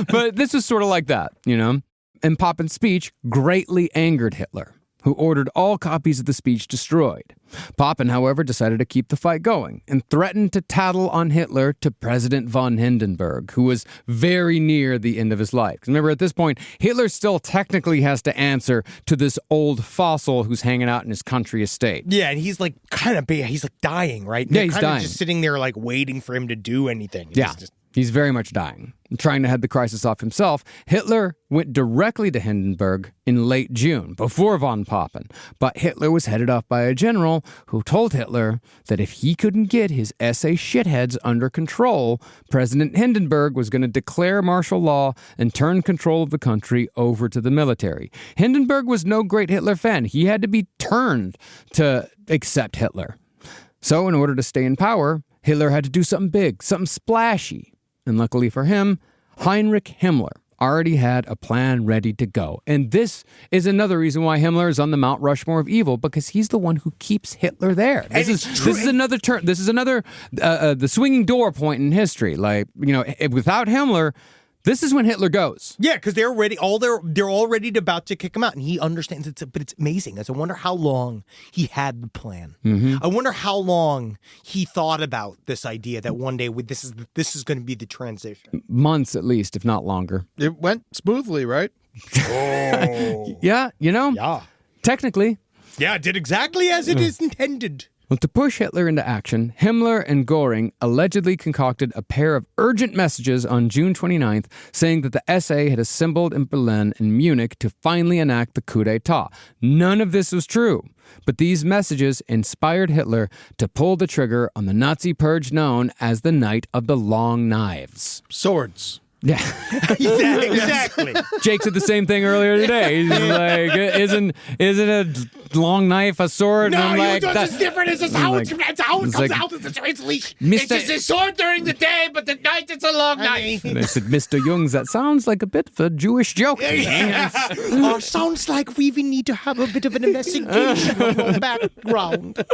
Speaker 5: But this is sort of like that, you know? And Papen's speech greatly angered Hitler, who ordered all copies of the speech destroyed. Papen, however, decided to keep the fight going and threatened to tattle on Hitler to President von Hindenburg, who was very near the end of his life. 'Cause remember, at this point, Hitler still technically has to answer to this old fossil who's hanging out in his country estate.
Speaker 6: Yeah, and he's like kind of bad. He's like dying, right? And
Speaker 5: Yeah,
Speaker 6: they're
Speaker 5: he's
Speaker 6: kinda
Speaker 5: dying.
Speaker 6: just sitting there like waiting for him to do anything.
Speaker 5: Yeah, he's very much dying. Trying to head the crisis off himself, Hitler went directly to Hindenburg in late June, before von Papen. But Hitler was headed off by a general who told Hitler that if he couldn't get his SA shitheads under control, President Hindenburg was going to declare martial law and turn control of the country over to the military. Hindenburg was no great Hitler fan. He had to be turned to accept Hitler. So in order to stay in power, Hitler had to do something big, something splashy. And luckily for him, Heinrich Himmler, already had a plan ready to go. And this is another reason why Himmler is on the Mount Rushmore of evil, because he's the one who keeps Hitler there. This is another turn. This is another the swinging door point in history. Like, without Himmler, this is when Hitler goes.
Speaker 6: Yeah, because they're already about to kick him out, and he understands it. But it's amazing. I wonder how long he had the plan.
Speaker 5: Mm-hmm.
Speaker 6: I wonder how long he thought about this idea that one day this is going to be the transition.
Speaker 5: Months at least, if not longer.
Speaker 4: It went smoothly, right?
Speaker 5: Yeah,
Speaker 6: Yeah,
Speaker 5: technically.
Speaker 6: yeah, it did exactly as it is intended.
Speaker 5: Well, to push Hitler into action, Himmler and Göring allegedly concocted a pair of urgent messages on June 29th saying that the SA had assembled in Berlin and Munich to finally enact the coup d'etat. None of this was true, but these messages inspired Hitler to pull the trigger on the Nazi purge known as the Night of the Long Knives.
Speaker 4: Swords.
Speaker 5: Yeah.
Speaker 6: Yeah, exactly.
Speaker 5: Jake said the same thing earlier today. He's like, isn't a long knife a sword?
Speaker 2: No,
Speaker 5: and I'm like,
Speaker 2: it's different. It's just how
Speaker 5: like-
Speaker 2: it's how it
Speaker 5: it's
Speaker 2: comes
Speaker 5: like-
Speaker 2: out. It's translation.
Speaker 5: Mr.
Speaker 2: It's just a sword during the day, but at night it's a long knife.
Speaker 5: And I said, Mr. Jungs, that sounds like a bit of a Jewish joke.
Speaker 6: Sounds like we even need to have a bit of an investigation of your background.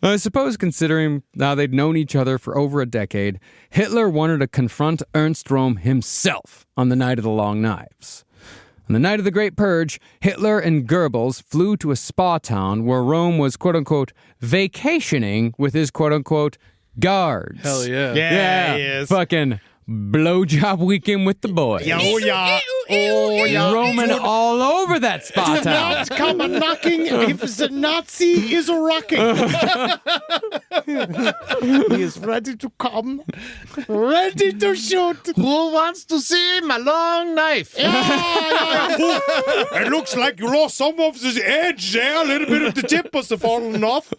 Speaker 5: I suppose considering now they'd known each other for over a decade, Hitler wanted to confront Ernst Röhm himself on the night of the Long Knives. On the night of the Great Purge, Hitler and Goebbels flew to a spa town where Röhm was, quote-unquote, vacationing with his, quote-unquote, guards.
Speaker 4: Hell yeah.
Speaker 6: Yeah, he is.
Speaker 5: Fucking blowjob weekend with the boys.
Speaker 6: Oh, yeah. Oh, yeah.
Speaker 5: Roaming all over that spa
Speaker 6: Do
Speaker 5: town.
Speaker 6: not come a knocking if the Nazi is rocking. He is ready to come, ready to shoot.
Speaker 4: Who wants to see my long knife?
Speaker 6: It looks like you lost some of the edge there. A little bit of the tip must have fallen off.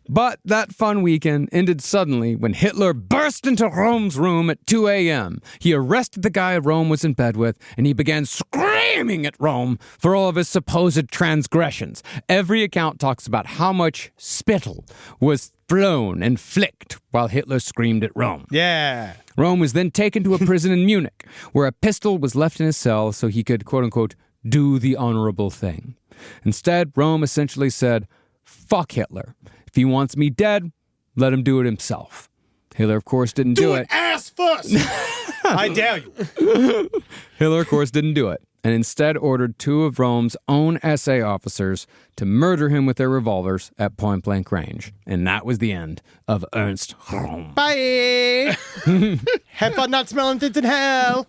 Speaker 5: But that fun weekend ended suddenly when Hitler burst into Röhm's room at 2 a.m. He arrested the guy Röhm was in bed with, and he began screaming at Röhm for all of his supposed transgressions. Every account talks about how much spittle was flown and flicked while Hitler screamed at Röhm.
Speaker 6: Yeah.
Speaker 5: Röhm was then taken to a prison in Munich, where a pistol was left in his cell so he could, quote-unquote, do the honorable thing. Instead, Röhm essentially said, fuck Hitler. If he wants me dead, let him do it himself. Hitler, of course, didn't do it.
Speaker 6: Ass first. I dare you.
Speaker 5: Hitler, of course, didn't do it, and instead ordered two of Röhm's own SA officers to murder him with their revolvers at point-blank range. And that was the end of Ernst Röhm.
Speaker 6: Bye. Have fun not smelling things in hell.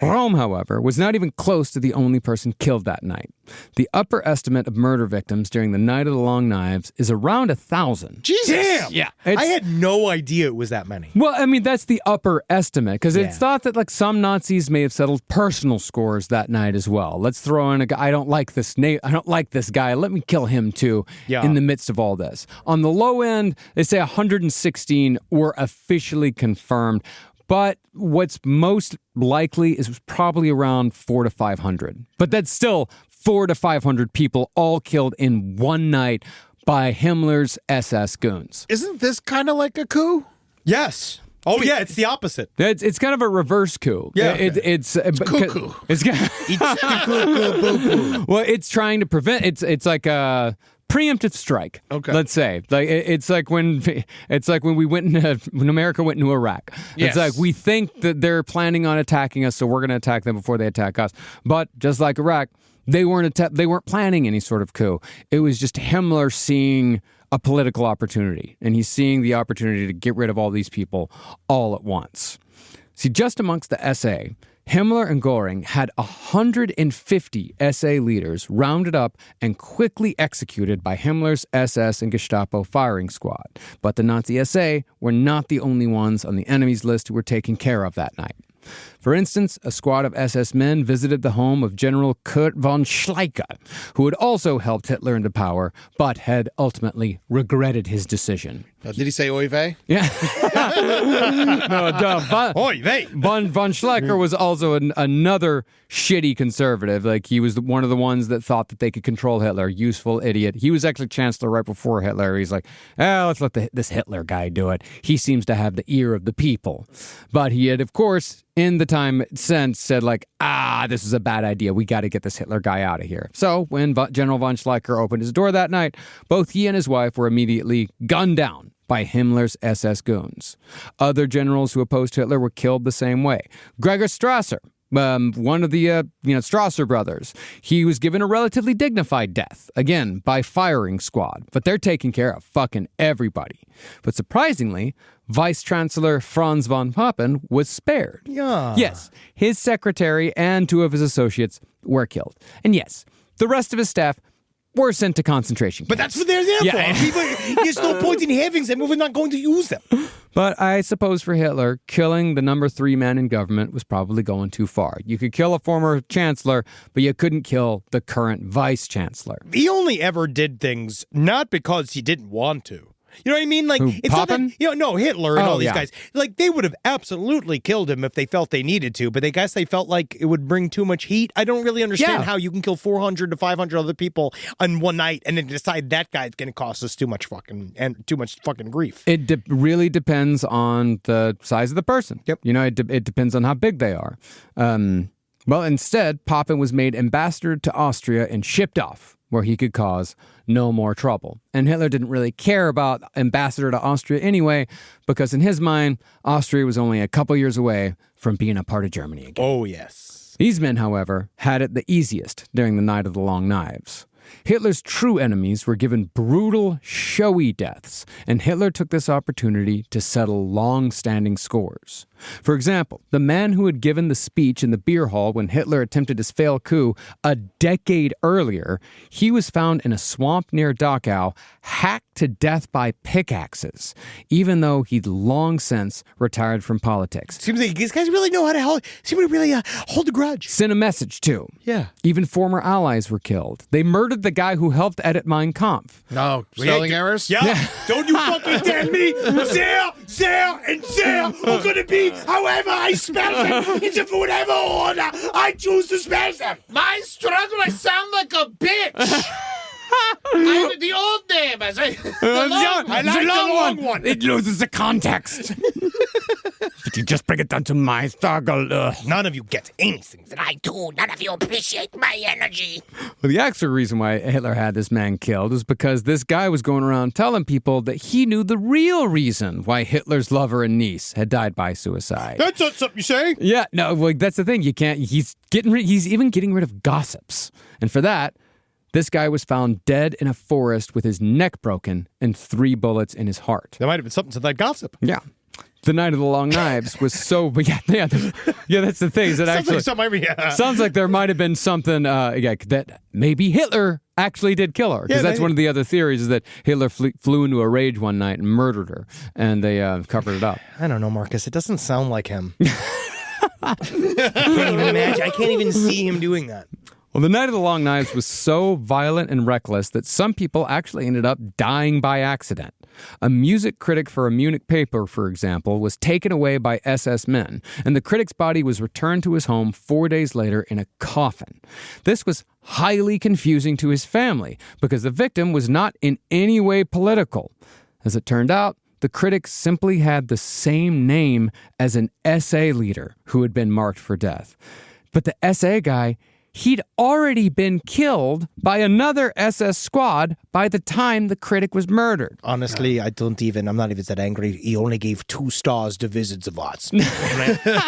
Speaker 5: Röhm, however, was not even close to the only person killed that night. The upper estimate of murder victims during the Night of the Long Knives is around 1,000.
Speaker 6: Jesus. Damn.
Speaker 5: Yeah.
Speaker 6: I had no idea it was that many.
Speaker 5: Well, I mean, that's the upper estimate, because it's thought that like some Nazis may have settled personal scores that night as well. Let's throw in a guy, I don't like this guy, let me kill him too, in the midst of all this. On the low end, they say 116 were officially confirmed. But what's most likely is probably around 400 to 500. But that's still 400 to 500 people all killed in one night by Himmler's SS goons.
Speaker 4: Isn't this kind of like a coup?
Speaker 6: Yes. Oh, yeah, it's the opposite.
Speaker 5: It's kind of a reverse coup.
Speaker 6: Yeah,
Speaker 5: it's
Speaker 4: cuckoo.
Speaker 5: Well, it's trying to prevent. It's like a preemptive strike.
Speaker 4: Okay.
Speaker 5: Let's say like it's like when we went when America went into Iraq.
Speaker 4: Yes.
Speaker 5: It's like we think that they're planning on attacking us, so we're going to attack them before they attack us. But just like Iraq, they weren't planning any sort of coup. It was just Himmler seeing a political opportunity, and he's seeing the opportunity to get rid of all these people all at once. See, just amongst the SA, Himmler and Göring had 150 SA leaders rounded up and quickly executed by Himmler's SS and Gestapo firing squad. But the Nazi SA were not the only ones on the enemy's list who were taken care of that night. For instance, a squad of SS men visited the home of General Kurt von Schleicher, who had also helped Hitler into power, but had ultimately regretted his decision.
Speaker 4: Did he say oy vey?
Speaker 5: Yeah.
Speaker 6: Oy vey.
Speaker 5: Von Schleicher was also another shitty conservative. Like, he was one of the ones that thought that they could control Hitler. Useful idiot. He was actually chancellor right before Hitler. He's like, let's let this Hitler guy do it. He seems to have the ear of the people. But he had, of course, in the sometime since said like, this is a bad idea. We got to get this Hitler guy out of here. So when General von Schleicher opened his door that night, both he and his wife were immediately gunned down by Himmler's SS goons. Other generals who opposed Hitler were killed the same way. Gregor Strasser, one of the Strasser brothers, he was given a relatively dignified death, again, by firing squad. But they're taking care of fucking everybody. But surprisingly, Vice Chancellor Franz von Papen was spared.
Speaker 6: Yeah.
Speaker 5: Yes, his secretary and 2 of his associates were killed. And yes, the rest of his staff were sent to concentration camps.
Speaker 6: But that's what they're there for. People, there's no point in having them if we're not going to use them.
Speaker 5: But I suppose for Hitler, killing the number 3 man in government was probably going too far. You could kill a former chancellor, but you couldn't kill the current vice chancellor.
Speaker 6: He only ever did things not because he didn't want to. You know what I mean? Like,
Speaker 5: Who,
Speaker 6: it's not
Speaker 5: Papen?
Speaker 6: that, no, Hitler and all these
Speaker 5: yeah.
Speaker 6: guys. Like, they would have absolutely killed him if they felt they needed to, but I guess they felt like it would bring too much heat. I don't really understand how you can kill 400 to 500 other people on one night and then decide that guy's going to cost us too much fucking grief.
Speaker 5: It really depends on the size of the person.
Speaker 6: Yep.
Speaker 5: It depends on how big they are. Well, instead, Papen was made ambassador to Austria and shipped off, where he could cause no more trouble. And Hitler didn't really care about ambassador to Austria anyway, because in his mind, Austria was only a couple years away from being a part of Germany again.
Speaker 6: Oh, yes.
Speaker 5: These men, however, had it the easiest during the Night of the Long Knives. Hitler's true enemies were given brutal, showy deaths, and Hitler took this opportunity to settle long-standing scores. For example, the man who had given the speech in the beer hall when Hitler attempted his failed coup a decade earlier, he was found in a swamp near Dachau, hacked to death by pickaxes, even though he'd long since retired from politics.
Speaker 6: Seems like these guys really know how to hold a grudge.
Speaker 5: Sent a message, too.
Speaker 6: Yeah.
Speaker 5: Even former allies were killed. They murdered the guy who helped edit Mein Kampf.
Speaker 4: No, spelling errors?
Speaker 6: Yeah. Don't you fucking tell me there, and there are going to be however I spell them. It's in whatever order I choose to spell them.
Speaker 2: My struggle, I sound like a bitch. The old name, I say.
Speaker 6: I like the long one.
Speaker 5: It loses the context. But you just bring it down to my struggle.
Speaker 6: None of you get anything.
Speaker 2: I do. None of you appreciate my energy.
Speaker 5: Well, the actual reason why Hitler had this man killed was because this guy was going around telling people that he knew the real reason why Hitler's lover and niece had died by suicide.
Speaker 6: That's not something you say.
Speaker 5: Yeah, no, well, that's the thing. You can't. He's even getting rid of gossips, and for that, this guy was found dead in a forest with his neck broken and 3 bullets in his heart.
Speaker 6: There might have been something to that gossip.
Speaker 5: Yeah. The Night of the Long Knives was so... But yeah, that's the thing. That actually sounds like there might have been something that maybe Hitler actually did kill her. Because that's one of the other theories is that Hitler flew into a rage one night and murdered her. And they covered it up.
Speaker 6: I don't know, Marcus. It doesn't sound like him. I can't even imagine. I can't even see him doing that.
Speaker 5: Well, the Night of the Long Knives was so violent and reckless that some people actually ended up dying by accident. A music critic for a Munich paper, for example, was taken away by SS men, and the critic's body was returned to his home 4 days later in a coffin. This was highly confusing to his family because the victim was not in any way political. As it turned out, the critic simply had the same name as an SA leader who had been marked for death. But the SA guy, he'd already been killed by another SS squad by the time the critic was murdered.
Speaker 6: Honestly, I'm not even that angry. He only gave 2 stars to Wizards of Oz. He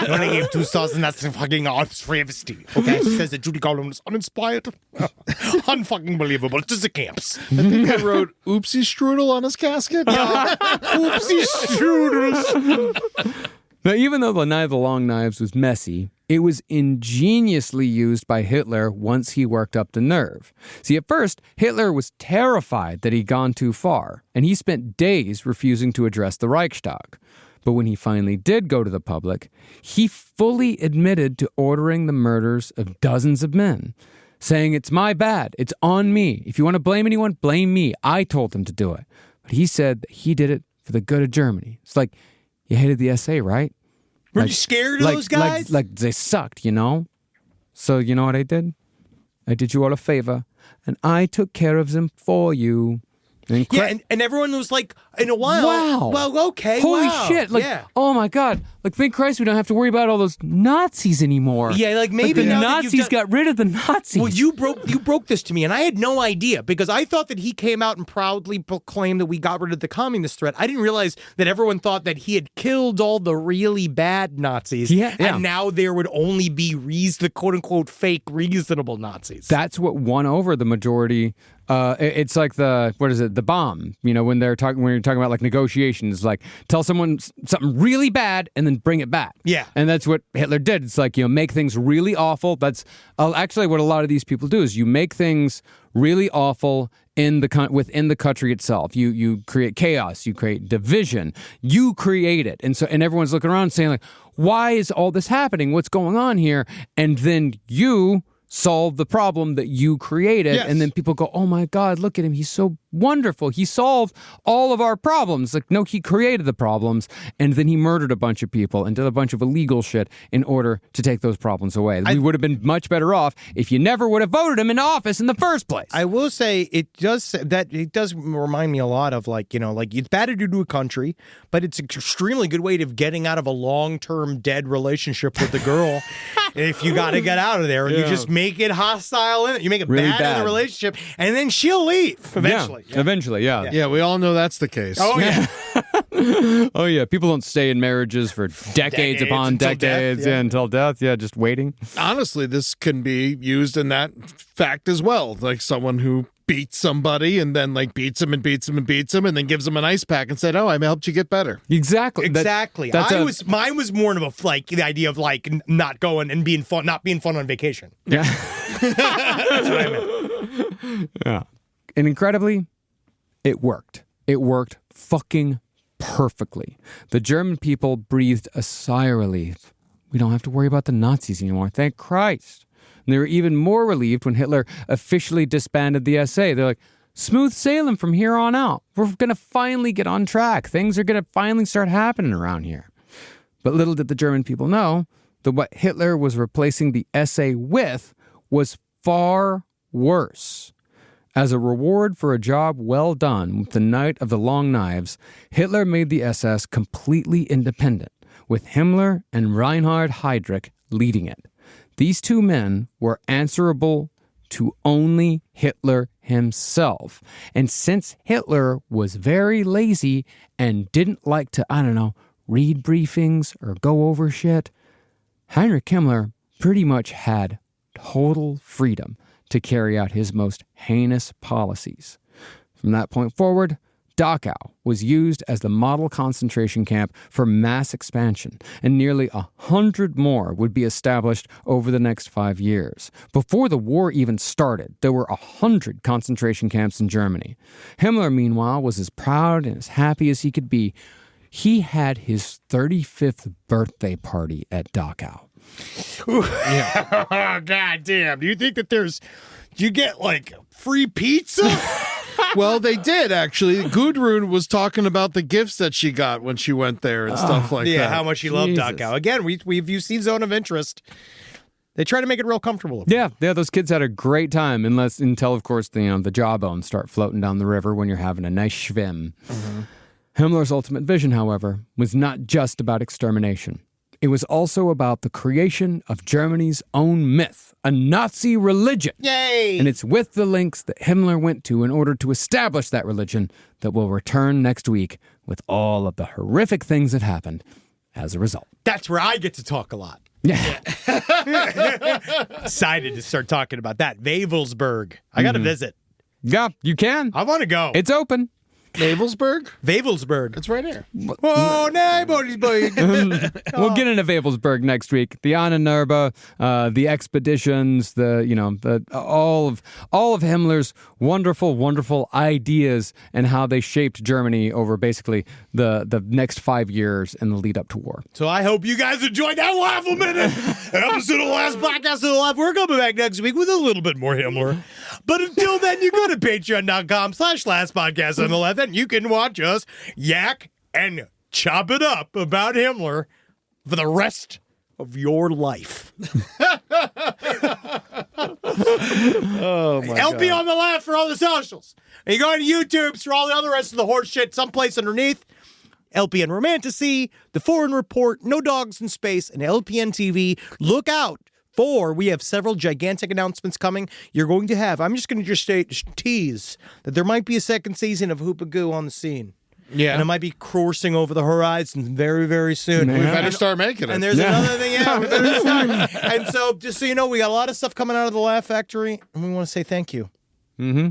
Speaker 6: only gave 2 stars, and that's a fucking Oz travesty. Okay? He says that Judy Garland was uninspired. Unfucking believable. Just the camps.
Speaker 4: I think I wrote Oopsie Strudel on his casket.
Speaker 6: Oopsie strudels.
Speaker 5: Now, even though the Night of the Long Knives was messy, it was ingeniously used by Hitler once he worked up the nerve. See, at first, Hitler was terrified that he'd gone too far, and he spent days refusing to address the Reichstag. But when he finally did go to the public, he fully admitted to ordering the murders of dozens of men, saying, "It's my bad. It's on me. If you want to blame anyone, blame me. I told them to do it." But he said that he did it for the good of Germany. It's like, you hated the SA, right?
Speaker 6: Were you scared of those guys?
Speaker 5: Like they sucked, you know? So you know what I did? I did you all a favor, and I took care of them for you.
Speaker 6: Yeah, and everyone was like, in a while,
Speaker 5: Wow.
Speaker 6: well, okay,
Speaker 5: Holy
Speaker 6: wow.
Speaker 5: shit. Like,
Speaker 6: yeah.
Speaker 5: oh my God. Like, thank Christ we don't have to worry about all those Nazis anymore.
Speaker 6: Yeah, like maybe
Speaker 5: the
Speaker 6: now that you've
Speaker 5: Nazis
Speaker 6: done-
Speaker 5: got rid of the Nazis.
Speaker 6: Well, you broke this to me, and I had no idea because I thought that he came out and proudly proclaimed that we got rid of the communist threat. I didn't realize that everyone thought that he had killed all the really bad Nazis, and now there would only be the quote-unquote fake reasonable Nazis.
Speaker 5: That's what won over the majority. It's like the bomb, when you're talking about like negotiations, like tell someone something really bad and then bring it back.
Speaker 6: Yeah.
Speaker 5: And that's what Hitler did. It's like, make things really awful. That's actually what a lot of these people do is you make things really awful within the country itself. You create chaos, you create division, you create it. And everyone's looking around saying like, why is all this happening? What's going on here? And then you solve the problem that you created.
Speaker 6: Yes.
Speaker 5: And then people go, oh my God, look at him. He's so wonderful. He solved all of our problems. Like, no, he created the problems. And then he murdered a bunch of people and did a bunch of illegal shit in order to take those problems away. We would have been much better off if you never would have voted him into office in the first place.
Speaker 6: I will say it does remind me a lot of like it's bad to do to a country, but it's an extremely good way of getting out of a long-term dead relationship with the girl. If you got to get out of there and you just make it hostile, you make it
Speaker 5: Really
Speaker 6: bad in
Speaker 5: bad.
Speaker 6: the relationship, and then she'll leave eventually.
Speaker 5: Yeah. Eventually, yeah.
Speaker 4: Yeah, we all know that's the case.
Speaker 6: Oh yeah.
Speaker 5: Oh, yeah. People don't stay in marriages for decades upon
Speaker 6: until death,
Speaker 5: decades until death. Yeah, just waiting.
Speaker 4: Honestly, this can be used in that fact as well. Like someone who beats somebody and then like beats him and beats him and beats him and then gives him an ice pack and said, "Oh, I helped you get better."
Speaker 5: Exactly.
Speaker 6: Exactly. Mine was more of a like the idea of like not going and not being fun on vacation.
Speaker 5: Yeah.
Speaker 6: That's what I meant.
Speaker 5: Yeah. And incredibly, it worked. It worked fucking perfectly. The German people breathed a sigh of relief. We don't have to worry about the Nazis anymore. Thank Christ. And they were even more relieved when Hitler officially disbanded the SA. They're like, smooth sailing from here on out. We're going to finally get on track. Things are going to finally start happening around here. But little did the German people know that what Hitler was replacing the SA with was far worse. As a reward for a job well done with the Night of the Long Knives, Hitler made the SS completely independent, with Himmler and Reinhard Heydrich leading it. These two men were answerable to only Hitler himself. And since Hitler was very lazy and didn't like to, read briefings or go over shit, Heinrich Himmler pretty much had total freedom to carry out his most heinous policies. From that point forward, Dachau was used as the model concentration camp for mass expansion, and nearly 100 more would be established over the next 5 years. Before the war even started, there were 100 concentration camps in Germany. Himmler, meanwhile, was as proud and as happy as he could be. He had his 35th birthday party at Dachau.
Speaker 6: Oh, God damn. Do you think that do you get like free pizza?
Speaker 4: Well, they did actually. Gudrun was talking about the gifts that she got when she went there and stuff like
Speaker 6: Yeah,
Speaker 4: that.
Speaker 6: how much she loved
Speaker 5: Jesus.
Speaker 6: Dachau. Again, you've seen Zone of Interest. They try to make it real comfortable.
Speaker 5: Yeah, those kids had a great time, until, of course, the jawbones start floating down the river when you're having a nice schwim. Mm-hmm. Himmler's ultimate vision, however, was not just about extermination. It was also about the creation of Germany's own myth, a Nazi religion.
Speaker 6: Yay!
Speaker 5: And it's with the links that Himmler went to in order to establish that religion that we'll return next week with all of the horrific things that happened as a result.
Speaker 6: That's where I get to talk a lot.
Speaker 5: Yeah.
Speaker 6: Excited to start talking about that. Wavelsburg. I got to visit.
Speaker 5: Yeah, you can.
Speaker 6: I want to go.
Speaker 5: It's open.
Speaker 4: Wavelsburg?
Speaker 6: Wavelsburg.
Speaker 4: It's right here.
Speaker 6: Oh, Wavelsburg.
Speaker 5: We'll get into Wavelsburg next week. The Annenarbe, the expeditions, all of Himmler's wonderful ideas and how they shaped Germany over basically the next 5 years in the lead up to war.
Speaker 6: So I hope you guys enjoyed that Waffle Minute. Episode of the last podcast of the life. We're coming back next week with a little bit more Himmler. But until then, you go to patreon.com/lastpodcast on the left, and you can watch us yak and chop it up about Himmler for the rest of your life.
Speaker 4: Oh my
Speaker 6: LP
Speaker 4: God.
Speaker 6: on the left for all the socials. And you go on YouTube for all the other rest of the horse shit someplace underneath. LPN Romantasy, The Foreign Report, No Dogs in Space, and LPN TV. Look out for, we have several gigantic announcements coming. You're going to have, I'm just going to tease that there might be a second season of Hoopagoo on the scene.
Speaker 4: Yeah.
Speaker 6: And it might be coursing over the horizon very, very soon.
Speaker 4: We better start making it.
Speaker 6: And there's another thing, we better start. And so, just so you know, we got a lot of stuff coming out of the Laugh Factory, and we want to say thank you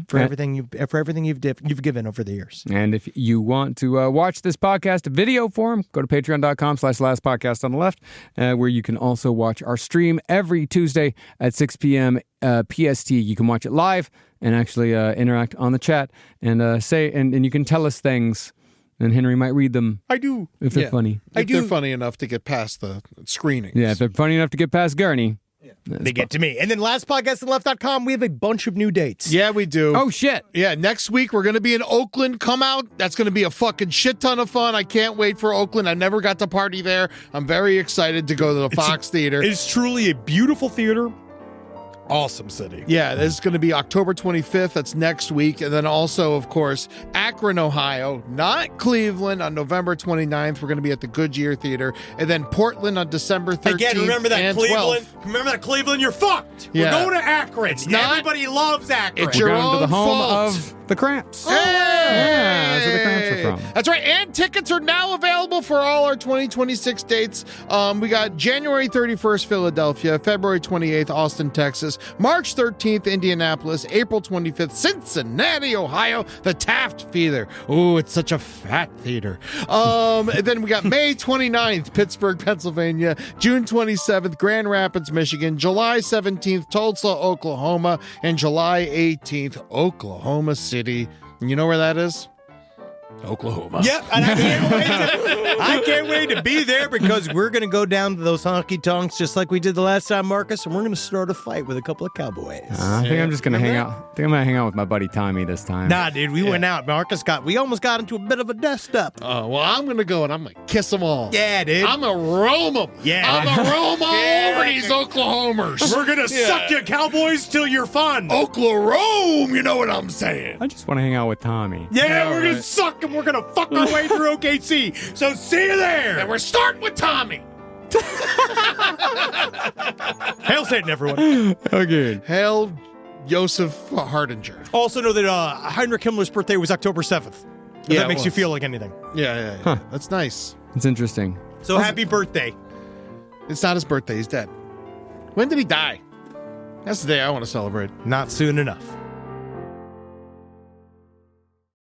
Speaker 6: for everything you've given over the years.
Speaker 5: And if you want to watch this podcast in video form, go to patreon.com/lastpodcast on the left, where you can also watch our stream every Tuesday at 6 p.m. PST. You can watch it live and actually interact on the chat and say, and you can tell us things, and Henry might read them.
Speaker 6: I do.
Speaker 5: If they're funny.
Speaker 4: If they're funny enough to get past the screenings.
Speaker 5: Yeah, if they're funny enough to get past Gurney.
Speaker 6: They get to me. And then lastpodcastonleft.com, we have a bunch of new dates.
Speaker 4: Yeah, we do.
Speaker 5: Oh, shit.
Speaker 4: Yeah, next week we're going to be in Oakland. Come out. That's going to be a fucking shit ton of fun. I can't wait for Oakland. I never got to party there. I'm very excited to go to the Fox Theater.
Speaker 6: It's truly a beautiful theater. Awesome city.
Speaker 4: Yeah, this is going to be October 25th. That's next week. And then also, of course, Akron, Ohio, not Cleveland, on November 29th. We're going to be at the Goodyear Theater. And then Portland on December 13th.
Speaker 6: Again, remember that
Speaker 4: and
Speaker 6: Cleveland?
Speaker 4: 12th.
Speaker 6: Remember that Cleveland? You're fucked.
Speaker 4: Yeah.
Speaker 6: We're going to Akron.
Speaker 4: not-
Speaker 6: Everybody loves Akron.
Speaker 4: It's
Speaker 5: We're
Speaker 4: your
Speaker 5: going to the
Speaker 4: own
Speaker 5: home
Speaker 4: fault.
Speaker 5: of the Cramps.
Speaker 4: Hey!
Speaker 5: Yeah, that's where the Cramps are from.
Speaker 4: That's right. And tickets are now available for all our 2026 dates. We got January 31st, Philadelphia, February 28th, Austin, Texas, March 13th, Indianapolis, April 25th, Cincinnati, Ohio, the Taft Theater. Ooh, it's such a fat theater. And then we got May 29th, Pittsburgh, Pennsylvania, June 27th, Grand Rapids, Michigan, July 17th, Tulsa, Oklahoma, and July 18th, Oklahoma City. And you know where that is? Oklahoma.
Speaker 6: Yep, and I can't wait to be there because we're going to go down to those honky tonks just like we did the last time, Marcus, and we're going to start a fight with a couple of cowboys.
Speaker 5: I think I'm just going to hang out. I think I'm going to hang out with my buddy Tommy this time.
Speaker 6: Nah, dude, we went out. We almost got into a bit of a dust up.
Speaker 4: Oh, well, I'm going to go and I'm going to kiss them all.
Speaker 6: Yeah, dude.
Speaker 4: I'm going to roam them.
Speaker 6: Yeah.
Speaker 4: I'm going to roam all
Speaker 6: Yeah.
Speaker 4: over these Oklahomers.
Speaker 6: We're going to suck you cowboys till you're fun.
Speaker 4: Oklahoma, you know what I'm saying?
Speaker 5: I just want to hang out with Tommy.
Speaker 6: Yeah,
Speaker 4: All
Speaker 6: we're going to
Speaker 4: right.
Speaker 6: suck and we're going to fuck our way through OKC. So see you there.
Speaker 4: And we're starting with Tommy.
Speaker 6: Hail Satan, everyone.
Speaker 5: Oh, good.
Speaker 4: Hail Joseph Hardinger.
Speaker 6: Also know that Heinrich Himmler's birthday was October 7th. If
Speaker 4: Yeah,
Speaker 6: that
Speaker 4: it
Speaker 6: makes you
Speaker 4: was.
Speaker 6: feel like anything.
Speaker 4: Yeah.
Speaker 5: Huh.
Speaker 4: That's nice.
Speaker 5: It's interesting.
Speaker 6: So happy birthday.
Speaker 4: It's not his birthday. He's dead. When did he die? That's the day I want to celebrate.
Speaker 6: Not soon enough.